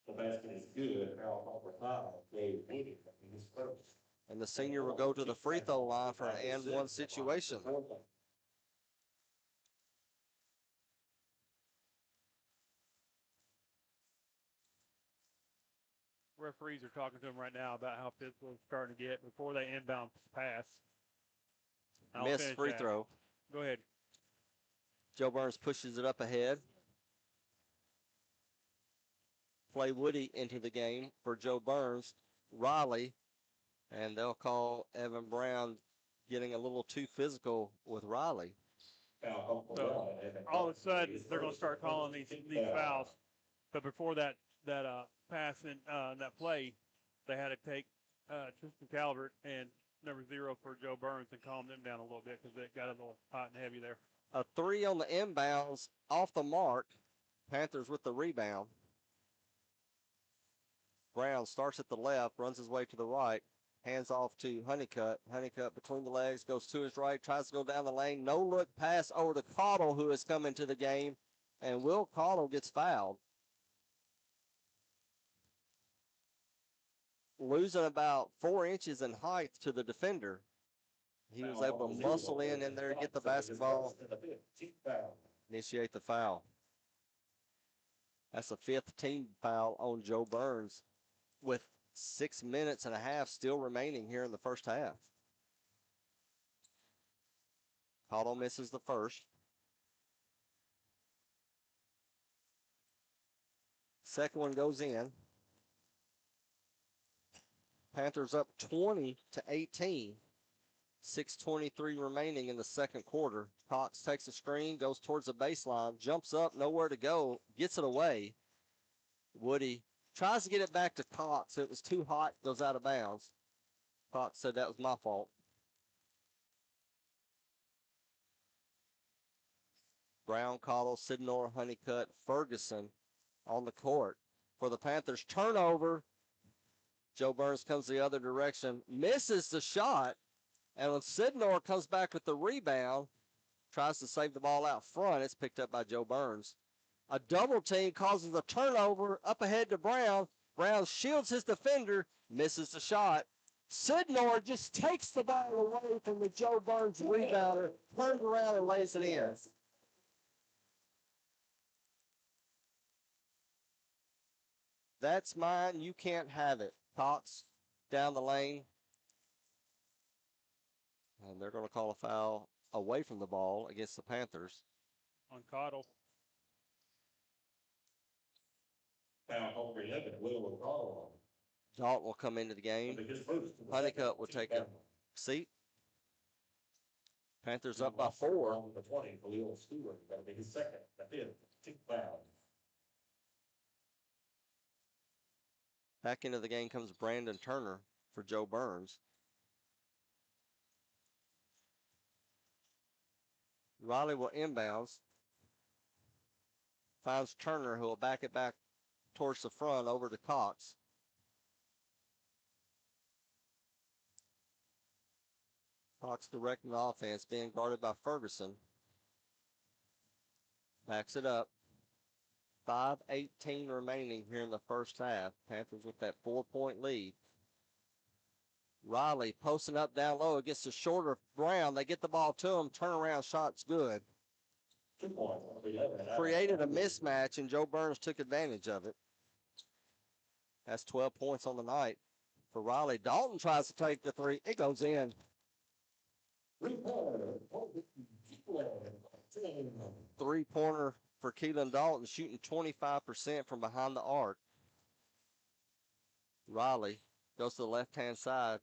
The basket is good. Foul number 5. And the senior will go to the free throw line for an and one situation. Referees are talking to him right now about how physical it's starting to get before they inbound pass. Missed free throw. Go ahead. JoByrns pushes it up ahead. Play Woody into the game for JoByrns. Riley, and they'll call Evan Brown getting a little too physical with Riley. So all of a sudden they're going to start calling these fouls. But before that pass and that play, they had to take Tristan Calvert and number 0 for JoByrns and calm them down a little bit because they got a little hot and heavy there. A three on the inbounds, off the mark. Panthers with the rebound. Brown starts at the left, runs his way to the right, hands off to Honeycutt. Honeycutt between the legs, goes to his right, tries to go down the lane. No look pass over to Caudle, who has come into the game, and Will Caudle gets fouled. Losing about 4 inches in height to the defender. He was able to muscle in there, get the basketball, initiate the foul. That's the 5th team foul on JoByrns with 6 minutes and a half still remaining here in the first half. Caudle misses the first. Second one goes in. Panthers up 20-18. 6:23 remaining in the second quarter. Cox takes a screen, goes towards the baseline, jumps up, nowhere to go, gets it away. Woody tries to get it back to Cox. It was too hot, goes out of bounds. Cox said that was my fault. Brown, Cottle, Sidnor, Honeycutt, Ferguson on the court. For the Panthers, turnover. JoByrns comes the other direction, misses the shot, and when Sidnor comes back with the rebound, tries to save the ball out front, it's picked up by JoByrns. A double team causes a turnover up ahead to Brown. Brown shields his defender, misses the shot. Sidnor just takes the ball away from the JoByrns rebounder, turns around and lays it in. That's mine. You can't have it. Cox down the lane. And they're going to call a foul away from the ball against the Panthers. On Cottle. Foul call for 11, Will Cottle. Dalton will come into the game. Honeycutt will take a seat. Panthers up by 4. On the 20, Khalil Stewart. That'll be his second. The fifth. Tick foul. Back into the game comes Brandon Turner for JoByrns. Riley will inbounds. Finds Turner, who will back it back towards the front over to Cox. Cox directing the offense, being guarded by Ferguson. Backs it up. 5:18 remaining here in the first half. Panthers with that 4-point lead. Riley posting up down low against the shorter Brown. They get the ball to him. Turnaround shot's good. 2 points. Created a mismatch, and JoByrns took advantage of it. That's 12 points on the night for Riley. Dalton tries to take the three. It goes in. Three-pointer for Keelan Dalton, shooting 25% from behind the arc. Riley goes to the left-hand side,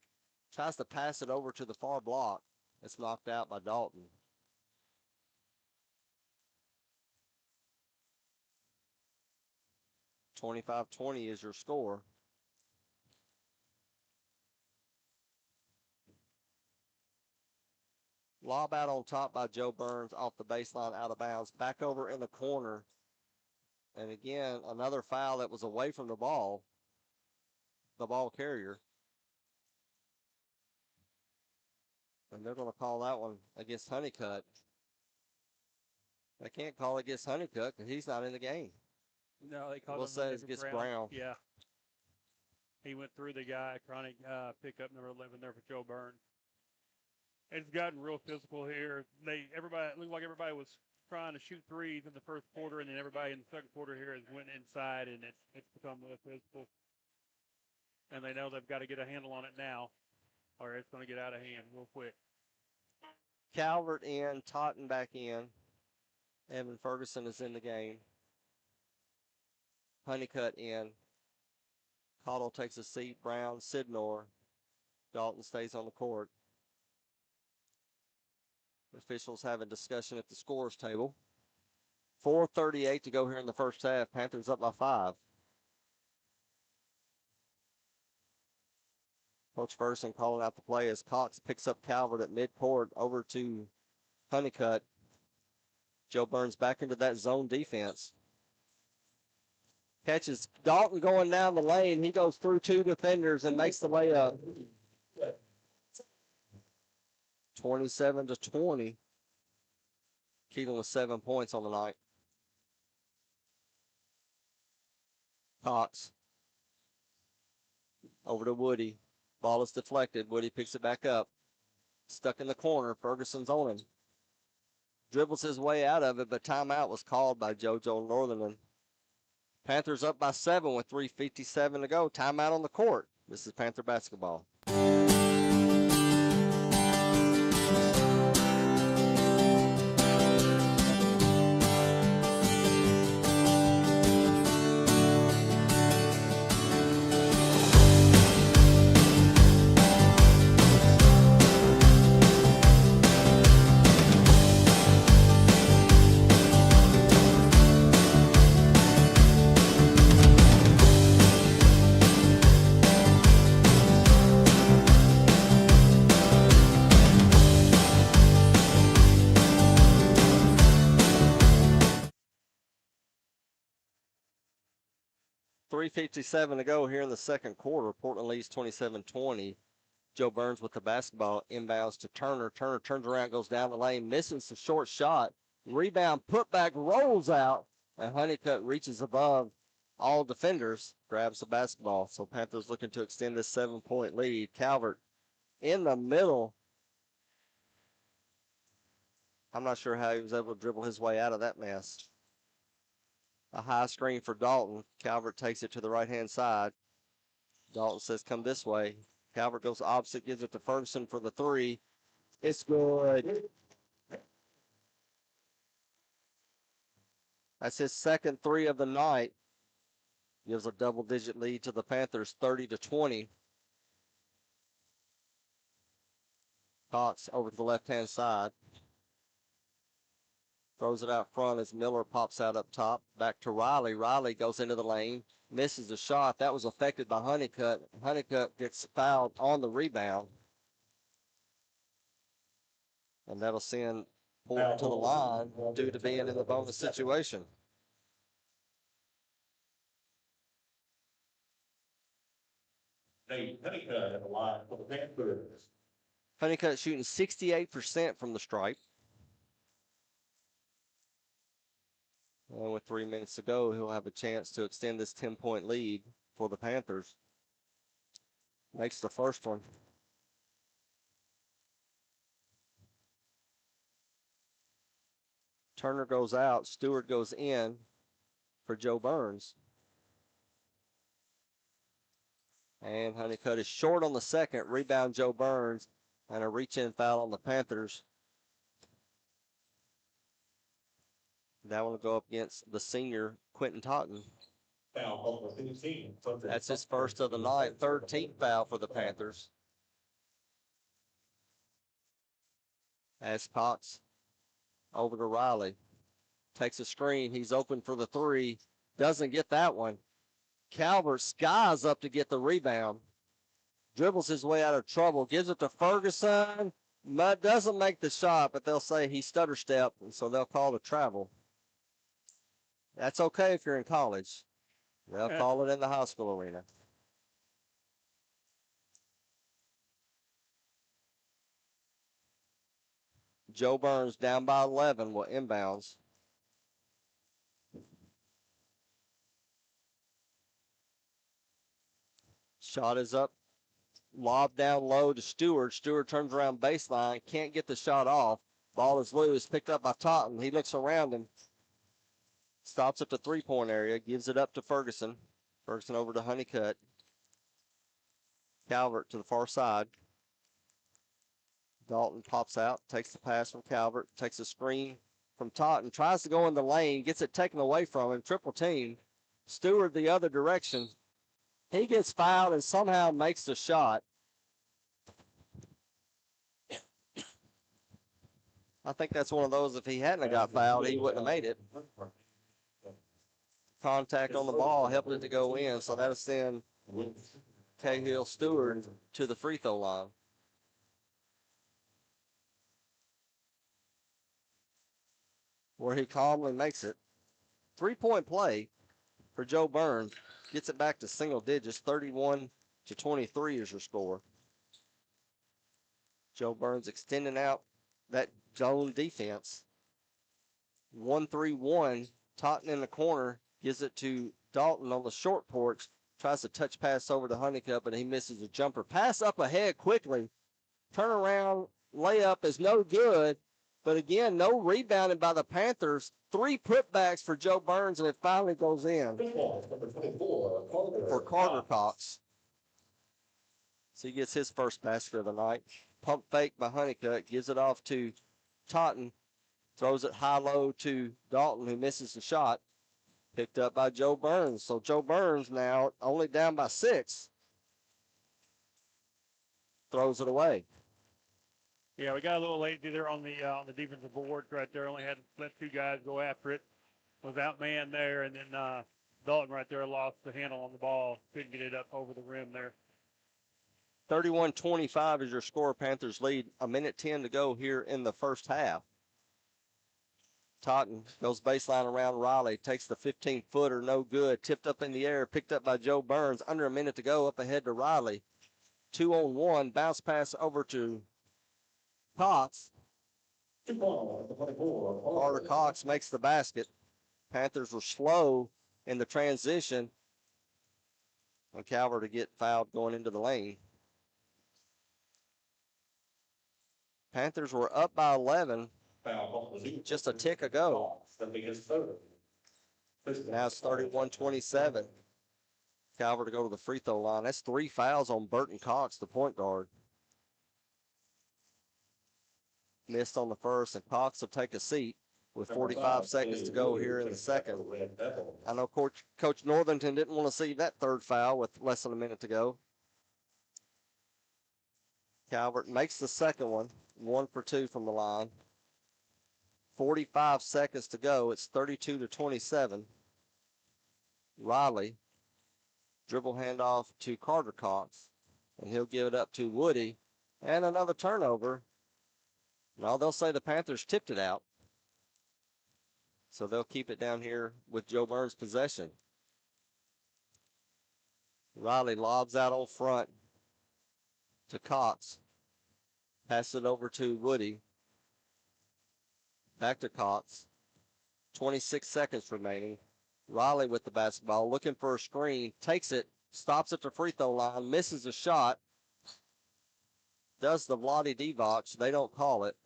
tries to pass it over to the far block. It's knocked out by Dalton. (25-20) is your score. Lob out on top by JoByrns off the baseline, out of bounds. Back over in the corner. And again, another foul that was away from the ball carrier. And they're going to call that one against Honeycutt. They can't call it against Honeycutt because he's not in the game. No, they called We'll him say it's against Brown. Yeah. He went through the guy, chronic pickup number 11 there for JoByrns. It's gotten real physical here. Everybody looked like everybody was trying to shoot threes in the first quarter, and then everybody in the second quarter here has went inside, and it's become real physical. And they know they've got to get a handle on it now, or it's going to get out of hand real quick. Calvert in, Totten back in. Evan Ferguson is in the game. Honeycutt in. Cottle takes a seat. Brown, Sidnor. Dalton stays on the court. Officials having discussion at the scores table. 4:38 to go here in the first half. Panthers up by 5. Coach Ferguson calling out the play as Cox picks up Calvert at midcourt over to Honeycutt. JoByrns back into that zone defense. Catches Dalton going down the lane. He goes through 2 defenders and makes the layup. 27-20. Keelan with 7 points on the night. Cox. Over to Woody. Ball is deflected. Woody picks it back up. Stuck in the corner. Ferguson's on him. Dribbles his way out of it, but timeout was called by JoJo Northern. Panthers up by 7 with 3:57 to go. Timeout on the court. This is Panther basketball. 3:57 to go here in the second quarter. Portland leads 27-20. JoByrns with the basketball, inbounds to Turner. Turner turns around, goes down the lane, misses the short shot. Rebound, putback, rolls out, and Honeycutt reaches above all defenders, grabs the basketball. So Panthers looking to extend this 7-point lead. Calvert in the middle. I'm not sure how he was able to dribble his way out of that mess. A high screen for Dalton. Calvert takes it to the right-hand side. Dalton says, come this way. Calvert goes opposite, gives it to Ferguson for the three. It's good. That's his second three of the night. Gives a double-digit lead to the Panthers, 30-20. Cox over to the left-hand side. Throws it out front as Miller pops out up top. Back to Riley. Riley goes into the lane. Misses the shot. That was affected by Honeycutt. Honeycutt gets fouled on the rebound. And that'll send Portland to the line due to being in the bonus situation. Honeycutt at the line for the Panthers. Honeycutt shooting 68% from the stripe. And with 3 minutes to go, he'll have a chance to extend this 10-point lead for the Panthers. Makes the first one. Turner goes out. Stewart goes in for JoByrns. And Honeycutt is short on the second. Rebound JoByrns. And a reach-in foul on the Panthers. That one will go up against the senior, Quentin Totten. That's his first of the night. 13th foul for the Panthers. As Cox over to Riley. Takes a screen. He's open for the three. Doesn't get that one. Calvert skies up to get the rebound. Dribbles his way out of trouble. Gives it to Ferguson. Doesn't make the shot, but they'll say he stutter stepped, and so they'll call it travel. That's okay if you're in college. They'll call it in the high school arena. JoByrns down by 11 will inbounds. Shot is up. Lob down low to Stewart. Stewart turns around baseline. Can't get the shot off. Ball is loose. Picked up by Totten. He looks around him. Stops at the three-point area. Gives it up to Ferguson. Ferguson over to Honeycutt. Calvert to the far side. Dalton pops out. Takes the pass from Calvert. Takes a screen from Totten. Tries to go in the lane. Gets it taken away from him. Triple team. Stewart the other direction. He gets fouled and somehow makes the shot. I think that's one of those, if he hadn't got fouled, he wouldn't have made it. Contact on the ball helped it to go in, so that'll send Cahill Stewart to the free throw line. Where he calmly makes it. 3-point play for JoByrns. Gets it back to single digits. 31-23 is your score. JoByrns extending out that zone defense. 1-3-1. Totten in the corner. Gives it to Dalton on the short porch. Tries to touch pass over to Honeycutt, but he misses a jumper. Pass up ahead quickly. Turn around. Layup is no good. But again, no rebounding by the Panthers. 3 putbacks for JoByrns, and it finally goes in for Carter Cox. So he gets his first basket of the night. Pump fake by Honeycutt. Gives it off to Totten. Throws it high-low to Dalton, who misses the shot. Picked up by JoByrns. So JoByrns now only down by 6. Throws it away. Yeah, we got a little lazy there on the defensive boards right there. Only had to let 2 guys go after it. Was outmanned there, and then Dalton right there lost the handle on the ball. Couldn't get it up over the rim there. 31-25 is your score. Panthers lead. 1:10 to go here in the first half. Totten goes baseline around Riley, takes the 15-footer, no good, tipped up in the air, picked up by JoByrns, under a minute to go, up ahead to Riley. 2-on-1, bounce pass over to Cox. Carter Cox makes the basket. Panthers were slow in the transition on Calvert to get fouled going into the lane. Panthers were up by 11 just a tick ago. Now it's 31-27. Calvert to go to the free throw line. That's 3 fouls on Burton Cox, the point guard. Missed on the first, and Cox will take a seat with 45 seconds to go here in the second. I know Coach Northington didn't want to see that third foul with less than a minute to go. Calvert makes the second one, 1 for 2 from the line. 45 seconds to go. It's 32-27. Riley, dribble handoff to Carter Cox, and he'll give it up to Woody, and another turnover. Now they'll say the Panthers tipped it out, so they'll keep it down here with JoByrns' possession. Riley lobs out on front to Cox, passes it over to Woody. Back to Cox. 26 seconds remaining. Riley with the basketball, looking for a screen, takes it, stops at the free throw line, misses a shot, does the Vlade Divac. They don't call it.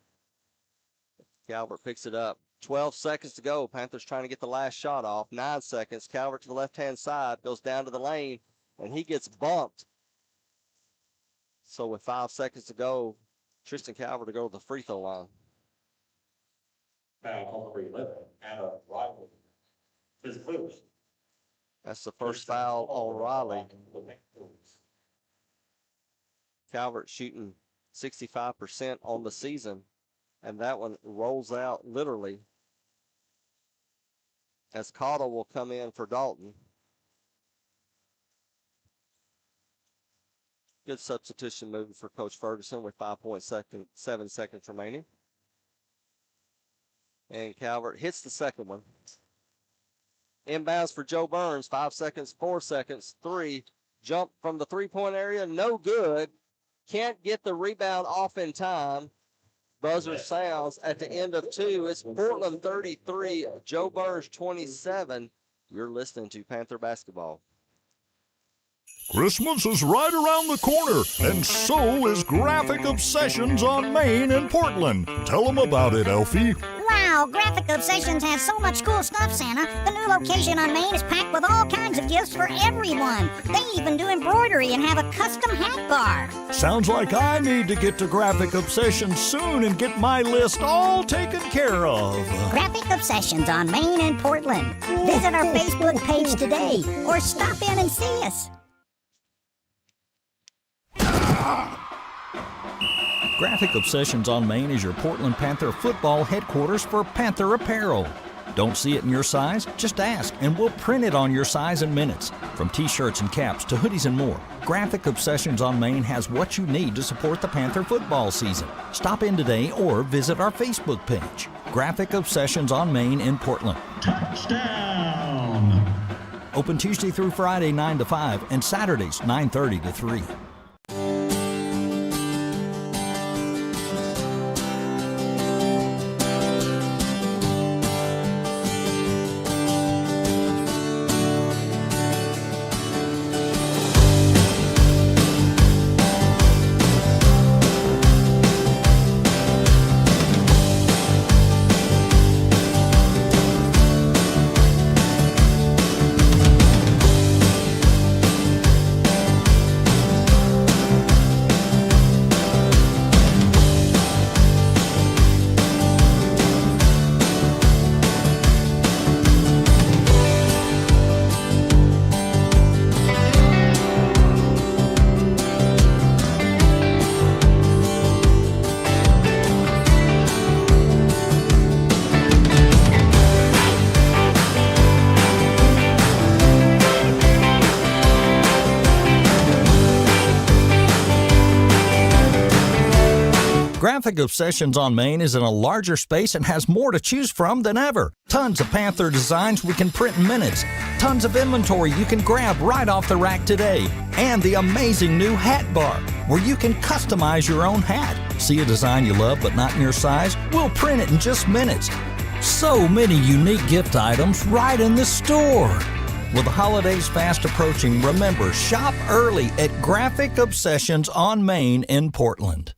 Calvert picks it up. 12 seconds to go. Panthers trying to get the last shot off. 9 seconds. Calvert to the left-hand side, goes down to the lane, and he gets bumped. So with 5 seconds to go, Tristan Calvert to go to the free throw line. Foul on 11, Adam Riley. His first. That's the first foul on Riley. Calvert shooting 65% on the season, and that one rolls out literally as Cottle will come in for Dalton. Good substitution move for Coach Ferguson with 5.7 seconds remaining. And Calvert hits the second one. Inbounds for JoByrns, 5 seconds, 4 seconds, 3. Jump from the three-point area, no good. Can't get the rebound off in time. Buzzer sounds at the end of 2. It's Portland 33, JoByrns 27. You're listening to Panther Basketball. Christmas is right around the corner, and so is Graphic Obsessions on Main in Portland. Tell them about it, Elfie. Wow, Graphic Obsessions has so much cool stuff, Santa. The new location on Main is packed with all kinds of gifts for everyone. They even do embroidery and have a custom hat bar. Sounds like I need to get to Graphic Obsessions soon and get my list all taken care of. Graphic Obsessions on Main in Portland. Visit our Facebook page today or stop in and see us. Graphic Obsessions on Main is your Portland Panther football headquarters for Panther apparel. Don't see it in your size? Just ask, and we'll print it on your size in minutes. From t-shirts and caps to hoodies and more, Graphic Obsessions on Main has what you need to support the Panther football season. Stop in today or visit our Facebook page. Graphic Obsessions on Main in Portland. Touchdown! Open Tuesday through Friday 9 to 5 and Saturdays 9:30 to 3. Graphic Obsessions on Main is in a larger space and has more to choose from than ever. Tons of Panther designs we can print in minutes. Tons of inventory you can grab right off the rack today. And the amazing new hat bar, where you can customize your own hat. See a design you love but not in your size? We'll print it in just minutes. So many unique gift items right in the store. With the holidays fast approaching, remember, shop early at Graphic Obsessions on Main in Portland.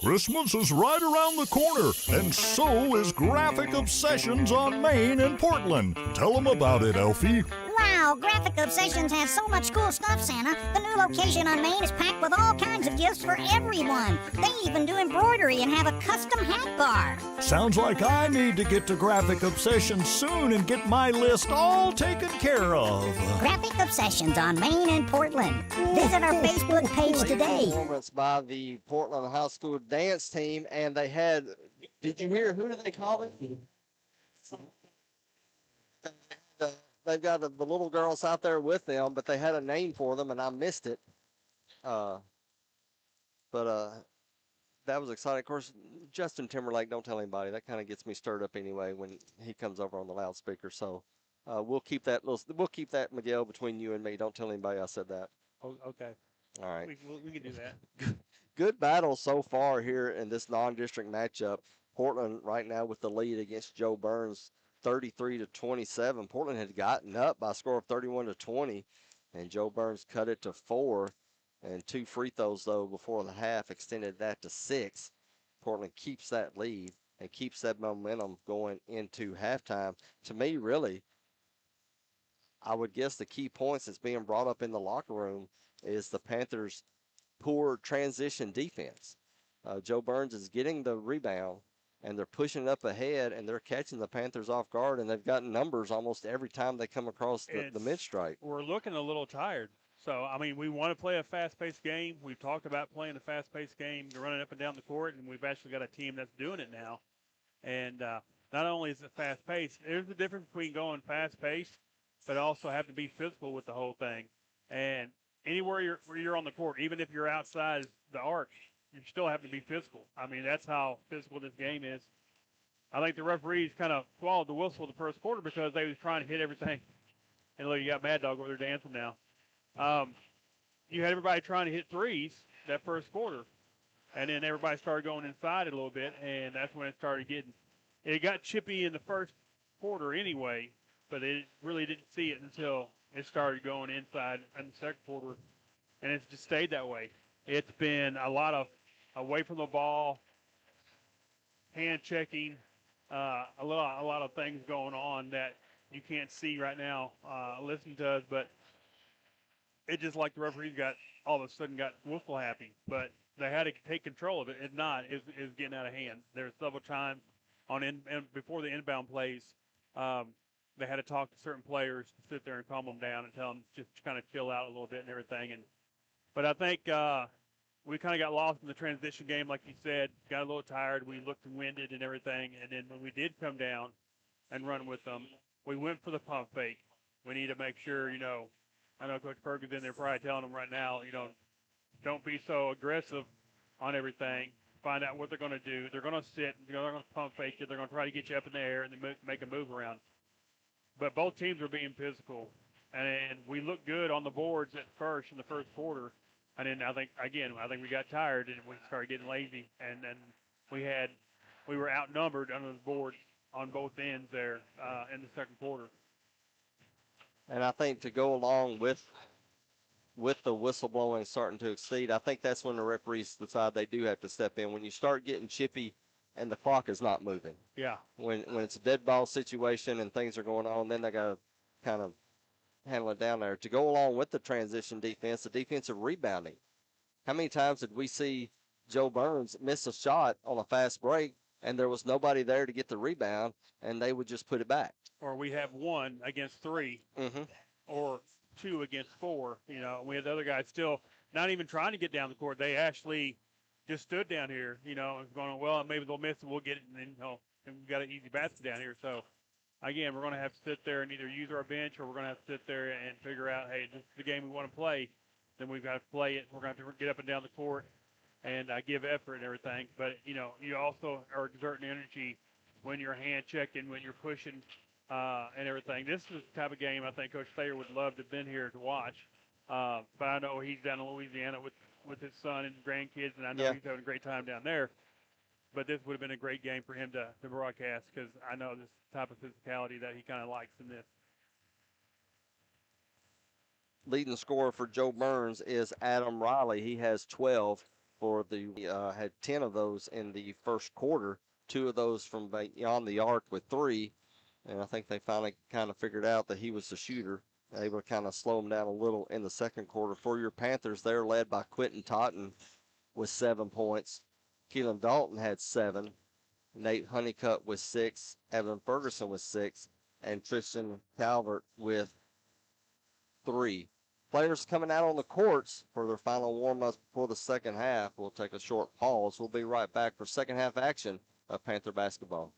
Christmas is right around the corner, and so is Graphic Obsessions on Main in Portland. Tell them about it, Elfie. Wow, Graphic Obsessions has so much cool stuff, Santa. The new location on Main is packed with all kinds of gifts for everyone. They even do embroidery and have a custom hat bar. Sounds like I need to get to Graphic Obsessions soon and get my list all taken care of. Graphic Obsessions on Main in Portland. Visit our Facebook page today. Performance by the Portland High School dance team, and they had, did you hear, who did they call it? They've got the little girls out there with them, but they had a name for them, and I missed it. But that was exciting. Of course, Justin Timberlake, don't tell anybody. That kind of gets me stirred up anyway when he comes over on the loudspeaker. So we'll keep that Miguel, between you and me. Don't tell anybody I said that. Oh, okay. All right. We can do that. Good battle so far here in this non-district matchup. Portland right now with the lead against JoByrns, 33-27. Portland had gotten up by a score of 31-20, and JoByrns cut it to 4. And 2 free throws, though, before the half extended that to 6. Portland keeps that lead and keeps that momentum going into halftime. To me, really, I would guess the key points that's being brought up in the locker room is the Panthers' poor transition defense. JoByrns is getting the rebound, and they're pushing it up ahead, and they're catching the Panthers off guard, and they've got numbers almost every time they come across the mid-strike. We're looking a little tired. So, I mean, we want to play a fast-paced game. We've talked about playing a fast-paced game, running up and down the court, and we've actually got a team that's doing it now. And not only is it fast-paced, there's a difference between going fast-paced, but also have to be physical with the whole thing. And anywhere you're on the court, even if you're outside the arc, you still have to be physical. I mean, that's how physical this game is. I think the referees kind of swallowed the whistle the first quarter because they was trying to hit everything. And look, you got Mad Dog over there dancing now. You had everybody trying to hit threes that first quarter, and then everybody started going inside it a little bit, and that's when it got chippy in the first quarter anyway, but it really didn't see it until it started going inside in the second quarter, and it's just stayed that way. It's been a lot of away from the ball, hand checking, a lot of things going on that you can't see right now, listening to us, but it just like the referees all of a sudden got whistle happy, but they had to take control of it. If not, it was getting out of hand. There were several times before the inbound plays, they had to talk to certain players to sit there and calm them down and tell them just kind of chill out a little bit and everything. But I think we kind of got lost in the transition game, like you said, got a little tired. We looked winded and everything, and then when we did come down and run with them, we went for the pump fake. We need to make sure, I know Coach Perkins in there probably telling them right now, don't be so aggressive on everything. Find out what they're going to do. They're going to sit. They're going to pump fake you. They're going to try to get you up in the air and then make a move around. But both teams were being physical, and we looked good on the boards at first in the first quarter. And then I think we got tired and we started getting lazy, and then we were outnumbered on the board on both ends there in the second quarter. And I think to go along with the whistleblowing starting to exceed, I think that's when the referees decide they do have to step in. When you start getting chippy and the clock is not moving. Yeah. When it's a dead ball situation and things are going on, then they got to kind of handle it down there. To go along with the transition defense, the defensive rebounding. How many times did we see JoByrns miss a shot on a fast break and there was nobody there to get the rebound and they would just put it back? Or we have 1 against 3, or 2 against 4. We had the other guys still not even trying to get down the court. They actually just stood down here, and going, well, maybe they'll miss and we'll get it, and then and we got an easy basket down here. So again, we're going to have to sit there and either use our bench or we're going to have to sit there and figure out, hey, this is the game we want to play. Then we've got to play it. We're going to have to get up and down the court and give effort and everything. But, you also are exerting energy when you're hand checking, when you're pushing and everything. This is the type of game I think Coach Thayer would love to have been here to watch. But I know he's down in Louisiana with his son and grandkids, and I know he's having a great time down there. But this would have been a great game for him to broadcast because I know this type of physicality that he kind of likes in this. Leading scorer for JoByrns is Adam Riley. He has 12 for had 10 of those in the first quarter, 2 of those from beyond the arc with 3. And I think they finally kind of figured out that he was the shooter, able to kind of slow him down a little in the second quarter. For your Panthers, they're led by Quentin Totten with 7 points. Keelan Dalton had 7. Nate Honeycutt with 6. Evan Ferguson with 6. And Tristan Calvert with 3. Players coming out on the courts for their final warm-ups before the second half. We'll take a short pause. We'll be right back for second half action of Panther basketball.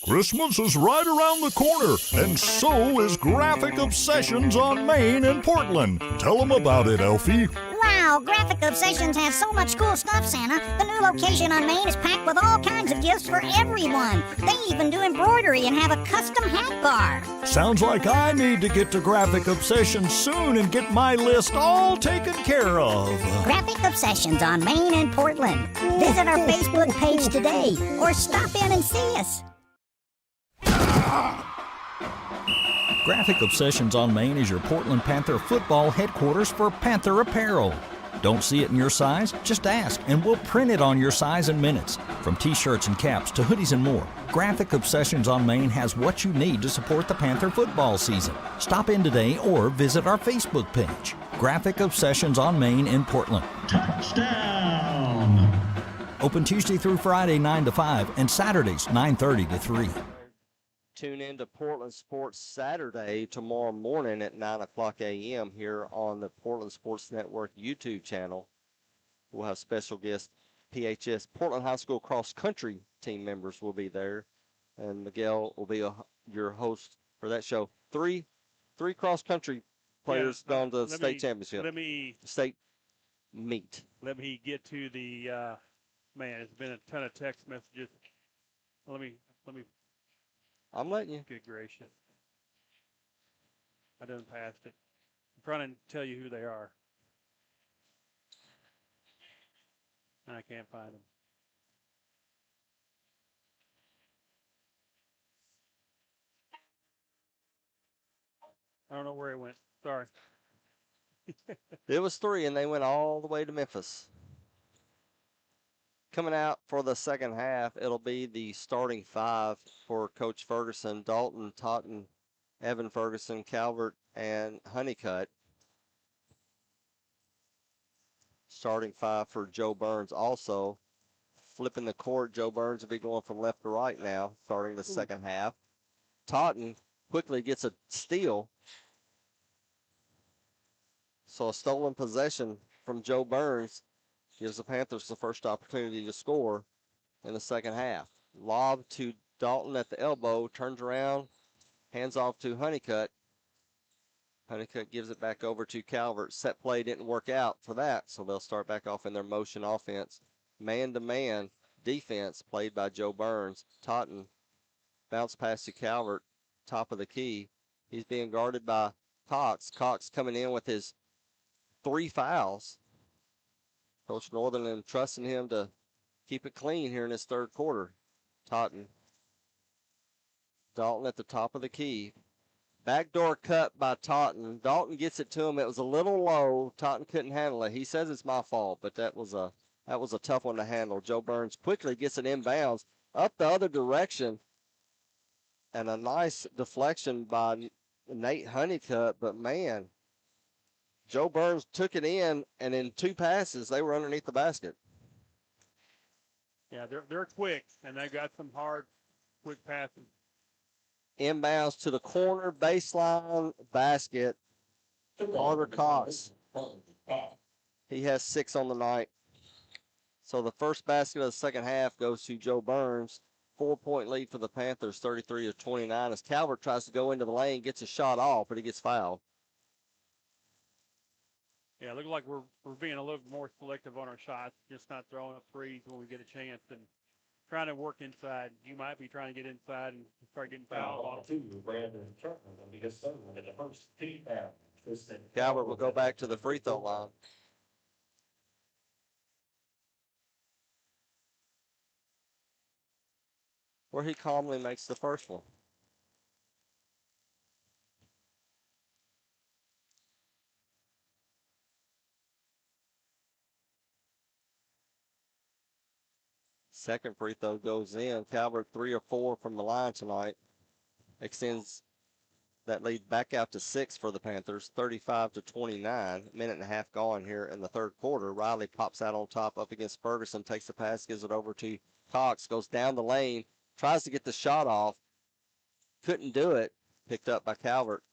Christmas is right around the corner, and so is Graphic Obsessions on Main in Portland. Tell them about it, Elfie. Wow, Graphic Obsessions has so much cool stuff, Santa. The new location on Main is packed with all kinds of gifts for everyone. They even do embroidery and have a custom hat bar. Sounds like I need to get to Graphic Obsessions soon and get my list all taken care of. Graphic Obsessions on Main in Portland. Visit our Facebook page today or stop in and see us. Graphic Obsessions on Main is your Portland Panther football headquarters for Panther apparel. Don't see it in your size? Just ask, and we'll print it on your size in minutes. From t-shirts and caps to hoodies and more, Graphic Obsessions on Main has what you need to support the Panther football season. Stop in today or visit our Facebook page. Graphic Obsessions on Main in Portland. Touchdown! Open Tuesday through Friday 9 to 5 and Saturdays 9:30 to 3. Tune in to Portland Sports Saturday tomorrow morning at 9 o'clock a.m. here on the Portland Sports Network YouTube channel. We'll have special guests. PHS Portland High School cross country team members will be there, and Miguel will be your host for that show. Three cross country players gone to the state championship. State meet. Let me get to the man. It's been a ton of text messages. Let me. I'm letting you. Good gracious. I done passed it. I'm trying to tell you who they are. And I can't find them. I don't know where it went. Sorry. It was 3, and they went all the way to Memphis. Coming out for the second half, it'll be the starting 5 for Coach Ferguson: Dalton, Totten, Evan Ferguson, Calvert, and Honeycutt. Starting 5 for JoByrns also. Flipping the court, JoByrns will be going from left to right now, starting the second half. Totten quickly gets a steal. So a stolen possession from JoByrns gives the Panthers the first opportunity to score in the second half. Lob to Dalton at the elbow, turns around, hands off to Honeycutt. Honeycutt gives it back over to Calvert. Set play didn't work out for that, so they'll start back off in their motion offense. Man-to-man defense played by JoByrns. Totten bounce pass to Calvert, top of the key. He's being guarded by Cox. Cox coming in with his 3 fouls. Coach Northern entrusting him to keep it clean here in his third quarter. Totten. Dalton at the top of the key. Backdoor cut by Totten. Dalton gets it to him. It was a little low. Totten couldn't handle it. He says it's my fault, but that was a tough one to handle. JoByrns quickly gets it inbounds up the other direction. And a nice deflection by Nate Honeycutt, but man, JoByrns took it in, and in 2 passes, they were underneath the basket. Yeah, they're quick, and they got some hard, quick passes. Inbounds to the corner baseline basket. Carter Cox. He has 6 on the night. So the first basket of the second half goes to JoByrns. 4-point lead for the Panthers, 33-29, as Calvert tries to go into the lane, gets a shot off, but he gets fouled. Yeah, it looks like we're being a little more selective on our shots, just not throwing up threes when we get a chance and trying to work inside. You might be trying to get inside and start getting fouled off. Brandon Turner will be his son in the first team foul. Calvert will go back to the free throw line. Where he calmly makes the first one. Second free throw goes in. Calvert 3 or 4 from the line tonight. Extends that lead back out to 6 for the Panthers, 35-29. Minute and a half gone here in the third quarter. Riley pops out on top up against Ferguson, takes the pass, gives it over to Cox, goes down the lane, tries to get the shot off. Couldn't do it. Picked up by Calvert.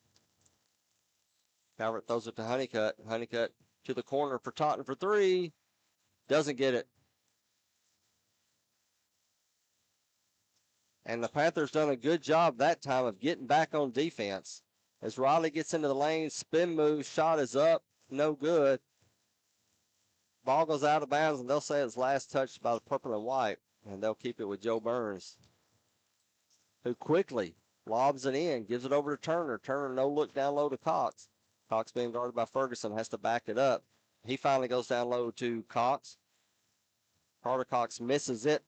Calvert throws it to Honeycutt. Honeycutt to the corner for Totten for 3. Doesn't get it. And the Panthers done a good job that time of getting back on defense. As Riley gets into the lane, spin move, shot is up, no good. Ball goes out of bounds, and they'll say it's last touched by the purple and white, and they'll keep it with JoByrns, who quickly lobs it in, gives it over to Turner. Turner no look down low to Cox. Cox being guarded by Ferguson, has to back it up. He finally goes down low to Cox. Carter Cox misses it.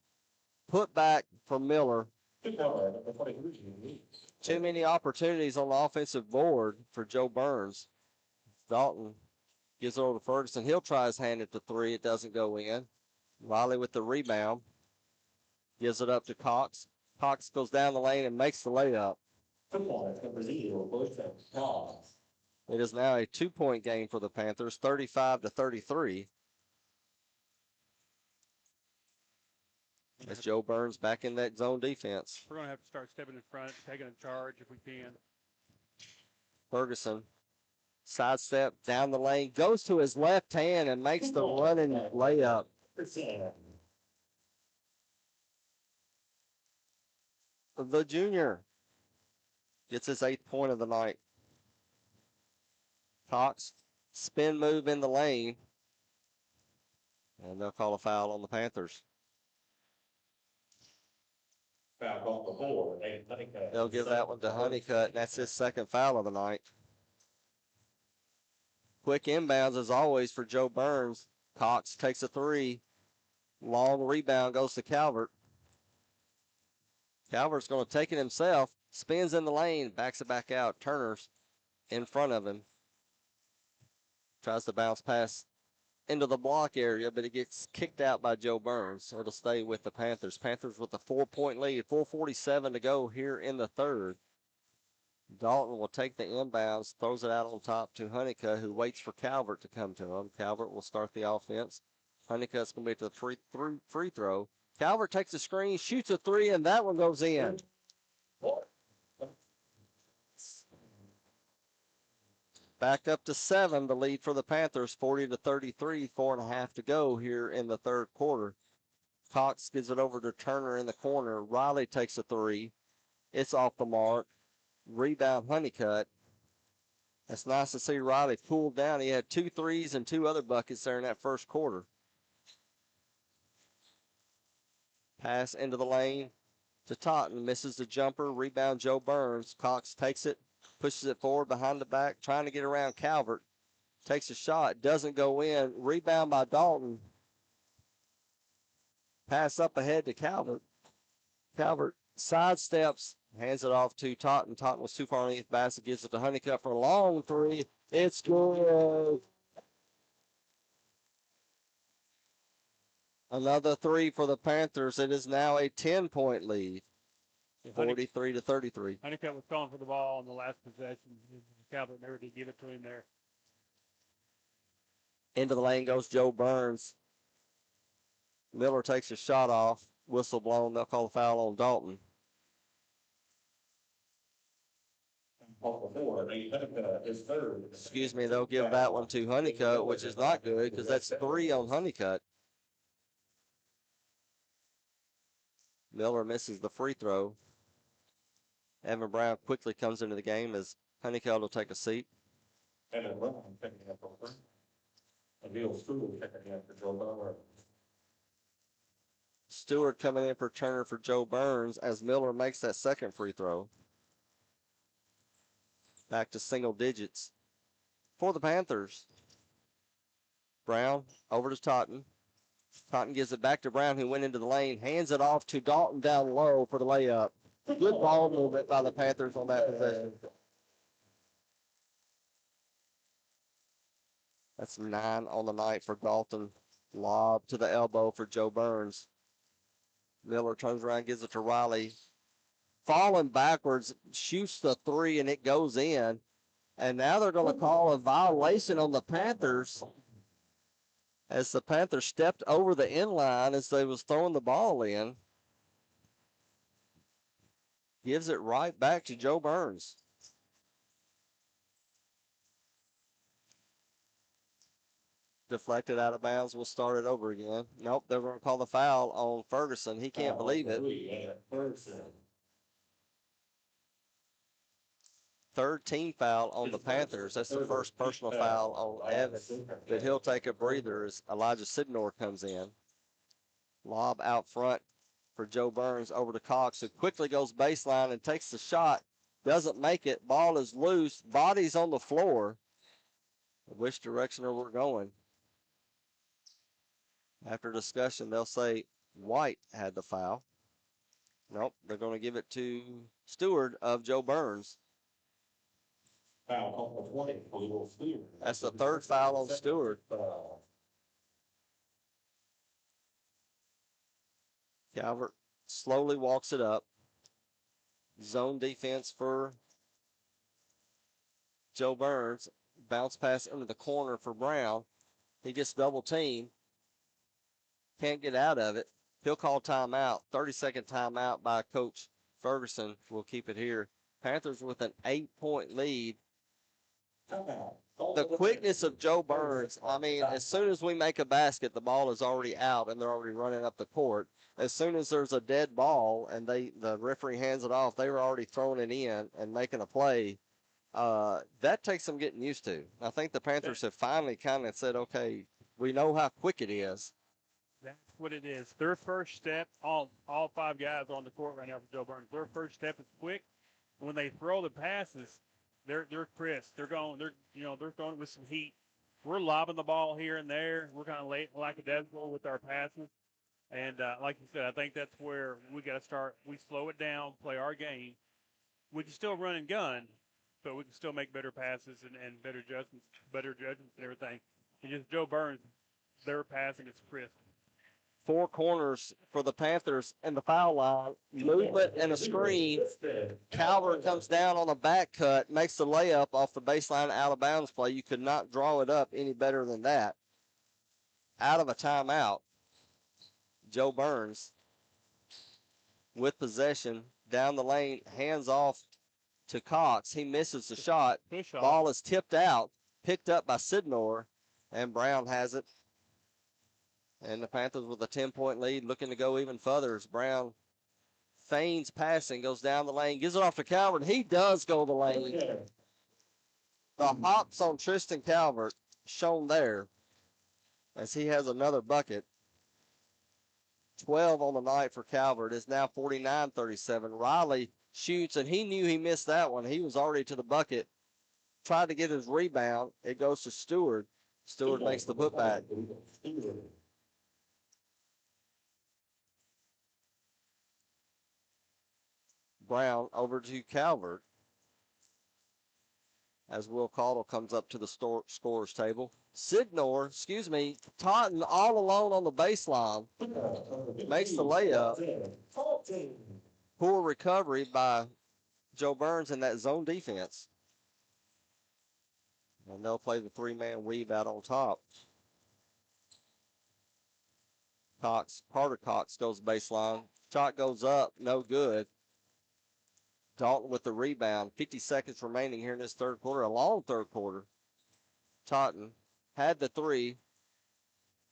Put back for Miller. Too many opportunities on the offensive board for JoByrns. Dalton gives it over to Ferguson. He'll try his hand at the 3. It doesn't go in. Riley with the rebound. Gives it up to Cox. Cox goes down the lane and makes the layup. It is now a 2-point game for the Panthers, 35-33. As JoByrns back in that zone defense. We're going to have to start stepping in front, taking a charge if we can. Ferguson, sidestep down the lane, goes to his left hand and makes the running layup. The junior gets his 8th point of the night. Cox, spin move in the lane. And they'll call a foul on the Panthers. They'll give that one to Honeycutt, and that's his 2nd foul of the night. Quick inbounds, as always, for JoByrns. Cox takes a 3. Long rebound goes to Calvert. Calvert's going to take it himself. Spins in the lane, backs it back out. Turner's in front of him. Tries to bounce pass into the block area, but it gets kicked out by JoByrns. So it'll stay with the Panthers. Panthers with a 4-point lead, 4:47 to go here in the third. Dalton will take the inbounds, throws it out on top to Honeycutt, who waits for Calvert to come to him. Calvert will start the offense. Honeycutt's going to be to the free throw. Calvert takes a screen, shoots a 3, and that one goes in. Back up to 7, the lead for the Panthers, 40-33, 4.5 to go here in the third quarter. Cox gives it over to Turner in the corner. Riley takes a 3. It's off the mark. Rebound Honeycutt. It's nice to see Riley cool down. He had 2 threes and 2 other buckets there in that first quarter. Pass into the lane to Totten. Misses the jumper. Rebound JoByrns. Cox takes it. Pushes it forward behind the back, trying to get around Calvert. Takes a shot, doesn't go in. Rebound by Dalton. Pass up ahead to Calvert. Calvert sidesteps, hands it off to Totten. Totten was too far underneath the basket, gives it to Honeycutt for a long 3. It's good. Another 3 for the Panthers. It is now a 10-point lead. 43-33. Honeycutt was calling for the ball on the last possession. Calvert never did give it to him there. Into the lane goes JoByrns. Miller takes a shot off. Whistle blown. They'll call a foul on Dalton. Excuse me, they'll give that one to Honeycutt, which is not good because that's 3 on Honeycutt. Miller misses the free throw. Evan Brown quickly comes into the game as Honeycutt will take a seat. Evan Brown picking up over. Emil Stewart picking up for JoByrns. Stewart coming in for Turner for JoByrns as Miller makes that second free throw. Back to single digits for the Panthers. Brown over to Totten. Totten gives it back to Brown, who went into the lane, hands it off to Dalton down low for the layup. Good ball movement by the Panthers on that possession. That's 9 on the night for Dalton. Lob to the elbow for JoByrns. Miller turns around, gives it to Riley. Falling backwards, shoots the three, and it goes in. And now they're going to call a violation on the Panthers as the Panthers stepped over the end line as they was throwing the ball in. Gives it right back to JoByrns. Deflected out of bounds. We'll start it over again. Nope, they're going to call the foul on Ferguson. He can't believe it. Third team foul on the Panthers. That's the first personal foul on Evan. But he'll take a breather as Elijah Sidnor comes in. Lob out front for JoByrns over to Cox, who quickly goes baseline and takes the shot. Doesn't make it. Ball is loose. Body's on the floor. Which direction are we going? After discussion, they'll say White had the foul. Nope, they're going to give it to Stewart of JoByrns. Foul on the 20. That's the third foul on Stewart. Calvert slowly walks it up. Zone defense for JoByrns. Bounce pass into the corner for Brown. He gets double teamed. Can't get out of it. He'll call timeout. 30-second timeout by Coach Ferguson. We'll keep it here. Panthers with an 8-point lead. The quickness of JoByrns, I mean, as soon as we make a basket, the ball is already out and they're already running up the court. As soon as there's a dead ball and the referee hands it off, they were already throwing it in and making a play. That takes some getting used to. I think the Panthers have finally kind of said, okay, we know how quick it is. That's what it is. Their first step, all 5 guys on the court right now for JoByrns, their first step is quick. When they throw the passes, they're crisp. They're throwing it with some heat. We're lobbing the ball here and there. We're kind of lackadaisical with our passes. And like you said, I think that's where we got to start. We slow it down, play our game. We can still run and gun, but we can still make better passes and better judgments and everything. And just JoByrns, their passing is crisp. 4 corners for the Panthers and the foul line. Movement and a screen. Calvert comes down on a back cut, makes the layup off the baseline out of bounds play. You could not draw it up any better than that. Out of a timeout. JoByrns with possession down the lane, hands off to Cox. He misses the shot. Ball is tipped out, picked up by Sidnor, and Brown has it. And the Panthers with a 10-point lead, looking to go even further as Brown feigns passing, goes down the lane, gives it off to Calvert. He does go the lane. The hops on Tristan Calvert shown there as he has another bucket. 12 on the night for Calvert. Is now 49-37. Riley shoots, and he knew he missed that one. He was already to the bucket. Tried to get his rebound. It goes to Stewart. Stewart makes the putback. Brown over to Calvert as Will Caudle comes up to the scorer's table. Totten all alone on the baseline. Makes the layup. Poor recovery by JoByrns in that zone defense. And they'll play the 3-man weave out on top. Carter Cox goes baseline. Shot goes up, no good. Dalton with the rebound. 50 seconds remaining here in this third quarter, a long third quarter. Totten had the 3,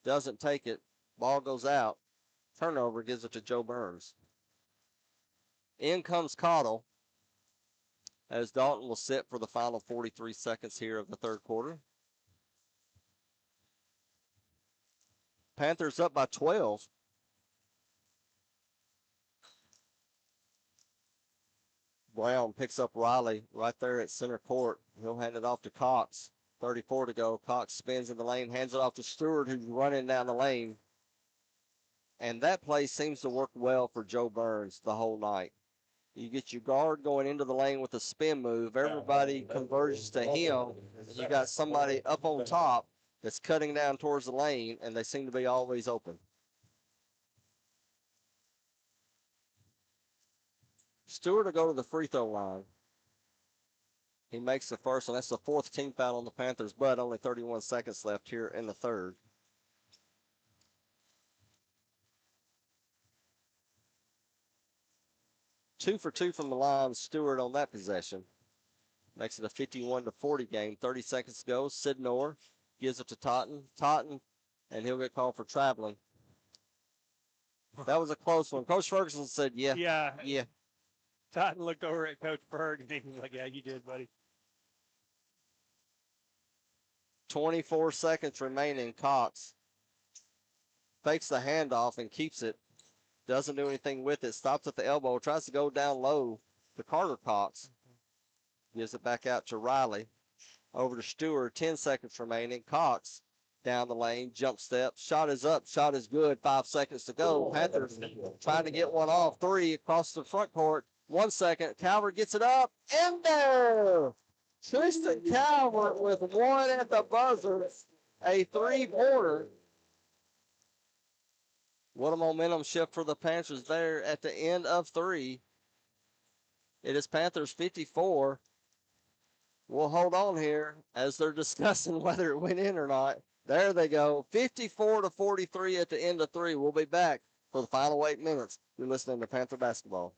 doesn't take it. Ball goes out. Turnover gives it to JoByrns. In comes Cottle as Dalton will sit for the final 43 seconds here of the third quarter. Panthers up by 12. Brown picks up Riley right there at center court. He'll hand it off to Cox. 34 to go. Cox spins in the lane, hands it off to Stewart, who's running down the lane. And that play seems to work well for JoByrns the whole night. You get your guard going into the lane with a spin move. Everybody converges to him. You got somebody up on top that's cutting down towards the lane, and they seem to be always open. Stewart will go to the free throw line. He makes the first, and that's the fourth team foul on the Panthers, but only 31 seconds left here in the third. Two for two from the line, Stewart on that possession. Makes it a 51-40 game. 30 seconds to go. Sidnor gives it to Totten. Totten, and he'll get called for traveling. That was a close one. Coach Ferguson said, yeah. Totten looked over at Coach Berg, and he was like, yeah, you did, buddy. 24 seconds remaining. Cox fakes the handoff and keeps it. Doesn't do anything with it. Stops at the elbow. Tries to go down low to Carter Cox. Gives it back out to Riley. Over to Stewart. 10 seconds remaining. Cox down the lane. Jump step. Shot is up. Shot is good. 5 seconds to go. Panthers trying to get one off. 3 across the front court. 1 second. Calvert gets it up. In there. Tristan Calvert with one at the buzzer. A three-pointer. What a momentum shift for the Panthers there at the end of 3. It is Panthers 54. We'll hold on here as they're discussing whether it went in or not. There they go. 54-43 at the end of 3. We'll be back for the final 8 minutes. You're listening to Panther Basketball.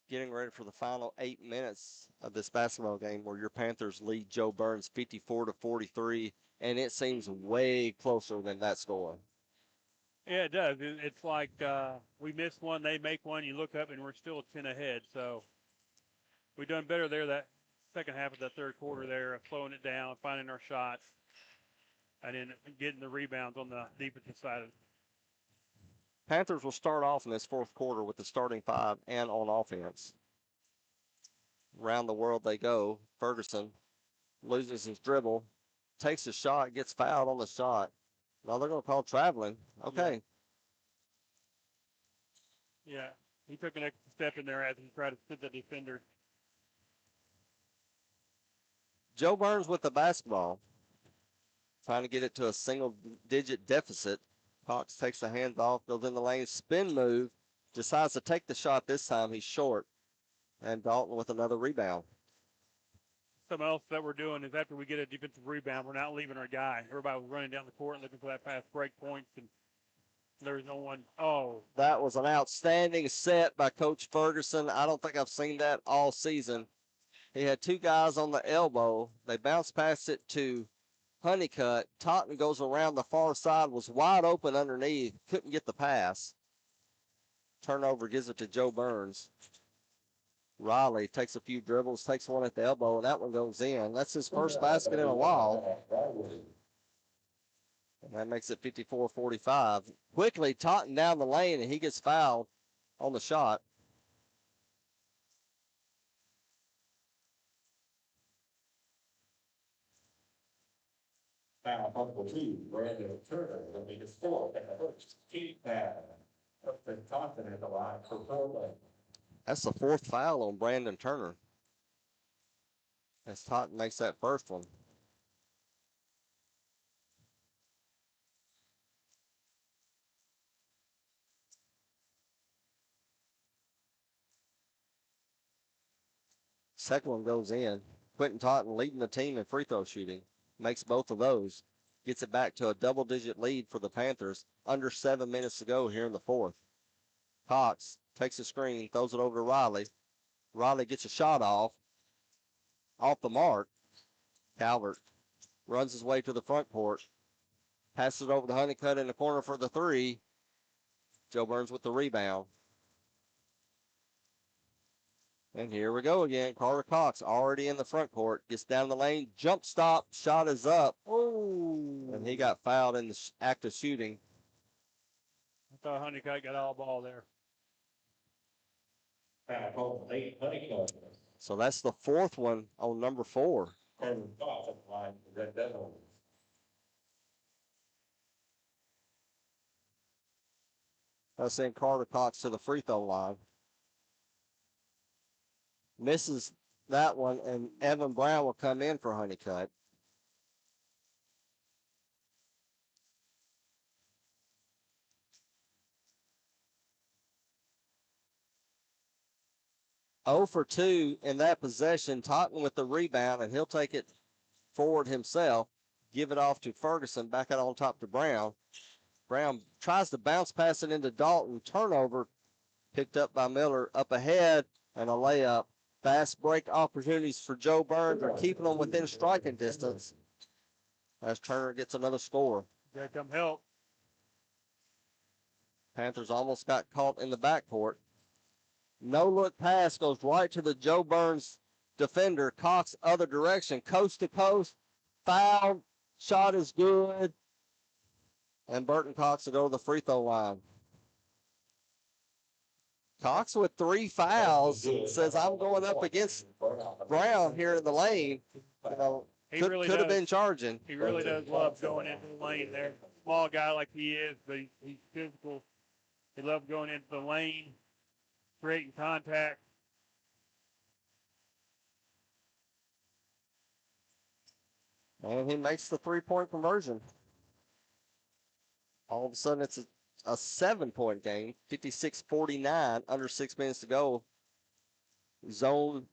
Getting ready for the final 8 minutes of this basketball game where your Panthers lead JoByrns 54-43, and it seems way closer than that score. Yeah, it does. It's like we miss one, they make one, you look up, and we're still 10 ahead. So we've done better there that second half of the third quarter there, slowing it down, finding our shots, and then getting the rebounds on the defensive side of it. Panthers will start off in this fourth quarter with the starting 5 and on offense. Around the world they go. Ferguson loses his dribble, takes a shot, gets fouled on the shot. Now they're going to call traveling. Okay. Yeah, he took an extra step in there as he tried to sit the defender. JoByrns with the basketball. Trying to get it to a single-digit deficit. Cox takes the hands off, goes in the lane, spin move, decides to take the shot this time. He's short. And Dalton with another rebound. Something else that we're doing is after we get a defensive rebound, we're not leaving our guy. Everybody was running down the court looking for that fast break points, and there's no one. Oh. That was an outstanding set by Coach Ferguson. I don't think I've seen that all season. He had 2 guys on the elbow. They bounced past it to Honeycutt. Totten goes around the far side, was wide open underneath, couldn't get the pass. Turnover gives it to JoByrns. Riley takes a few dribbles, takes one at the elbow, and that one goes in. That's his first basket in a while. And that makes it 54-45. Quickly, Totten down the lane, and he gets fouled on the shot. Foul number 2, Brandon Turner, will be his 4th and the first team foul. Upton Thompson at the line for Portland. That's the 4th foul on Brandon Turner. as Totten makes that first one. Second one goes in. Quentin Totten leading the team in free throw shooting. Makes both of those. Gets it back to a double-digit lead for the Panthers. Under 7 minutes to go here in the fourth. Cox takes a screen, throws it over to Riley. Riley gets a shot off the mark. Calvert runs his way to the front court. Passes it over to Honeycutt in the corner for the three. JoByrns with the rebound. And here we go again. Carter Cox already in the front court. Gets down the lane. Jump stop. Shot is up. Oh. And he got fouled in the act of shooting. I thought Honeycutt got all ball there. So that's the fourth one on number 4. That's send Carter Cox to the free throw line. Misses that one, and Evan Brown will come in for Honeycutt. Oh for 2 in that possession. Totten with the rebound, and he'll take it forward himself. Give it off to Ferguson. Back out on top to Brown. Brown tries to bounce pass it into Dalton. Turnover picked up by Miller. Up ahead and a layup. Fast break opportunities for JoByrns are keeping them within striking distance as Turner gets another score. Gotta come help. Panthers almost got caught in the backcourt. No look pass goes right to the JoByrns defender. Cox other direction, coast to coast. Foul. Shot is good. And Burton Cox will go to the free throw line. Cox with 3 fouls says, I'm going up against Brown here in the lane. You know, could have been charging. He really does love going into the lane there. Small guy like he is, but he's physical. He loves going into the lane, creating contact. And he makes the 3-point conversion. All of a sudden, it's a 7-point game, 56-49, under 6 minutes to go. Zone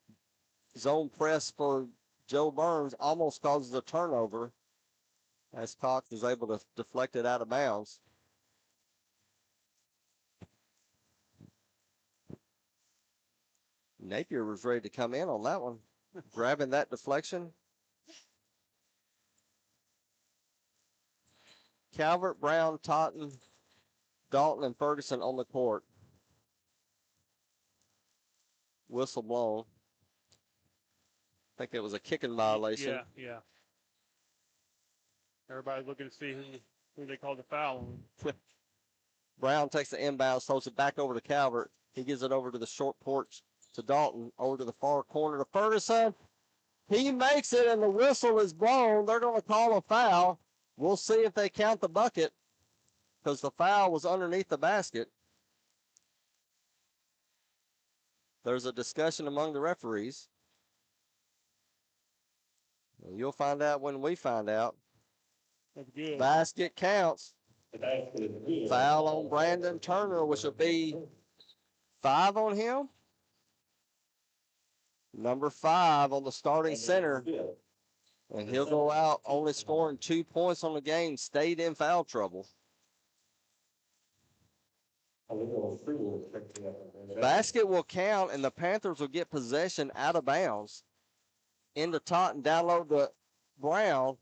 press for JoByrns almost causes a turnover as Cox is able to deflect it out of bounds. Napier was ready to come in on that one, grabbing that deflection. Calvert, Brown, Totten, Dalton, and Ferguson on the court. Whistle blown. I think it was a kicking violation. Yeah. Everybody's looking to see who they called the foul on. Brown takes the inbound, throws it back over to Calvert. He gives it over to the short porch to Dalton, over to the far corner to Ferguson. He makes it, and the whistle is blown. They're going to call a foul. We'll see if they count the bucket because the foul was underneath the basket. There's a discussion among the referees. You'll find out when we find out. That's good. Basket counts. Foul on Brandon Turner, which will be 5 on him. Number 5 on the starting center. And he'll go out only scoring 2 points on the game, stayed in foul trouble. Basket will count, and the Panthers will get possession out of bounds. Into Totten, down low to Brown.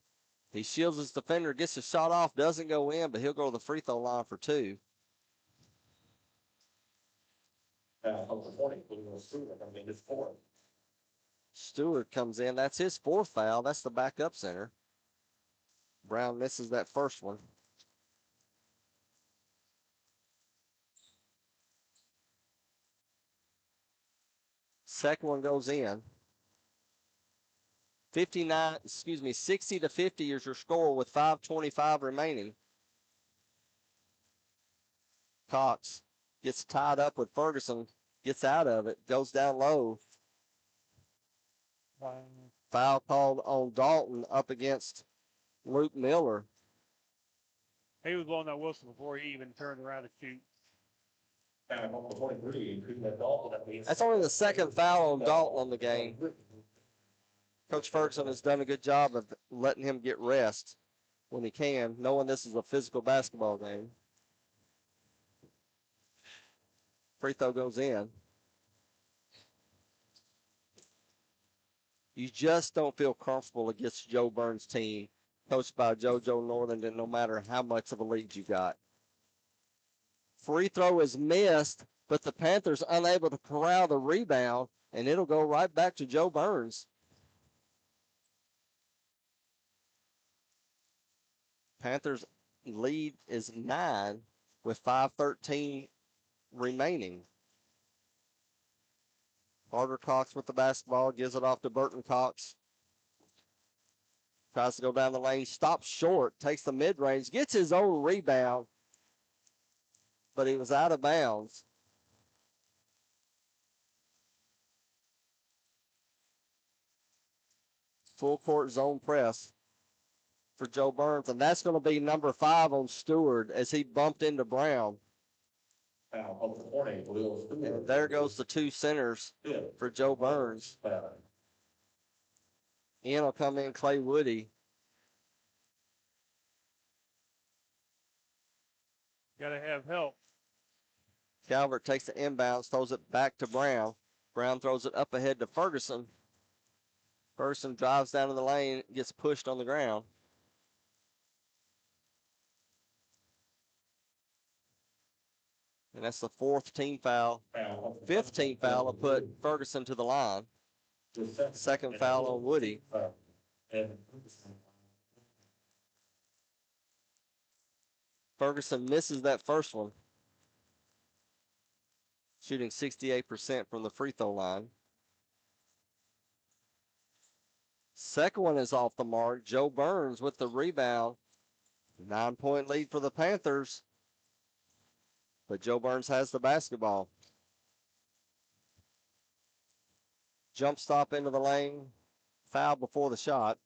He shields his defender, gets a shot off, doesn't go in, but he'll go to the free throw line for 2. Stewart comes in. That's his 4th foul. That's the backup center. Brown misses that first one. Second one goes in. 60 to 50 is your score with 5:25 remaining. Cox gets tied up with Ferguson, gets out of it, goes down low. Foul called on Dalton up against Luke Miller. He was blowing that whistle before he even turned around to shoot. That's only the second foul on Dalton on the game. Coach Ferguson has done a good job of letting him get rest when he can, knowing this is a physical basketball game. Free throw goes in. You just don't feel comfortable against JoByrns' team, coached by JoJo Northington, no matter how much of a lead you got. Free throw is missed, but the Panthers unable to corral the rebound, and it'll go right back to JoByrns. Panthers lead is 9 with 5:13 remaining. Carter Cox with the basketball, gives it off to Burton Cox. Tries to go down the lane, stops short, takes the mid-range, gets his own rebound, but he was out of bounds. Full court zone press for JoByrns, and that's going to be number 5 on Stewart as he bumped into Brown. And there goes the 2 centers for JoByrns. In will come in Clay Woody. Got to have help. Calvert takes the inbounds, throws it back to Brown. Brown throws it up ahead to Ferguson. Ferguson drives down in the lane, gets pushed on the ground. And that's the 4th team foul. 5th team foul will put Ferguson to the line. 2nd foul on Woody. Ferguson misses that first one, shooting 68% from the free throw line. Second one is off the mark. JoByrns with the rebound. 9-point lead for the Panthers. But JoByrns has the basketball. Jump stop into the lane. Foul before the shot.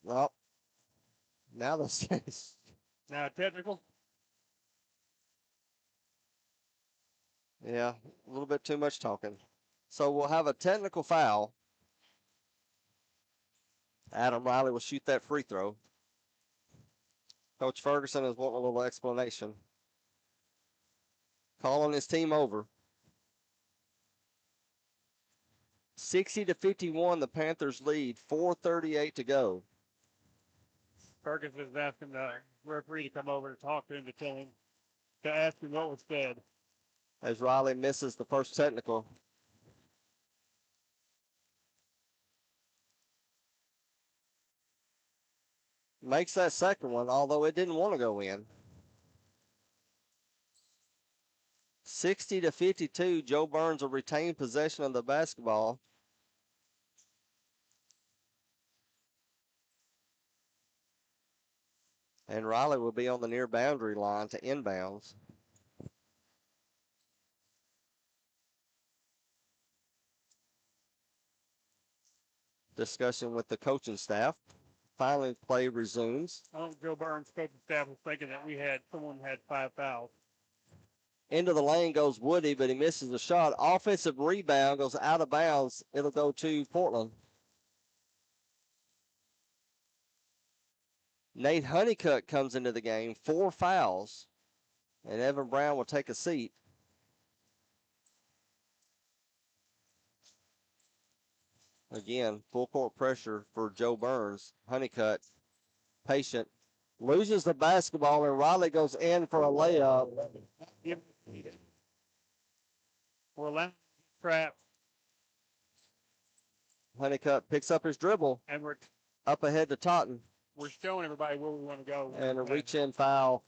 Well, now the Now technical. Yeah, a little bit too much talking. So we'll have a technical foul. Adam Riley will shoot that free throw. Coach Ferguson is wanting a little explanation. Calling his team over. 60-51, the Panthers lead. 4:38 to go. Ferguson is asking the referee to come over to talk to him, to ask him what was said. As Riley misses the first technical. Makes that second one, although it didn't want to go in. 60-52, JoByrns will retain possession of the basketball. And Riley will be on the near boundary line to inbounds. Discussion with the coaching staff. Finally, play resumes. I don't think JoByrns' coaching staff was thinking that someone had 5 fouls. Into the lane goes Woody, but he misses the shot. Offensive rebound goes out of bounds. It'll go to Portland. Nate Honeycutt comes into the game, 4 fouls, and Evan Brown will take a seat. Again, full court pressure for JoByrns. Honeycutt, patient, loses the basketball, and Riley goes in for a layup. We're allowing trap. Honeycutt picks up his dribble. And we're up ahead to Totten. We're showing everybody where we want to go. And a reach-in foul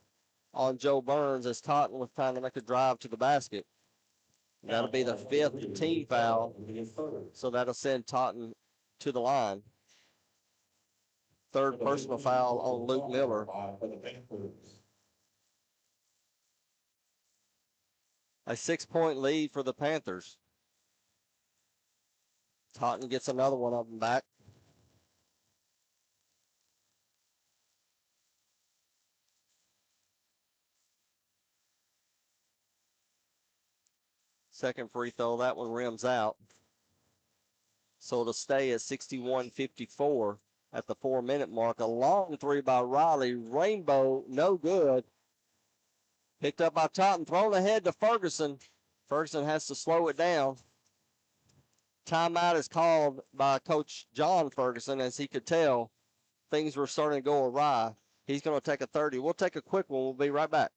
on JoByrns as Totten was trying to make a drive to the basket. That'll be the 5th team foul, so that'll send Totten to the line. 3rd personal foul on Luke Miller. A 6-point lead for the Panthers. Taunton gets another one of them back. Second free throw, that one rims out. So it'll stay at 61-54 at the 4-minute mark. A long three by Riley. Rainbow, no good. Picked up by Taunton, thrown ahead to Ferguson. Ferguson has to slow it down. Timeout is called by Coach John Ferguson, as he could tell things were starting to go awry. He's going to take a 30. We'll take a quick one. We'll be right back.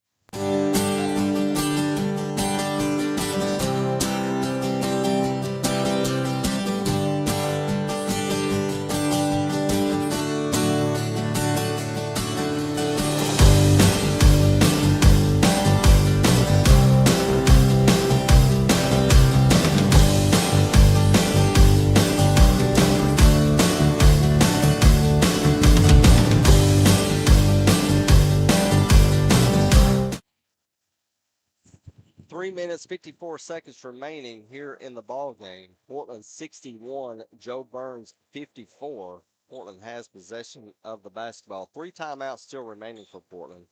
3 minutes, 54 seconds remaining here in the ball game. Portland 61, JoByrns 54. Portland has possession of the basketball. 3 timeouts still remaining for Portland.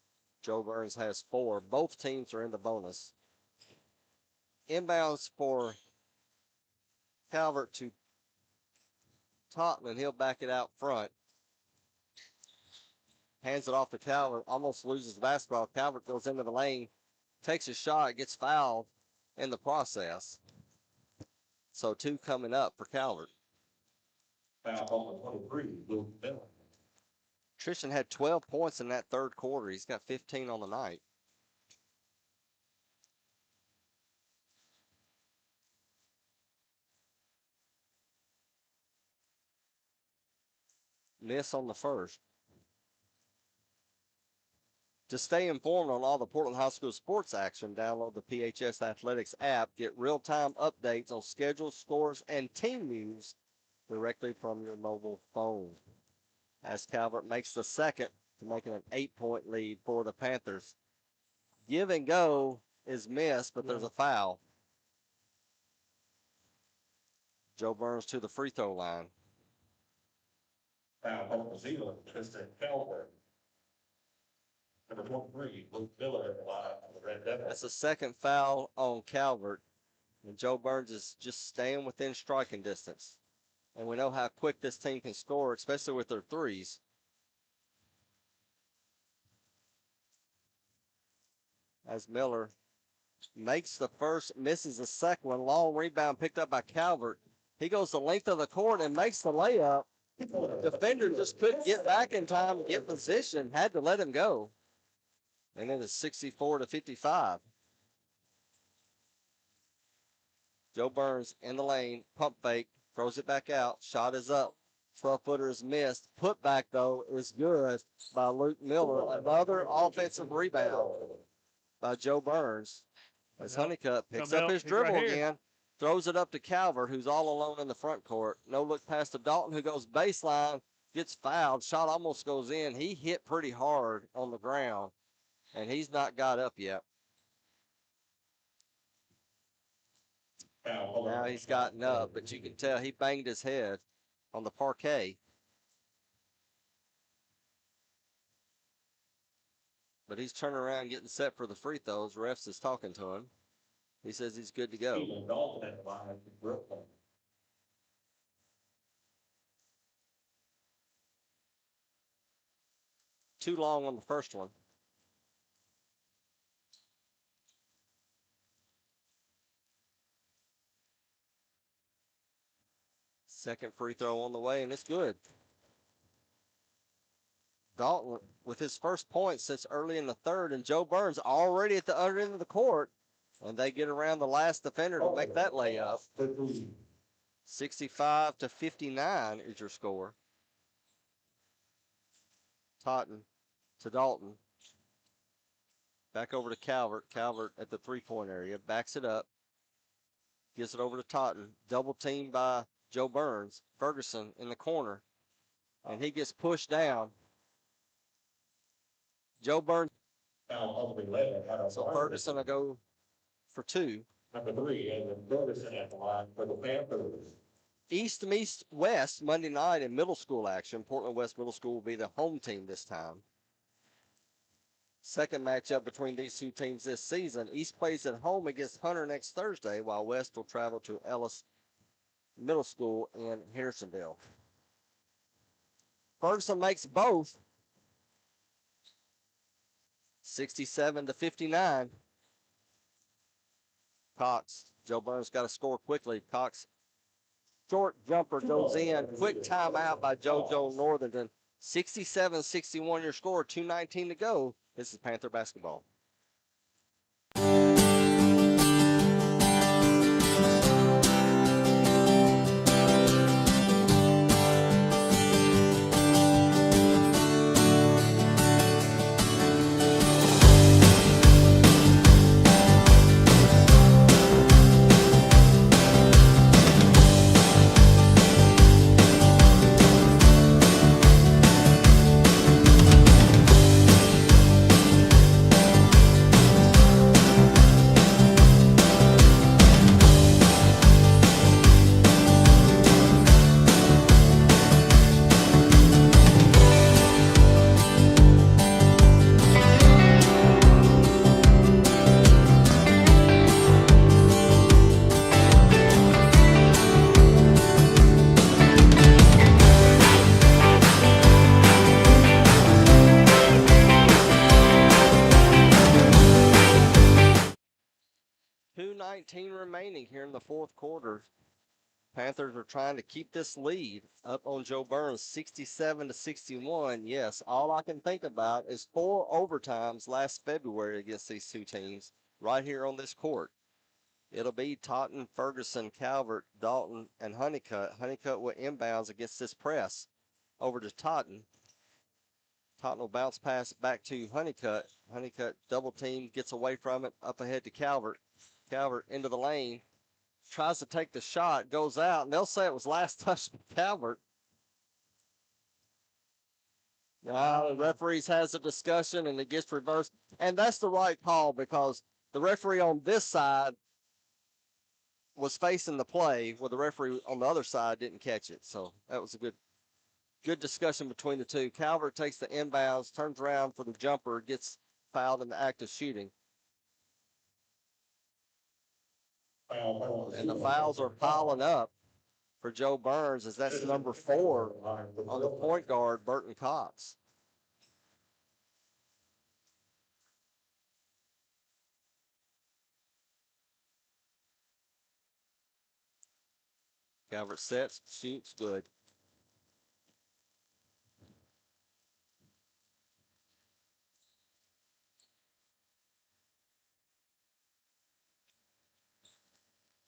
JoByrns has 4. Both teams are in the bonus. Inbounds for Calvert to Taunton. He'll back it out front. Hands it off to Calvert. Almost loses the basketball. Calvert goes into the lane. Takes a shot, gets fouled in the process. So 2 coming up for Calvert. Foul on 23, Luke Miller. Tristan had 12 points in that third quarter. He's got 15 on the night. Miss on the first. To stay informed on all the Portland High School sports action, download the PHS Athletics app. Get real-time updates on schedules, scores, and team news directly from your mobile phone. As Calvert makes the second to make it an 8-point lead for the Panthers. Give and go is missed, but there's a foul. JoByrns to the free throw line. Foul on the Zealand, Tristan Calvert. Number 23, Luke Miller, live on the Red Devils. That's the second foul on Calvert. And JoByrns is just staying within striking distance. And we know how quick this team can score, especially with their threes. As Miller makes the first, misses the second one. Long rebound picked up by Calvert. He goes the length of the court and makes the layup. Defender just couldn't get back in time to get position, had to let him go. And it is 64-55. JoByrns in the lane, pump fake, throws it back out. Shot is up. 12-footer is missed. Put back, though, is good by Luke Miller. Another offensive rebound by JoByrns. As Honeycutt picks up his dribble again, throws it up to Calvert, who's all alone in the front court. No look past to Dalton, who goes baseline, gets fouled. Shot almost goes in. He hit pretty hard on the ground, and he's not got up yet. Now he's gotten up, but you can tell he banged his head on the parquet. But he's turning around getting set for the free throws. Refs is talking to him. He says he's good to go. Too long on the first one. Second free throw on the way, and it's good. Dalton with his first point since early in the third, and JoByrns already at the other end of the court, and they get around the last defender to make that layup. 65-59 is your score. Taunton to Dalton. Back over to Calvert. Calvert at the three-point area. Backs it up. Gives it over to Taunton. Double teamed by JoByrns. Ferguson in the corner. And he gets pushed down. JoByrns. So Ferguson will go for 2. Number 3, Edwin Ferguson at the line for the Panthers. East meets West Monday night in middle school action. Portland West Middle School will be the home team this time. Second matchup between these two teams this season. East plays at home against Hunter next Thursday, while West will travel to Ellis Middle School in Harrisonville. Ferguson makes both. 67-59. Cox. JoByrns got to score quickly. Cox short jumper goes in. Quick timeout by JoJo Northington. 67-61 your score. 2:19 to go. This is Panther basketball. .219 remaining here in the fourth quarter. Panthers are trying to keep this lead up on JoByrns 67-61. Yes, all I can think about is 4 overtimes last February against these two teams right here on this court. It'll be Totten, Ferguson, Calvert, Dalton, and Honeycutt. Honeycutt will inbounds against this press over to Totten. Totten will bounce pass back to Honeycutt. Honeycutt double team, gets away from it, up ahead to Calvert. Calvert into the lane, tries to take the shot, goes out, and they'll say it was last touch from Calvert. Now the referees has a discussion and it gets reversed, and that's the right call because the referee on this side was facing the play where the referee on the other side didn't catch it. So that was a good discussion between the two. Calvert takes the inbounds, turns around for the jumper, gets fouled in the act of shooting. And the fouls are piling up for JoByrns as that's number 4 on the point guard, Burton Cox. Calvert sets, shoots, good.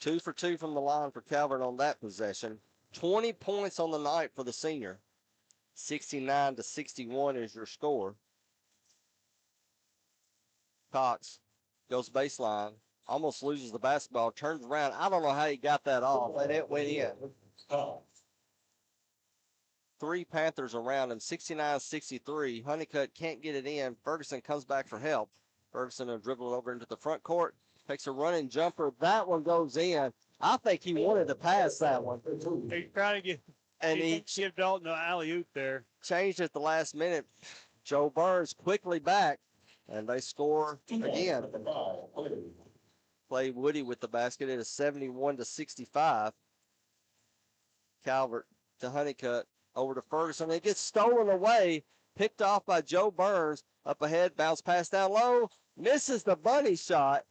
Two for 2 from the line for Calvert on that possession. 20 points on the night for the senior. 69-61 is your score. Cox goes baseline, almost loses the basketball, turns around. I don't know how he got that off, and it went in. 3 Panthers around him, 69-63. Honeycutt can't get it in. Ferguson comes back for help. Ferguson will dribble it over into the front court. Takes a running jumper. That one goes in. I think he wanted to pass that one. He's trying to give Dalton an alley-oop there. Changed at the last minute. JoByrns quickly back, and they score again. Clay Woody with the basket. It is 71-65. Calvert to Honeycutt. Over to Ferguson. It gets stolen away. Picked off by JoByrns. Up ahead. Bounce pass down low. Misses the bunny shot,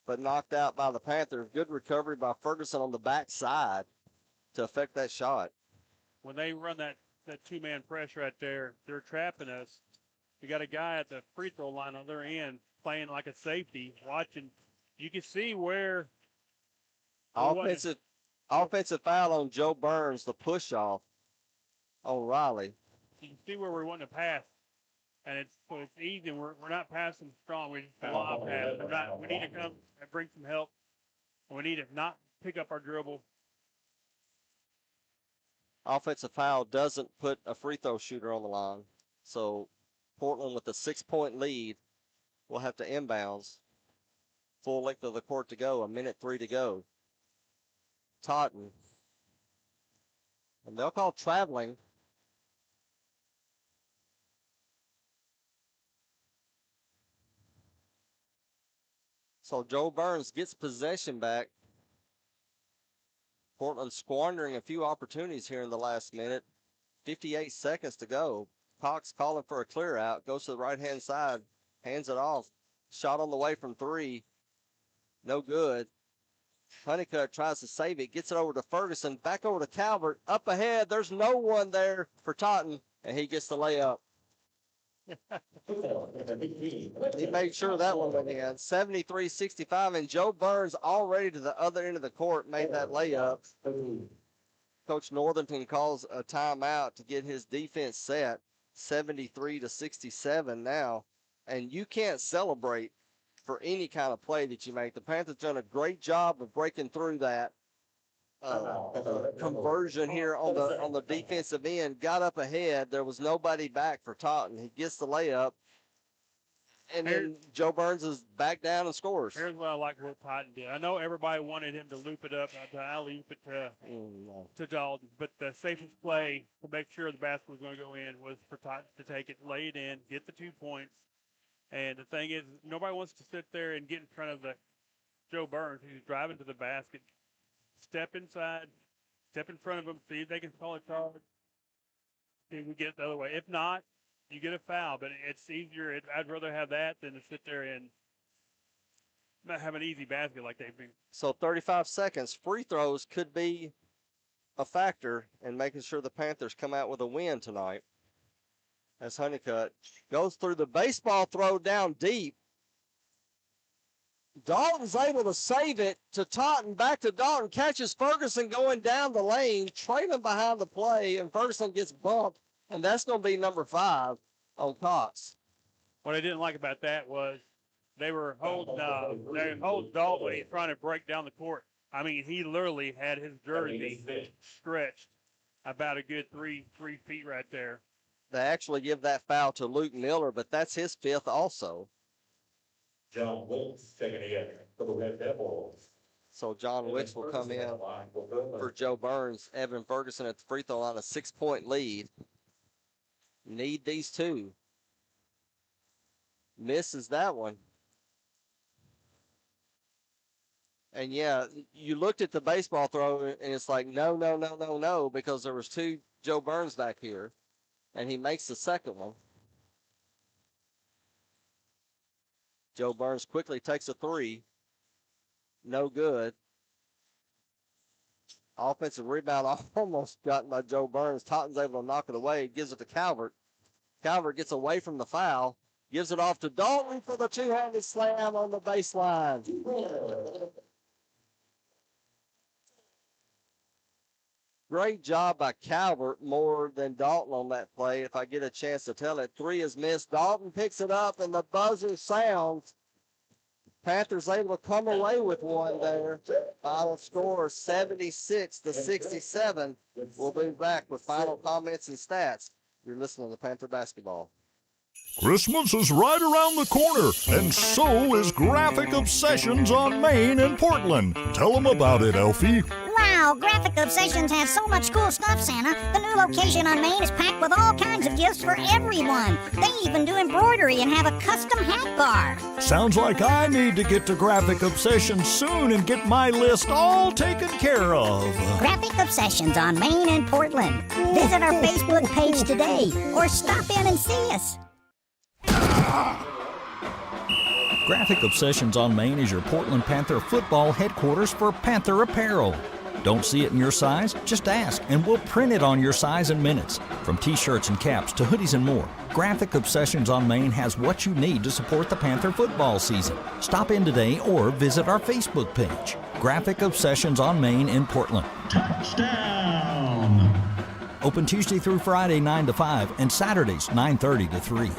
but knocked out by the Panthers. Good recovery by Ferguson on the backside to affect that shot. When they run that two-man press right there, they're trapping us. You got a guy at the free throw line on their end playing like a safety, watching. You can see where offensive foul on JoByrns, the push-off on Riley. You can see where we're wanting to pass, and it's easy. We're not passing strong. We just lob pass. We need to come and bring some help. We need to not pick up our dribble. Offensive foul doesn't put a free throw shooter on the line. So Portland with a 6-point lead will have to inbounds. Full length of the court to go, 1:03 to go. Totten. And they'll call traveling. So JoByrns gets possession back. Portland squandering a few opportunities here in the last minute. 58 seconds to go. Cox calling for a clear out. Goes to the right-hand side. Hands it off. Shot on the way from 3. No good. Honeycutt tries to save it. Gets it over to Ferguson. Back over to Calvert. Up ahead. There's no one there for Totten. And he gets the layup. He made sure that one went in. 73-65. And JoByrns already to the other end of the court made that layup. Coach Northington calls a timeout to get his defense set. 73-67 now. And you can't celebrate for any kind of play that you make. The Panthers done a great job of breaking through that conversion here on the defensive end. Got up ahead. There was nobody back for Totten. He gets the layup. And then JoByrns is back down and scores. Here's what I like what Totten did. I know everybody wanted him to loop it up, to alley-oop it to Dalton, but the safest play to make sure the basket was going to go in was for Totten to take it, lay it in, get the 2 points. And the thing is, nobody wants to sit there and get in front of the JoByrns who's driving to the basket. Step inside, step in front of them, see if they can call a charge. See if we get it the other way. If not, you get a foul, but it's easier. I'd rather have that than to sit there and not have an easy basket like they've been. So 35 seconds. Free throws could be a factor in making sure the Panthers come out with a win tonight. As Honeycutt goes through the baseball throw down deep. Dalton's able to save it to Totten. Back to Dalton. Catches Ferguson going down the lane. Trailing behind the play, and Ferguson gets bumped. And that's going to be number 5 on Cox. What I didn't like about that was they were holding Dalton when he's trying to break down the court. I mean, he literally had his jersey stretched about a good three feet right there. They actually give that foul to Luke Miller, but that's his 5th also. John Wilkes taking it for the Red Devils. So John Wicks will come in for JoByrns. Evan Ferguson at the free throw line, a 6-point lead. Need these 2. Misses that one. And yeah, you looked at the baseball throw and it's like, no, because there was 2 JoByrns back here. And he makes the second one. JoByrns quickly takes a 3. No good. Offensive rebound almost gotten by JoByrns. Totten's able to knock it away. Gives it to Calvert. Calvert gets away from the foul. Gives it off to Dalton for the 2-handed slam on the baseline. Great job by Calvert, more than Dalton on that play, if I get a chance to tell it. 3 is missed. Dalton picks it up, and the buzzer sounds. Panthers able to come away with one there. Final score 76-67. We'll be back with final comments and stats. You're listening to Panther Basketball. Christmas is right around the corner, and so is Graphic Obsessions on Main in Portland. Tell them about it, Elfie. Wow, Graphic Obsessions has so much cool stuff, Santa. The new location on Main is packed with all kinds of gifts for everyone. They even do embroidery and have a custom hat bar. Sounds like I need to get to Graphic Obsessions soon and get my list all taken care of. Graphic Obsessions on Main in Portland. Visit our Facebook page today or stop in and see us. Graphic Obsessions on Main is your Portland Panther football headquarters for Panther apparel. Don't see it in your size? Just ask, and we'll print it on your size in minutes. From t-shirts and caps to hoodies and more, Graphic Obsessions on Main has what you need to support the Panther football season. Stop in today or visit our Facebook page. Graphic Obsessions on Main in Portland. Touchdown! Open Tuesday through Friday 9 to 5 and Saturdays 9:30 to 3.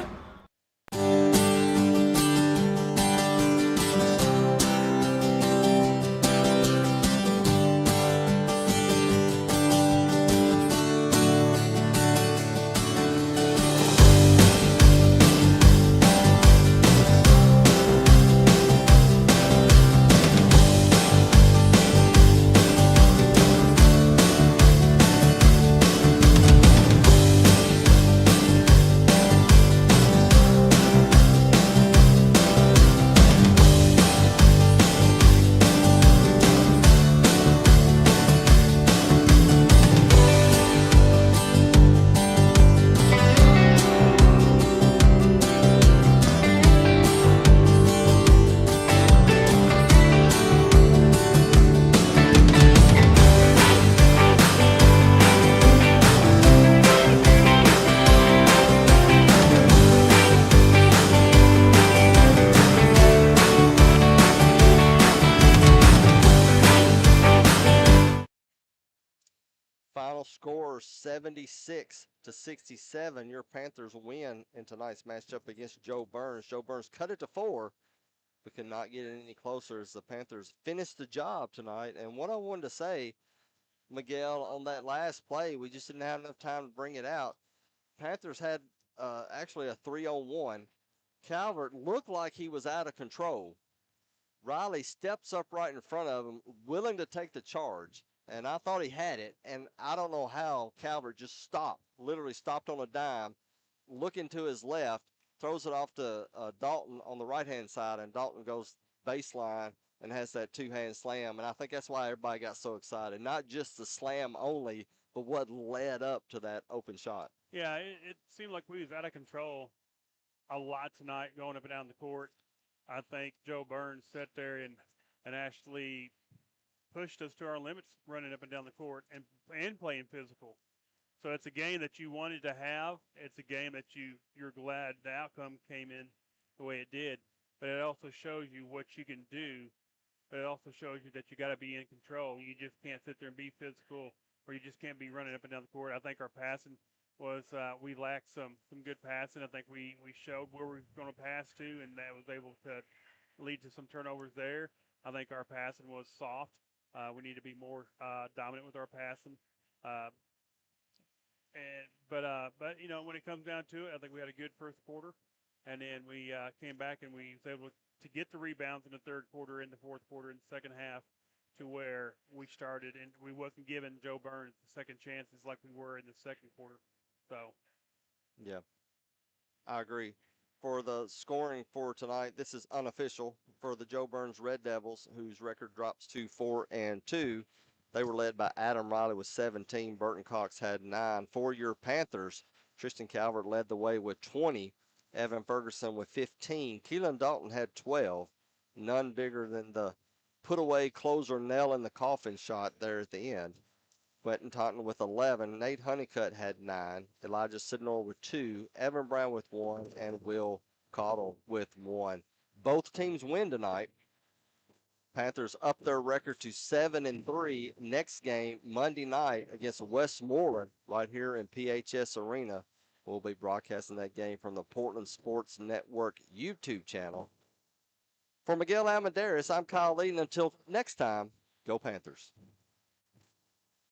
Final score 76-67. Your Panthers win in tonight's matchup against JoByrns. JoByrns cut it to 4, but could not get it any closer as the Panthers finished the job tonight. And what I wanted to say, Miguel, on that last play, we just didn't have enough time to bring it out. Panthers had actually a 3-on-1. Calvert looked like he was out of control. Riley steps up right in front of him, willing to take the charge. And I thought he had it, and I don't know how Calvert just stopped, literally stopped on a dime, looking to his left, throws it off to Dalton on the right-hand side, and Dalton goes baseline and has that two-hand slam. And I think that's why everybody got so excited. Not just the slam only, but what led up to that open shot. Yeah, it seemed like we was out of control a lot tonight going up and down the court. I think JoByrns sat there and actually pushed us to our limits running up and down the court and playing physical. So it's a game that you wanted to have. It's a game that you're glad the outcome came in the way it did. But it also shows you what you can do. But it also shows you that you got to be in control. You just can't sit there and be physical, or you just can't be running up and down the court. I think our passing was we lacked some good passing. I think we showed where we were going to pass to, and that was able to lead to some turnovers there. I think our passing was soft. We need to be more dominant with our passing. But you know, when it comes down to it, I think we had a good first quarter, and then we came back and we was able to get the rebounds in the third quarter, in the fourth quarter, in the second half, to where we started, and we wasn't giving JoByrns the second chances like we were in the second quarter. So, Yeah, I agree. For the scoring for tonight, this is unofficial for the JoByrns Red Devils, whose record drops to 4-2. They were led by Adam Riley with 17. Burton Cox had 9. For your Panthers, Tristan Calvert led the way with 20. Evan Ferguson with 15. Keelan Dalton had 12. None bigger than the put-away closer nail in the coffin shot there at the end. Quentin Taunton with 11. Nate Honeycutt had 9. Elijah Sidnor with 2. Evan Brown with 1. And Will Cottle with 1. Both teams win tonight. Panthers up their record to 7-3. Next game, Monday night against Westmoreland right here in PHS Arena. We'll be broadcasting that game from the Portland Sports Network YouTube channel. For Miguel Almendares, I'm Kyle Lee. Until next time, go Panthers.